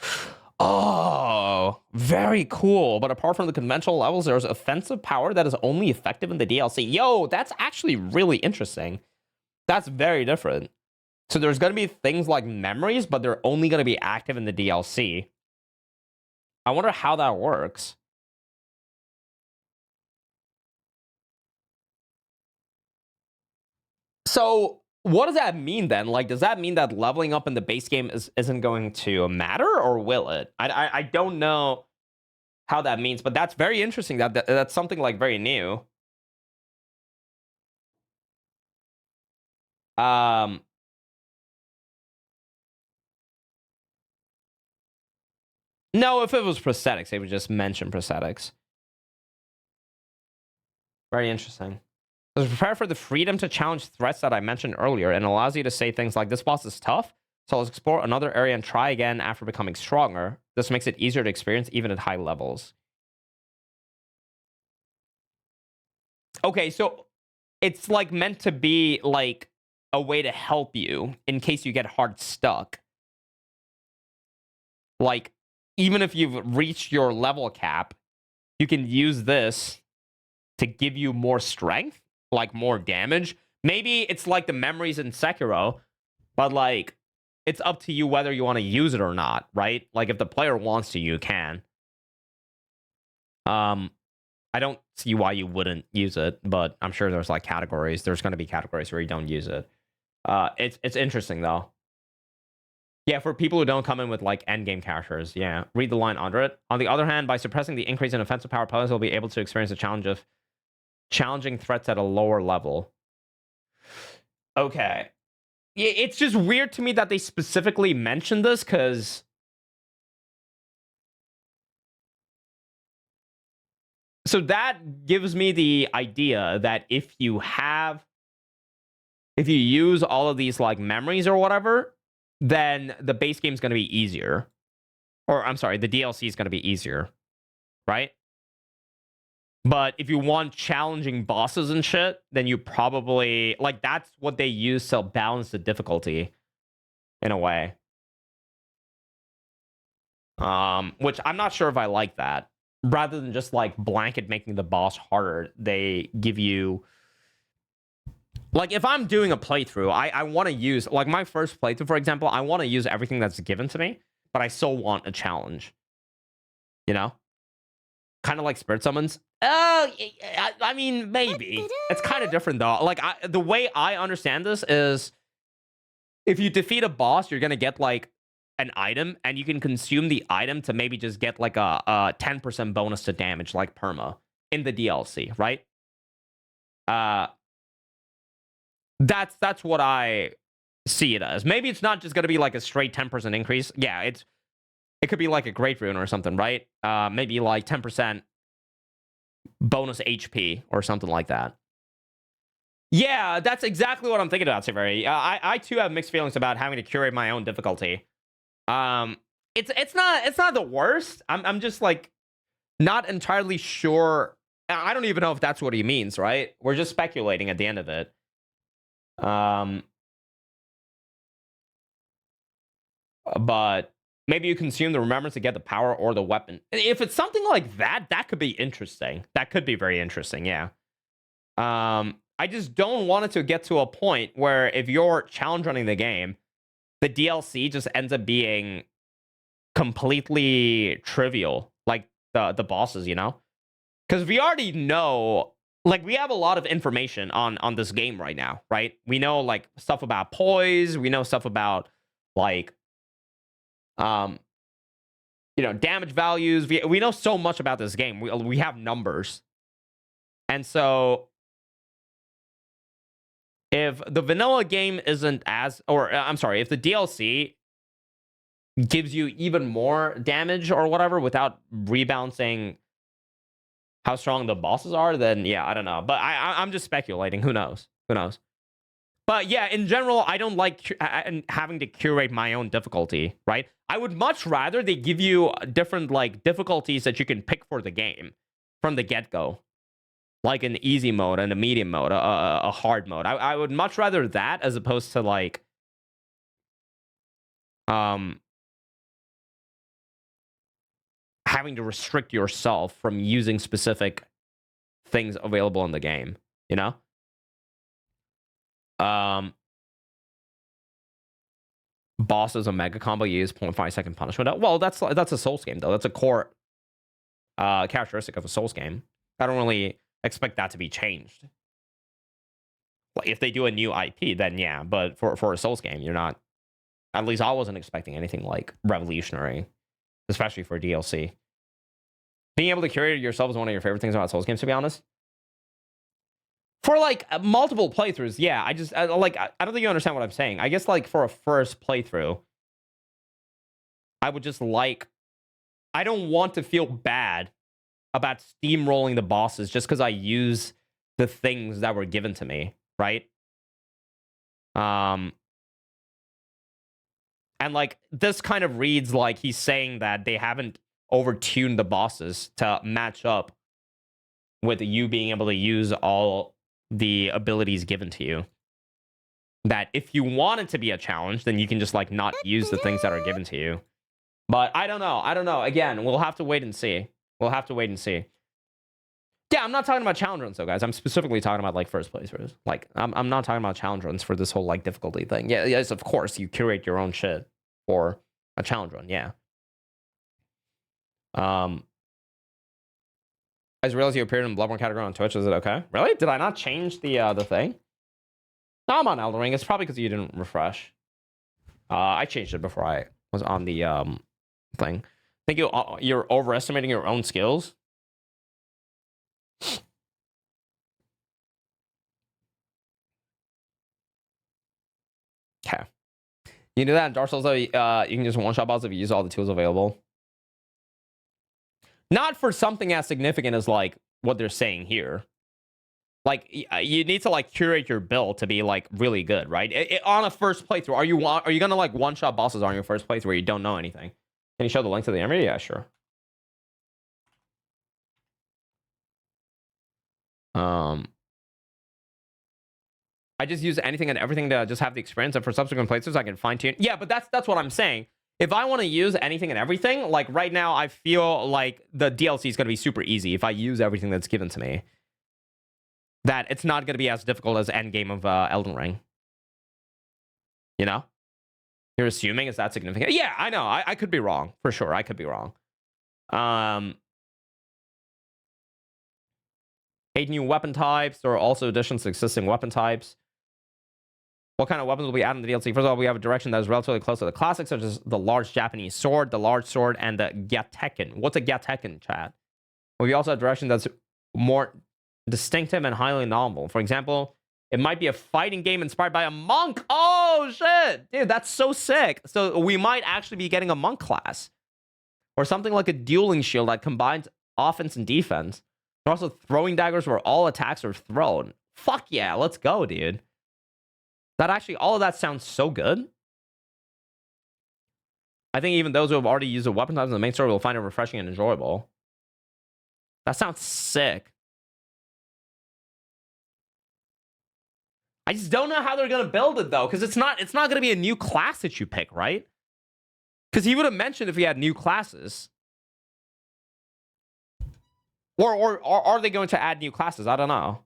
Oh, very cool. But apart from the conventional levels, there's offensive power that is only effective in the DLC. Yo, that's actually really interesting. That's very different. So there's going to be things like memories, but they're only going to be active in the DLC. I wonder how that works. So what does that mean then? Like, does that mean that leveling up in the base game isn't going to matter, or will it? I don't know how that means, but that's very interesting. That's something like very new. No, if it was prosthetics, they would just mention prosthetics. Very interesting. Prepare for the freedom to challenge threats that I mentioned earlier, and allows you to say things like, this boss is tough, so let's explore another area and try again after becoming stronger. This makes it easier to experience even at high levels. Okay, so it's like meant to be like a way to help you in case you get hard stuck. Like, even if you've reached your level cap, you can use this to give you more strength, like more damage. Maybe it's like the memories in Sekiro, but like it's up to you whether you want to use it or not, right? Like if the player wants to, you can. I don't see why you wouldn't use it, but I'm sure there's like categories. There's going to be categories where you don't use it. It's interesting though. Yeah, for people who don't come in with like endgame characters, yeah, read the line under it. On the other hand, by suppressing the increase in offensive power, players will be able to experience the challenge of challenging threats at a lower level. Okay. Yeah, it's just weird to me that they specifically mentioned this, because so that gives me the idea that if you use all of these like memories or whatever, then the base game is going to be easier. Or I'm sorry, the DLC is going to be easier, right? But if you want challenging bosses and shit, then you probably like that's what they use to balance the difficulty in a way. Which I'm not sure if I like that. Rather than just like blanket making the boss harder, they give you like if I'm doing a playthrough, I want to use like my first playthrough, for example, I want to use everything that's given to me, but I still want a challenge. You know? Kind of like spirit summons. I mean, maybe. It's kind of different though. Like the way I understand this is if you defeat a boss, you're going to get like an item, and you can consume the item to maybe just get like a 10% bonus to damage, like perma in the DLC, right? That's what I see it as. Maybe it's not just going to be like a straight 10% increase. Yeah, it could be like a great rune or something, right? Maybe like 10% bonus HP or something like that. Yeah, that's exactly what I'm thinking about, Severi. I too have mixed feelings about having to curate my own difficulty. It's not the worst. I'm just like not entirely sure. I don't even know if that's what he means, right? We're just speculating at the end of it. But maybe you consume the remembrance to get the power or the weapon. If it's something like that, that could be interesting. That could be very interesting, yeah. I just don't want it to get to a point where if you're challenge running the game, the DLC just ends up being completely trivial, like the bosses, you know? Because we already know, like, we have a lot of information on this game right now, right? We know, like, stuff about poise. We know stuff about, like, you know, damage values. We know so much about this game. We have numbers. And so if the vanilla game isn't as, or I'm sorry, if the DLC gives you even more damage or whatever without rebalancing how strong the bosses are, then yeah, I don't know. But I'm just speculating. Who knows? Who knows? But yeah, in general, I don't like having to curate my own difficulty, right? I would much rather they give you different like difficulties that you can pick for the game from the get-go. Like an easy mode and a medium mode, a hard mode. I would much rather that as opposed to like having to restrict yourself from using specific things available in the game, you know? Bosses a mega combo, you use 0.5 second punishment. Well, that's a Souls game though. That's a core characteristic of a Souls game. I don't really expect that to be changed. Like if they do a new IP, then yeah. But for a Souls game, you're not. At least I wasn't expecting anything like revolutionary, especially for DLC. Being able to curate it yourself is one of your favorite things about Souls games, to be honest. For like multiple playthroughs, yeah. I don't think you understand what I'm saying. I guess like for a first playthrough, I would just like. I don't want to feel bad about steamrolling the bosses just because I use the things that were given to me, right? And like this kind of reads like he's saying that they haven't overtuned the bosses to match up with you being able to use all the abilities given to you. That if you want it to be a challenge, then you can just like not use the things that are given to you. But I don't know. Again, we'll have to wait and see. Yeah, I'm not talking about challenge runs though, guys. I'm specifically talking about like first playthroughs. Like I'm not talking about challenge runs for this whole like difficulty thing. Yeah, yes, of course you curate your own shit for a challenge run. Yeah. I just realized you appeared in the Bloodborne category on Twitch. Is it okay? Really? Did I not change the thing? No, I'm on Elden Ring. It's probably because you didn't refresh. I changed it before I was on the thing. I think you're overestimating your own skills. Okay. You do that in Dark Souls, though, you can just one-shot boss if you use all the tools available. Not for something as significant as, like, what they're saying here. Like, you need to, like, curate your build to be, like, really good, right? On a first playthrough, are you going to, like, one-shot bosses on your first playthrough where you don't know anything? Can you show the link to the enemy? Yeah, sure. I just use anything and everything to just have the experience, and for subsequent playthroughs, I can fine-tune. Yeah, but that's what I'm saying. If I want to use anything and everything, like right now, I feel like the DLC is going to be super easy if I use everything that's given to me. That it's not going to be as difficult as endgame of Elden Ring. You know? You're assuming it's that significant? Yeah, I know. I could be wrong. For sure, I could be wrong. 8 new weapon types. There are also additions to existing weapon types. What kind of weapons will be added in the DLC? First of all, we have a direction that is relatively close to the classics, such as the large Japanese sword, the large sword, and the Gateken. What's a Gateken, chat? We also have a direction that's more distinctive and highly novel. For example, it might be a fighting game inspired by a monk. Oh, shit. Dude, that's so sick. So we might actually be getting a monk class. Or something like a dueling shield that combines offense and defense. There are also throwing daggers where all attacks are thrown. Fuck yeah, let's go, dude. That actually, all of that sounds so good. I think even those who have already used the weapon types in the main story will find it refreshing and enjoyable. That sounds sick. I just don't know how they're gonna build it though, because it's not gonna be a new class that you pick, right? Because he would have mentioned if he had new classes. Or are they going to add new classes? I don't know.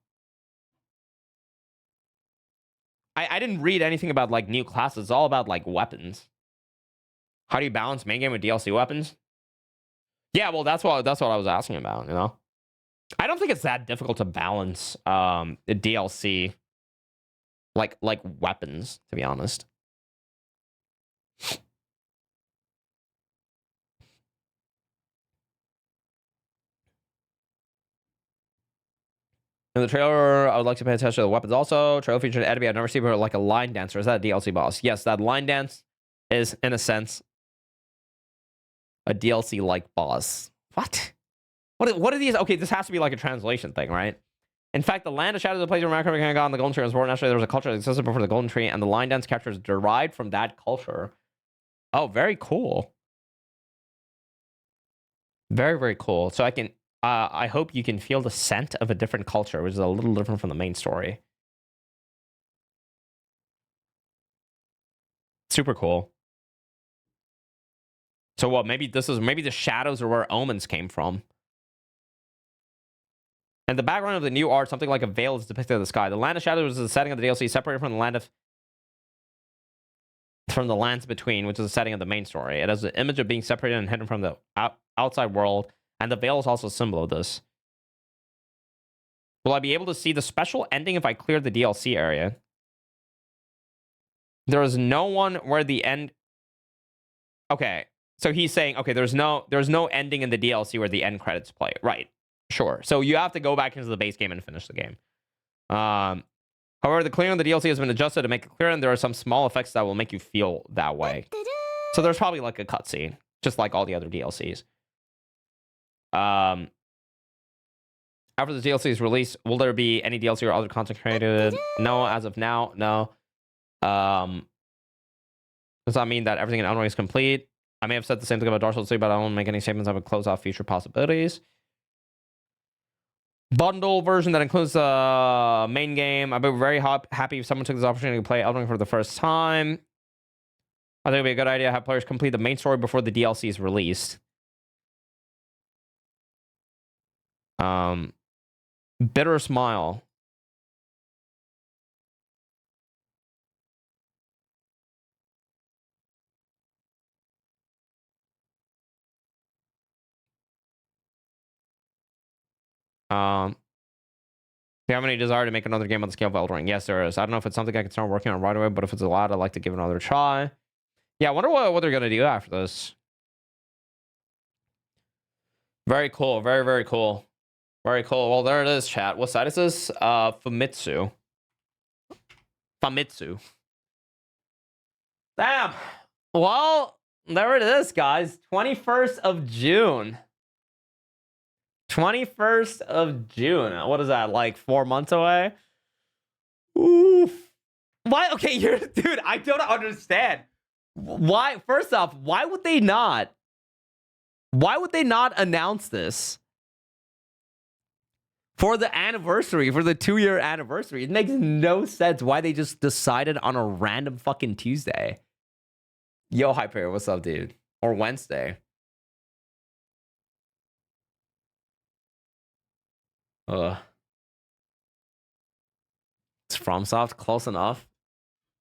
I didn't read anything about like new classes. It's all about like weapons. How do you balance main game with DLC weapons? Yeah, well, that's what I was asking about. You know, I don't think it's that difficult to balance the DLC like weapons, to be honest. In the trailer, I would like to pay attention to the weapons also. Trailer featured an enemy I've never seen before, like a line dancer. Is that a DLC boss? Yes, that line dance is, in a sense, a DLC-like boss. What? What are these? Okay, this has to be like a translation thing, right? In fact, the land of shadows is a place where America got on the Golden Tree was born. Naturally, there was a culture that existed before the Golden Tree, and the line dance character is derived from that culture. Oh, very cool. Very, very cool. So I hope you can feel the scent of a different culture, which is a little different from the main story. Super cool. So what? Maybe the shadows are where omens came from. And the background of the new art, something like a veil is depicted in the sky. The land of shadows is the setting of the DLC, separated from the lands between, which is the setting of the main story. It has the image of being separated and hidden from the outside world, and the veil is also a symbol of this. Will I be able to see the special ending if I clear the DLC area? There is no one where the end... Okay, so he's saying, okay, there's no ending in the DLC where the end credits play. Right, sure. So you have to go back into the base game and finish the game. However, the clearing of the DLC has been adjusted to make it clear, and there are some small effects that will make you feel that way. So there's probably like a cutscene, just like all the other DLCs. After the DLC is released, will there be any DLC or other content created? No, as of now, no. Does that mean that everything in Elden Ring is complete? I may have said the same thing about Dark Souls 3, but I won't make any statements that would close off future possibilities. Bundle version that includes the main game. I'd be very happy if someone took this opportunity to play Elden Ring for the first time. I think it'd be a good idea to have players complete the main story before the DLC is released. Bitter smile. Do you have any desire to make another game on the scale of Elden Ring? Yes, there is. I don't know if it's something I can start working on right away, but if it's allowed, I'd like to give it another try. Yeah, I wonder what they're going to do after this. Very cool. Very, very cool. Very cool. Well, there it is, chat. What site is this? Famitsu. Damn. Well, there it is, guys. 21st of June. 21st of June. What is that, like 4 months away? Oof. Why? Okay, dude, I don't understand. Why? First off, why would they not announce this for the anniversary, for the 2-year anniversary? It makes no sense why they just decided on a random fucking Tuesday. Yo, Hyper, what's up, dude? Or Wednesday. It's FromSoft, close enough,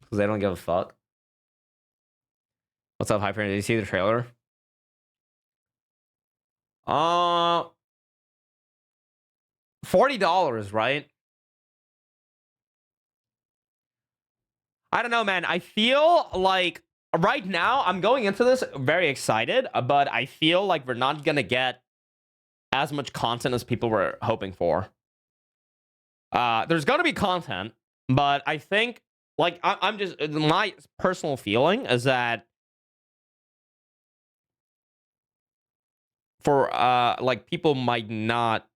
because they don't give a fuck. What's up, Hyper? Did you see the trailer? $40, right? I don't know, man. I feel like right now I'm going into this very excited, but I feel like we're not gonna get as much content as people were hoping for. There's gonna be content, but I think, like, I'm just, my personal feeling is that for like, people might not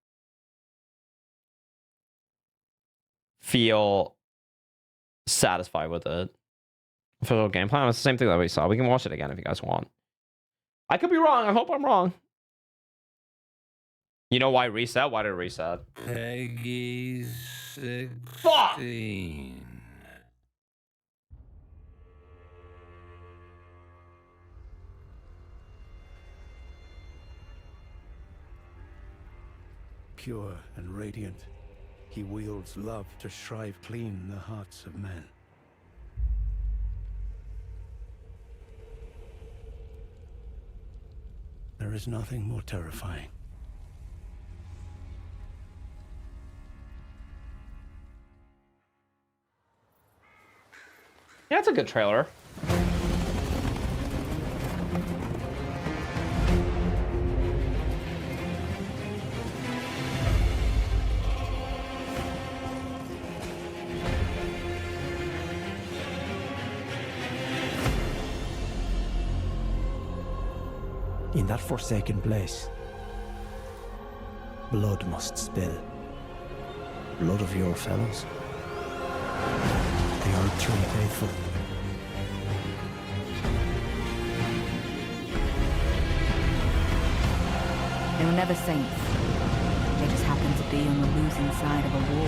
feel satisfied with it. For the game plan, it's the same thing that we saw. We can watch it again if you guys want. I could be wrong. I hope I'm wrong. You know why reset? Why did it reset? Peggy 16. Fuck! Pure and radiant, he wields love to shrive clean the hearts of men. There is nothing more terrifying. Yeah, it's a good trailer. In that forsaken place, blood must spill. Blood of your fellows. The Erdtree faithful. They were never saints. They just happened to be on the losing side of a war.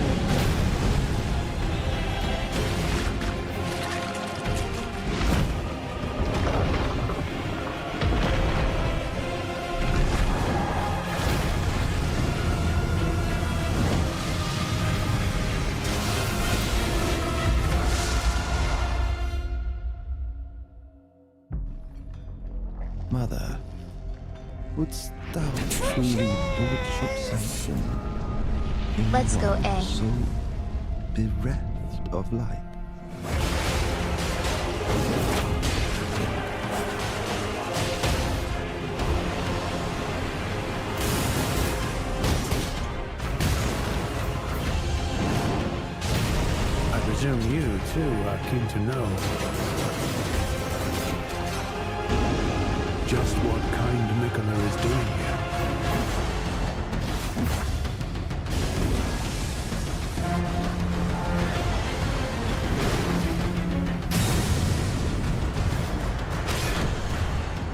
Mother, wouldst thou truly lordship sanction in Let's go, one A. so bereft of light? I presume you, too, are keen to know just what kind Mikola is doing here.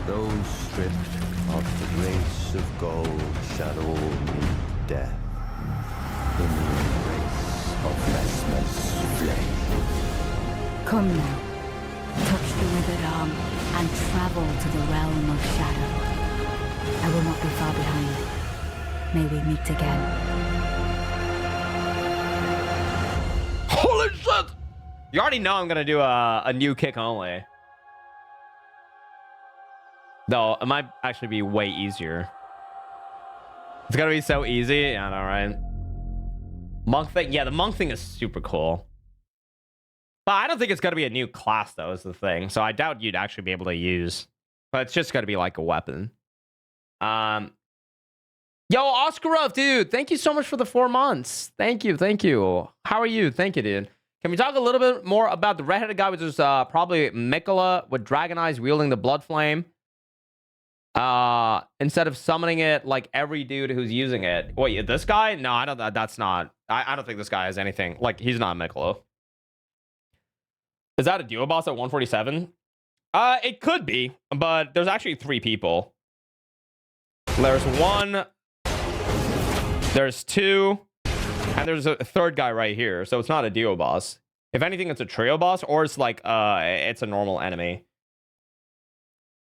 Those stripped of the race of gold shall all meet death in the embrace of Vesma's flame. Come now, touch the withered arm, and travel to the realm of shadow. I will not be far behind. May we meet again. Holy shit! You already know I'm gonna do a new kick only. Though, it might actually be way easier. It's gonna be so easy. Yeah, I know, right? Monk thing? Yeah, the monk thing is super cool. But I don't think it's gonna be a new class, though, is the thing. So I doubt you'd actually be able to use. But it's just gonna be like a weapon. Yo, Oscarov, dude, thank you so much for the 4 months. Thank you, thank you. How are you? Thank you, dude. Can we talk a little bit more about the redheaded guy, which is probably Mikola with dragon eyes wielding the blood flame? Instead of summoning it like every dude who's using it. Wait, this guy? No, I don't. That's not. I don't think this guy has anything. Like, he's not Mikola. Is that a duo boss at 147? It could be, but there's actually 3 people. There's 1. There's 2. And there's a 3rd guy right here. So it's not a duo boss. If anything, it's a trio boss, or it's like it's a normal enemy.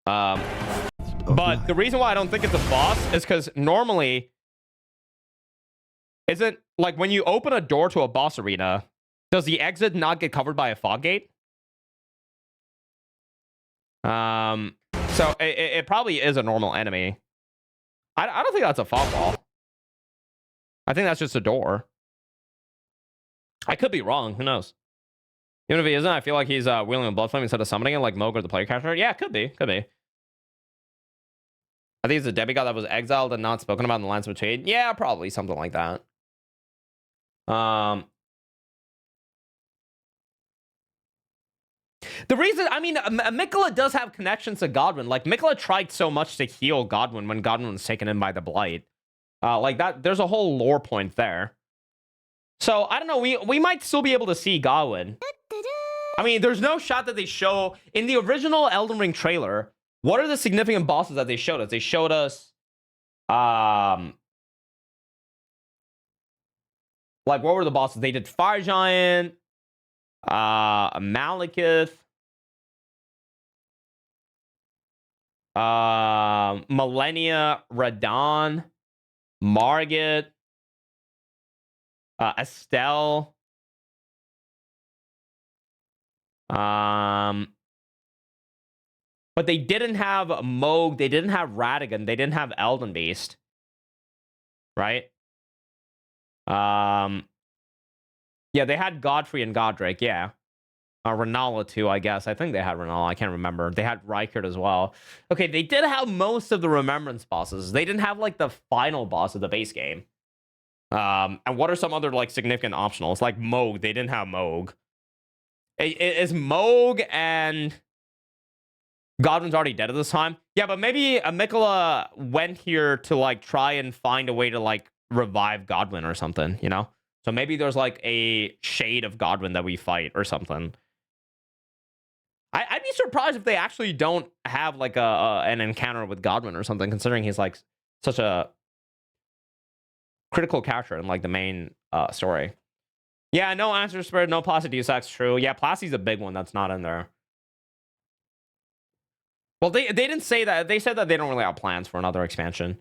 But the reason why I don't think it's a boss is because normally, isn't like when you open a door to a boss arena, does the exit not get covered by a fog gate? So it probably is a normal enemy. I don't think that's a fog wall. I think that's just a door. I could be wrong. Who knows? Even if he isn't, I feel like he's wielding a blood flame instead of summoning it like Moog or the player character. Yeah, could be. Could be. I think it's a demigod that was exiled and not spoken about in the Lands of Trade. Yeah, probably something like that. The reason, I mean, Mikola does have connections to Godwin. Like, Mikola tried so much to heal Godwin when Godwin was taken in by the Blight. Like that, there's a whole lore point there. So I don't know. We might still be able to see Godwin. I mean, there's no shot that they show in the original Elden Ring trailer. What are the significant bosses that they showed us? They showed us, like, what were the bosses? They did Fire Giant, Malekith, Millennia, Radon, Margit, Estelle, but they didn't have Moog, they didn't have Radigan, they didn't have Elden Beast, right? Yeah, they had Godfrey and Godric, yeah. Renala too, I guess. I think they had Renala. I can't remember. They had Rykard as well. Okay, they did have most of the Remembrance bosses. They didn't have, like, the final boss of the base game. And what are some other, like, significant optionals? Like Moog. They didn't have Moog. Is Moog and Godwin's already dead at this time? Yeah, but maybe Mikola went here to, like, try and find a way to, like, revive Godwin or something, you know? So maybe there's, like, a shade of Godwin that we fight or something. I'd be surprised if they actually don't have, like, an encounter with Godwin or something, considering he's, like, such a critical character in, like, the main story. Yeah, no Answer Spirit, no Placid Deus Ex, true. Yeah, Placide's a big one that's not in there. Well, they didn't say that. They said that they don't really have plans for another expansion.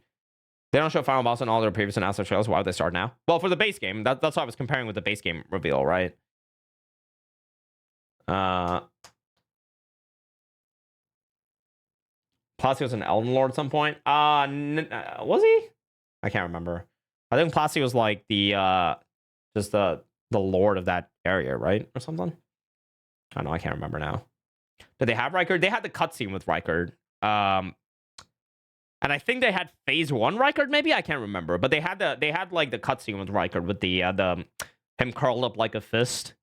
They don't show final boss in all their previous announced trailers. Why would they start now? Well, for the base game. That's what I was comparing with the base game reveal, right? Plasty was an Elden Lord at some point. Was he? I can't remember. I think Plasty was like the just the lord of that area, right, or something. I don't know. I can't remember now. Did they have Rykard? They had the cutscene with Rykard. And I think they had phase 1 Rykard, maybe? I can't remember. But they had like the cutscene with Rykard with the him curled up like a fist.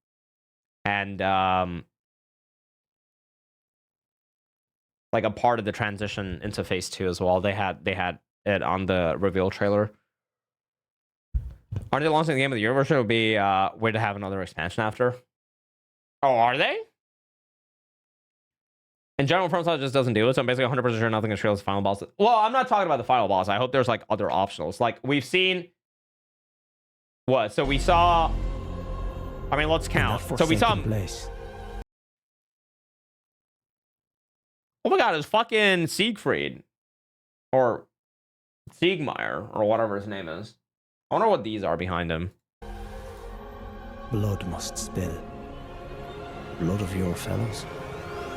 And like a part of the transition into phase 2 as well. They had it on the reveal trailer. Aren't they launching the game of the year version? It would be way to have another expansion after. Oh, are they? In general, FromSoft just doesn't do it, so I'm basically 100% sure nothing is Trail's final boss. Well, I'm not talking about the final boss. I hope there's like other optionals. Like we've seen what? So we saw. I mean, let's count. So we saw. Place. Oh my God, it's fucking Siegfried or Siegmeyer or whatever his name is. I wonder what these are behind him. Blood must spill. Blood of your fellows.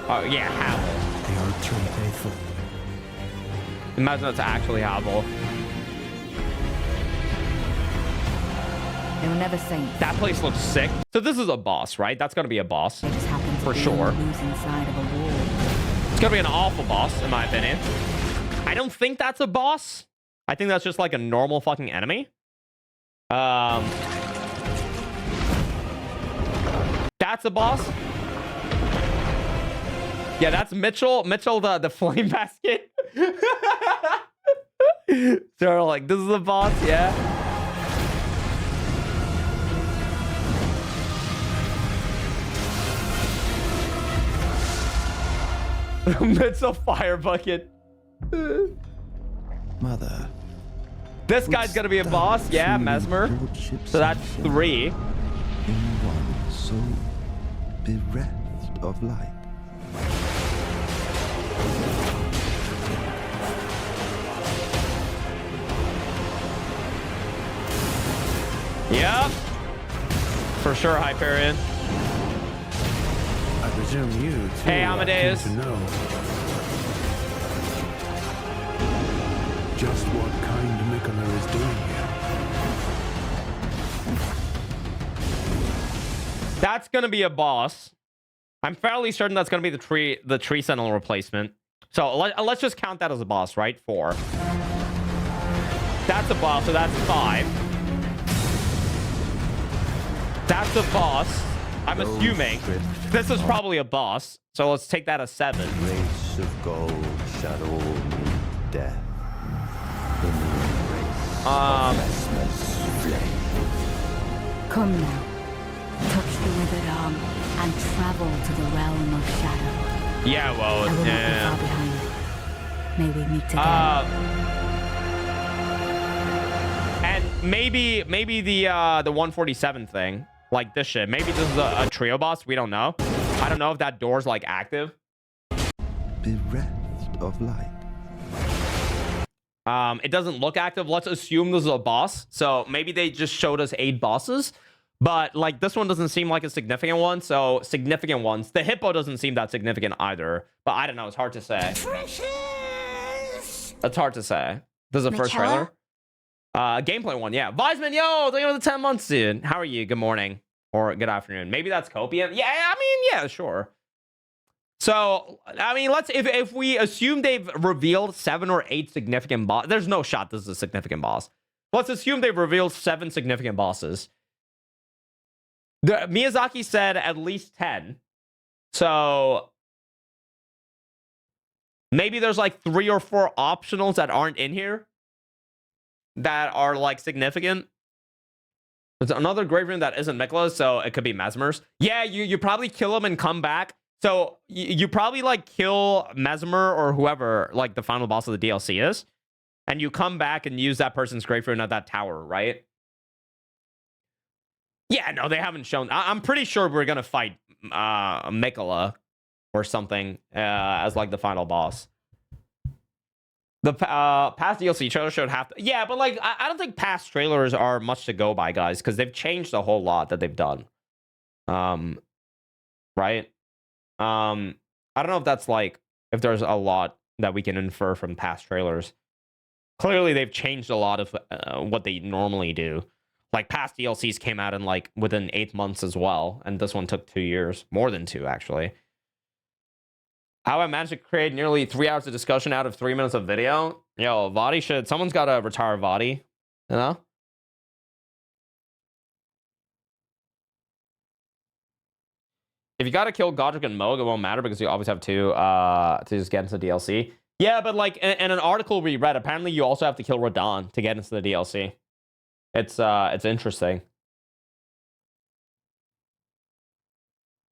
Oh yeah, Havel. The Erdtree faithful. Imagine that's actually Havel. They were never saints. That place looks sick. So this is a boss, right? That's gonna be a boss. They just happened to For be sure. on the losing side of a war. It's gonna be an awful boss, in my opinion. I don't think that's a boss. I think that's just like a normal fucking enemy. That's a boss. Yeah, that's Mitchell. Mitchell, the flame basket. So like, this is the boss, yeah. Mitchell fire bucket. Mother. This guy's gonna be a boss, yeah, Mesmer. So that's 3. In one so bereft of light. Yep. For sure, Hyperion. I presume you too Hey, are keen Amadeus. to know just what kind Miquella is doing here. That's gonna be a boss. I'm fairly certain that's gonna be the tree sentinel replacement. So let's just count that as a boss, right? 4. That's a boss, so that's 5. That's a boss. I'm assuming this is probably a boss. So let's take that as 7. Race of gold, shadow, meet death. In the embrace of restless flame. Come now, touch the withered arm and travel to the realm of shadow. Yeah, well, I will not be yeah. far behind. May we meet again. And maybe the 147 thing, like this shit. Maybe this is a trio boss. We don't know. I don't know if that door's like active. Bereft of light. It doesn't look active. Let's assume this is a boss. So maybe they just showed us 8 bosses. But like this one doesn't seem like a significant one. So significant ones. The hippo doesn't seem that significant either. But I don't know. It's hard to say. It's hard to say. This is the first Miquella? trailer. Gameplay one, yeah. Wiseman, yo, thank you for the 10 months, dude. How are you? Good morning or good afternoon. Maybe that's Copium. Yeah, I mean, yeah, sure. So, I mean, if we assume they've revealed 7 or 8 significant boss, there's no shot this is a significant boss. Let's assume they've revealed 7 significant bosses. Miyazaki said at least 10. So maybe there's like 3 or 4 optionals that aren't in here that are like significant. There's another grave room that isn't Miquella's, so it could be Mesmer's. Yeah, you probably kill him and come back. So you probably like kill Mesmer or whoever like the final boss of the DLC is, and you come back and use that person's grave room at that tower, right? Yeah, no, they haven't shown. I'm pretty sure we're gonna fight Miquella or something as like the final boss. The past DLC trailer showed half. Yeah, but like I don't think past trailers are much to go by, guys, because they've changed a whole lot that they've done. Right? I don't know if that's like if there's a lot that we can infer from past trailers. Clearly, they've changed a lot of what they normally do. Like, past DLCs came out in, like, within 8 months as well. And this one took 2 years. More than 2, actually. How I managed to create nearly 3 hours of discussion out of 3 minutes of video? Yo, Vadi should... Someone's got to retire Vadi. You know? If you got to kill Godric and Moog, it won't matter because you always have to just get into the DLC. Yeah, but, like, in an article we read, apparently you also have to kill Radahn to get into the DLC. It's interesting.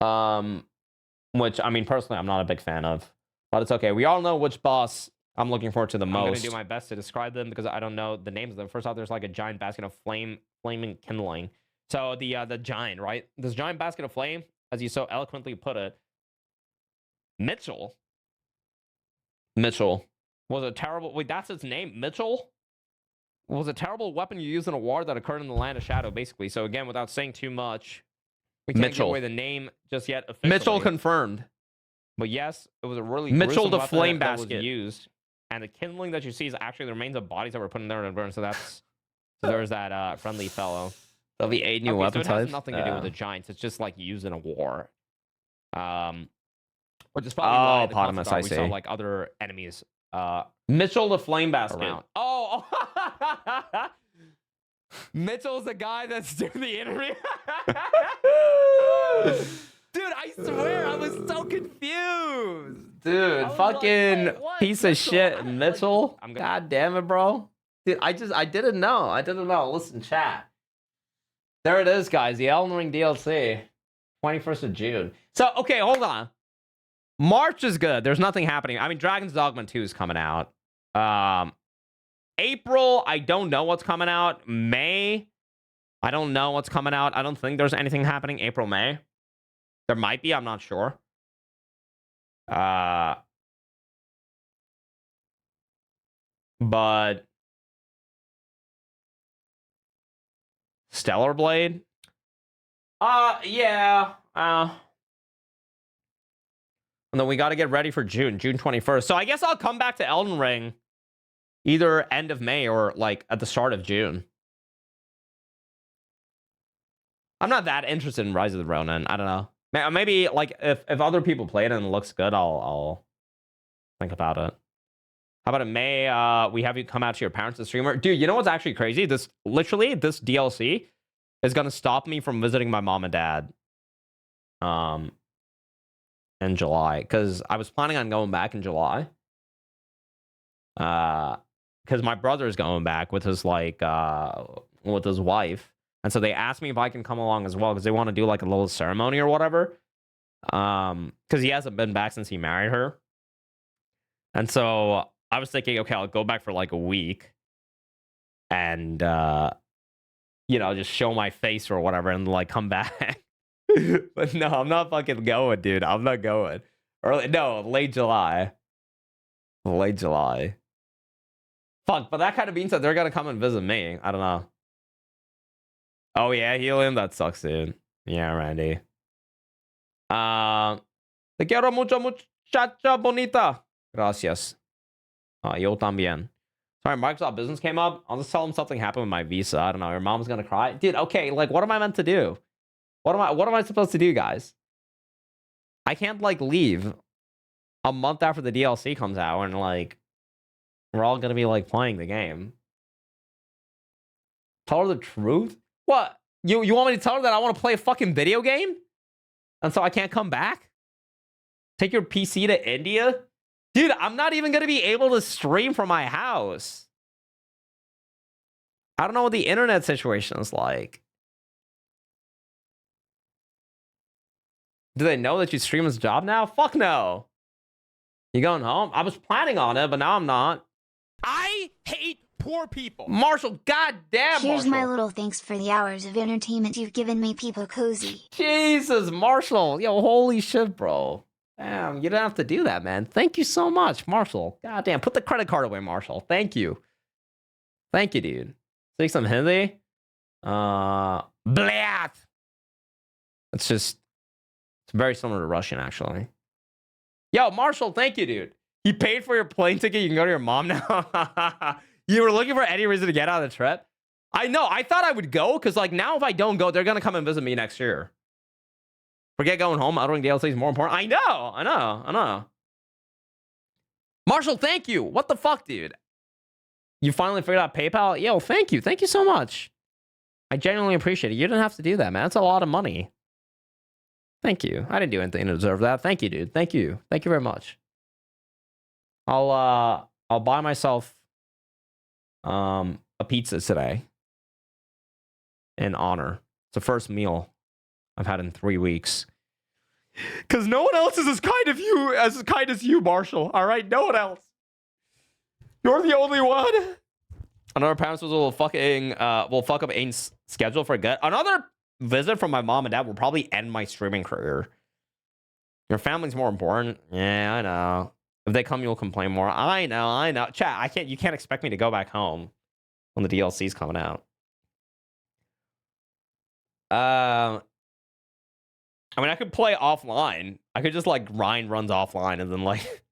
Which, I mean, personally, I'm not a big fan of. But it's okay. We all know which boss I'm looking forward to the most. I'm going to do my best to describe them because I don't know the names of them. First off, there's like a giant basket of flaming kindling. So the giant, right? This giant basket of flame, as you so eloquently put it, Mitchell was a terrible... Wait, that's its name? Mitchell? Was a terrible weapon you used in a war that occurred in the Land of Shadow, basically. So again, without saying too much, we can't give away the name just yet officially. Mitchell confirmed. But yes, it was a really Mitchell the flame basket was used, and the kindling that you see is actually the remains of bodies that were put in there to burn. So that's there's that friendly fellow. There'll be 8 new weapon types. So it has nothing to do with the giants. It's just like used in a war. Which is probably why the concept art, we saw like other enemies. Mitchell the flame basket. Around. Oh. Mitchell's the guy that's doing the interview. Dude, I swear I was so confused. Dude, fucking like, piece of shit, Mitchell. God damn it, bro. Dude, I didn't know. Listen, chat. There it is, guys. The Elden Ring DLC. 21st of June. So, okay, hold on. March is good. There's nothing happening. I mean, Dragon's Dogma 2 is coming out. April, I don't know what's coming out. May, I don't know what's coming out. I don't think there's anything happening April, May. There might be, I'm not sure. But Stellar Blade? Yeah. And then we got to get ready for June 21st. So I guess I'll come back to Elden Ring either end of May or like at the start of June. I'm not that interested in Rise of the Ronin. I don't know. Maybe like if other people play it and it looks good, I'll think about it. How about in May? We have you come out to your parents, the streamer. Dude, you know what's actually crazy? This DLC is gonna stop me from visiting my mom and dad. In July, because I was planning on going back in July. Because my brother is going back with his with his wife, and so they asked me if I can come along as well because they want to do like a little ceremony or whatever. Because he hasn't been back since he married her, and so I was thinking, okay, I'll go back for like a week, and just show my face or whatever, and like come back. But no, I'm not fucking going, dude. I'm not going. Late July. Fuck, but that kind of means that they're gonna come and visit me. I don't know. Oh yeah, Helium, that sucks, dude. Yeah, Randy. Te quiero mucho, muchacha bonita. Gracias. Yo también. Sorry, Microsoft Business came up. I'll just tell them something happened with my visa. I don't know. Your mom's gonna cry. Dude, okay, like what am I meant to do? What am I supposed to do, guys? I can't like leave a month after the DLC comes out and like we're all gonna be like playing the game. Tell her the truth? What? You want me to tell her that I want to play a fucking video game? And so I can't come back? Take your PC to India? Dude, I'm not even gonna be able to stream from my house. I don't know what the internet situation is like. Do they know that you stream as a job now? Fuck no. You going home? I was planning on it, but now I'm not. I hate poor people. Marshall, goddamn, Here's Marshall. my little thanks for the hours of entertainment you've given me, people cozy. Jesus, Marshall. Yo, holy shit, bro. Damn, you didn't have to do that, man. Thank you so much, Marshall. Goddamn, put the credit card away, Marshall. Thank you. Thank you, dude. Speak some Hindi. Blat. It's very similar to Russian, actually. Yo, Marshall, thank you, dude. He paid for your plane ticket. You can go to your mom now. You were looking for any reason to get out of the trip. I know. I thought I would go because, like, now if I don't go, they're gonna come and visit me next year. Forget going home. Elden Ring DLC is more important. I know. Marshall, thank you. What the fuck, dude? You finally figured out PayPal? Yo, thank you. Thank you so much. I genuinely appreciate it. You didn't have to do that, man. That's a lot of money. Thank you. I didn't do anything to deserve that. Thank you, dude. Thank you. Thank you very much. I'll buy myself a pizza today in honor. It's the first meal I've had in 3 weeks. Cause no one else is as kind as you, Marshall. All right, no one else. You're the only one. Another parents will fuck up Ain's schedule for good. Another visit from my mom and dad will probably end my streaming career. Your family's more important. Yeah, I know. If they come, you'll complain more. I know. Chat, you can't expect me to go back home when the DLC's coming out. I mean, I could play offline. I could just like grind runs offline and then like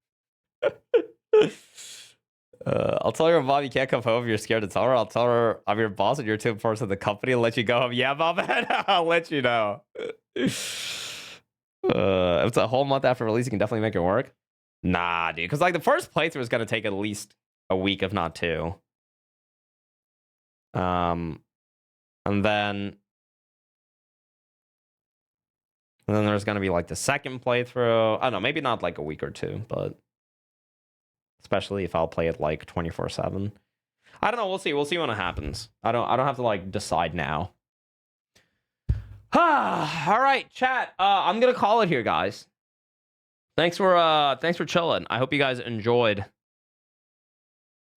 I'll tell your mom you can't come home if you're scared to tell her. I'll tell her I'm your boss and you're too important to the company and let you go home. Yeah, mom, I'll let you know. If it's a whole month after release, you can definitely make it work. Nah, dude. Because like the first playthrough is going to take at least a week, if not 2. And then there's going to be like the second playthrough. I don't know, maybe not like a week or 2, but especially if I'll play it like 24/7. I don't know. We'll see. We'll see when it happens. I don't have to like decide now. All right, chat. I'm gonna call it here, guys. Thanks for chilling. I hope you guys enjoyed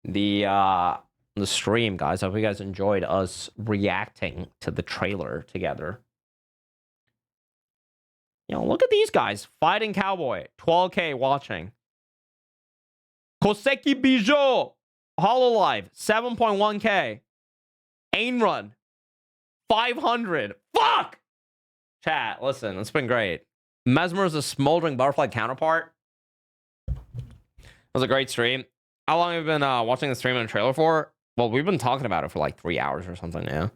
the stream, guys. I hope you guys enjoyed us reacting to the trailer together. You know, look at these guys. Fighting Cowboy, 12K watching. Koseki Bijou, Hololive, 7.1K. Ainrun, 500. Fuck! Chat, listen, it's been great. Mesmer is a smoldering butterfly counterpart. It was a great stream. How long have you been watching the stream and trailer for? Well, we've been talking about it for like 3 hours or something now.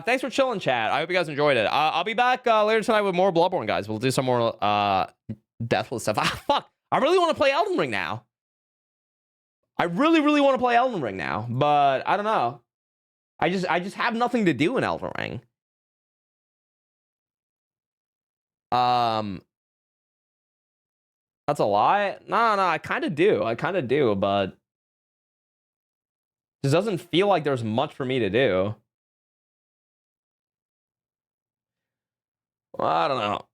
Thanks for chilling, chat. I hope you guys enjoyed it. I'll be back later tonight with more Bloodborne, guys. We'll do some more Deathless stuff. Fuck! I really want to play Elden Ring now. I really want to play Elden Ring now, but I don't know. I just have nothing to do in Elden Ring. That's a lie. No, I kind of do, but it just doesn't feel like there's much for me to do. Well, I don't know.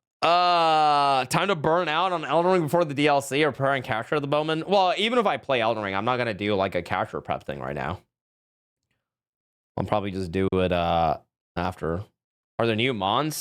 Time to burn out on Elden Ring before the DLC or preparing character at the moment. Well, even if I play Elden Ring, I'm not gonna do like a character prep thing right now. I'll probably just do it after. Are there new mons?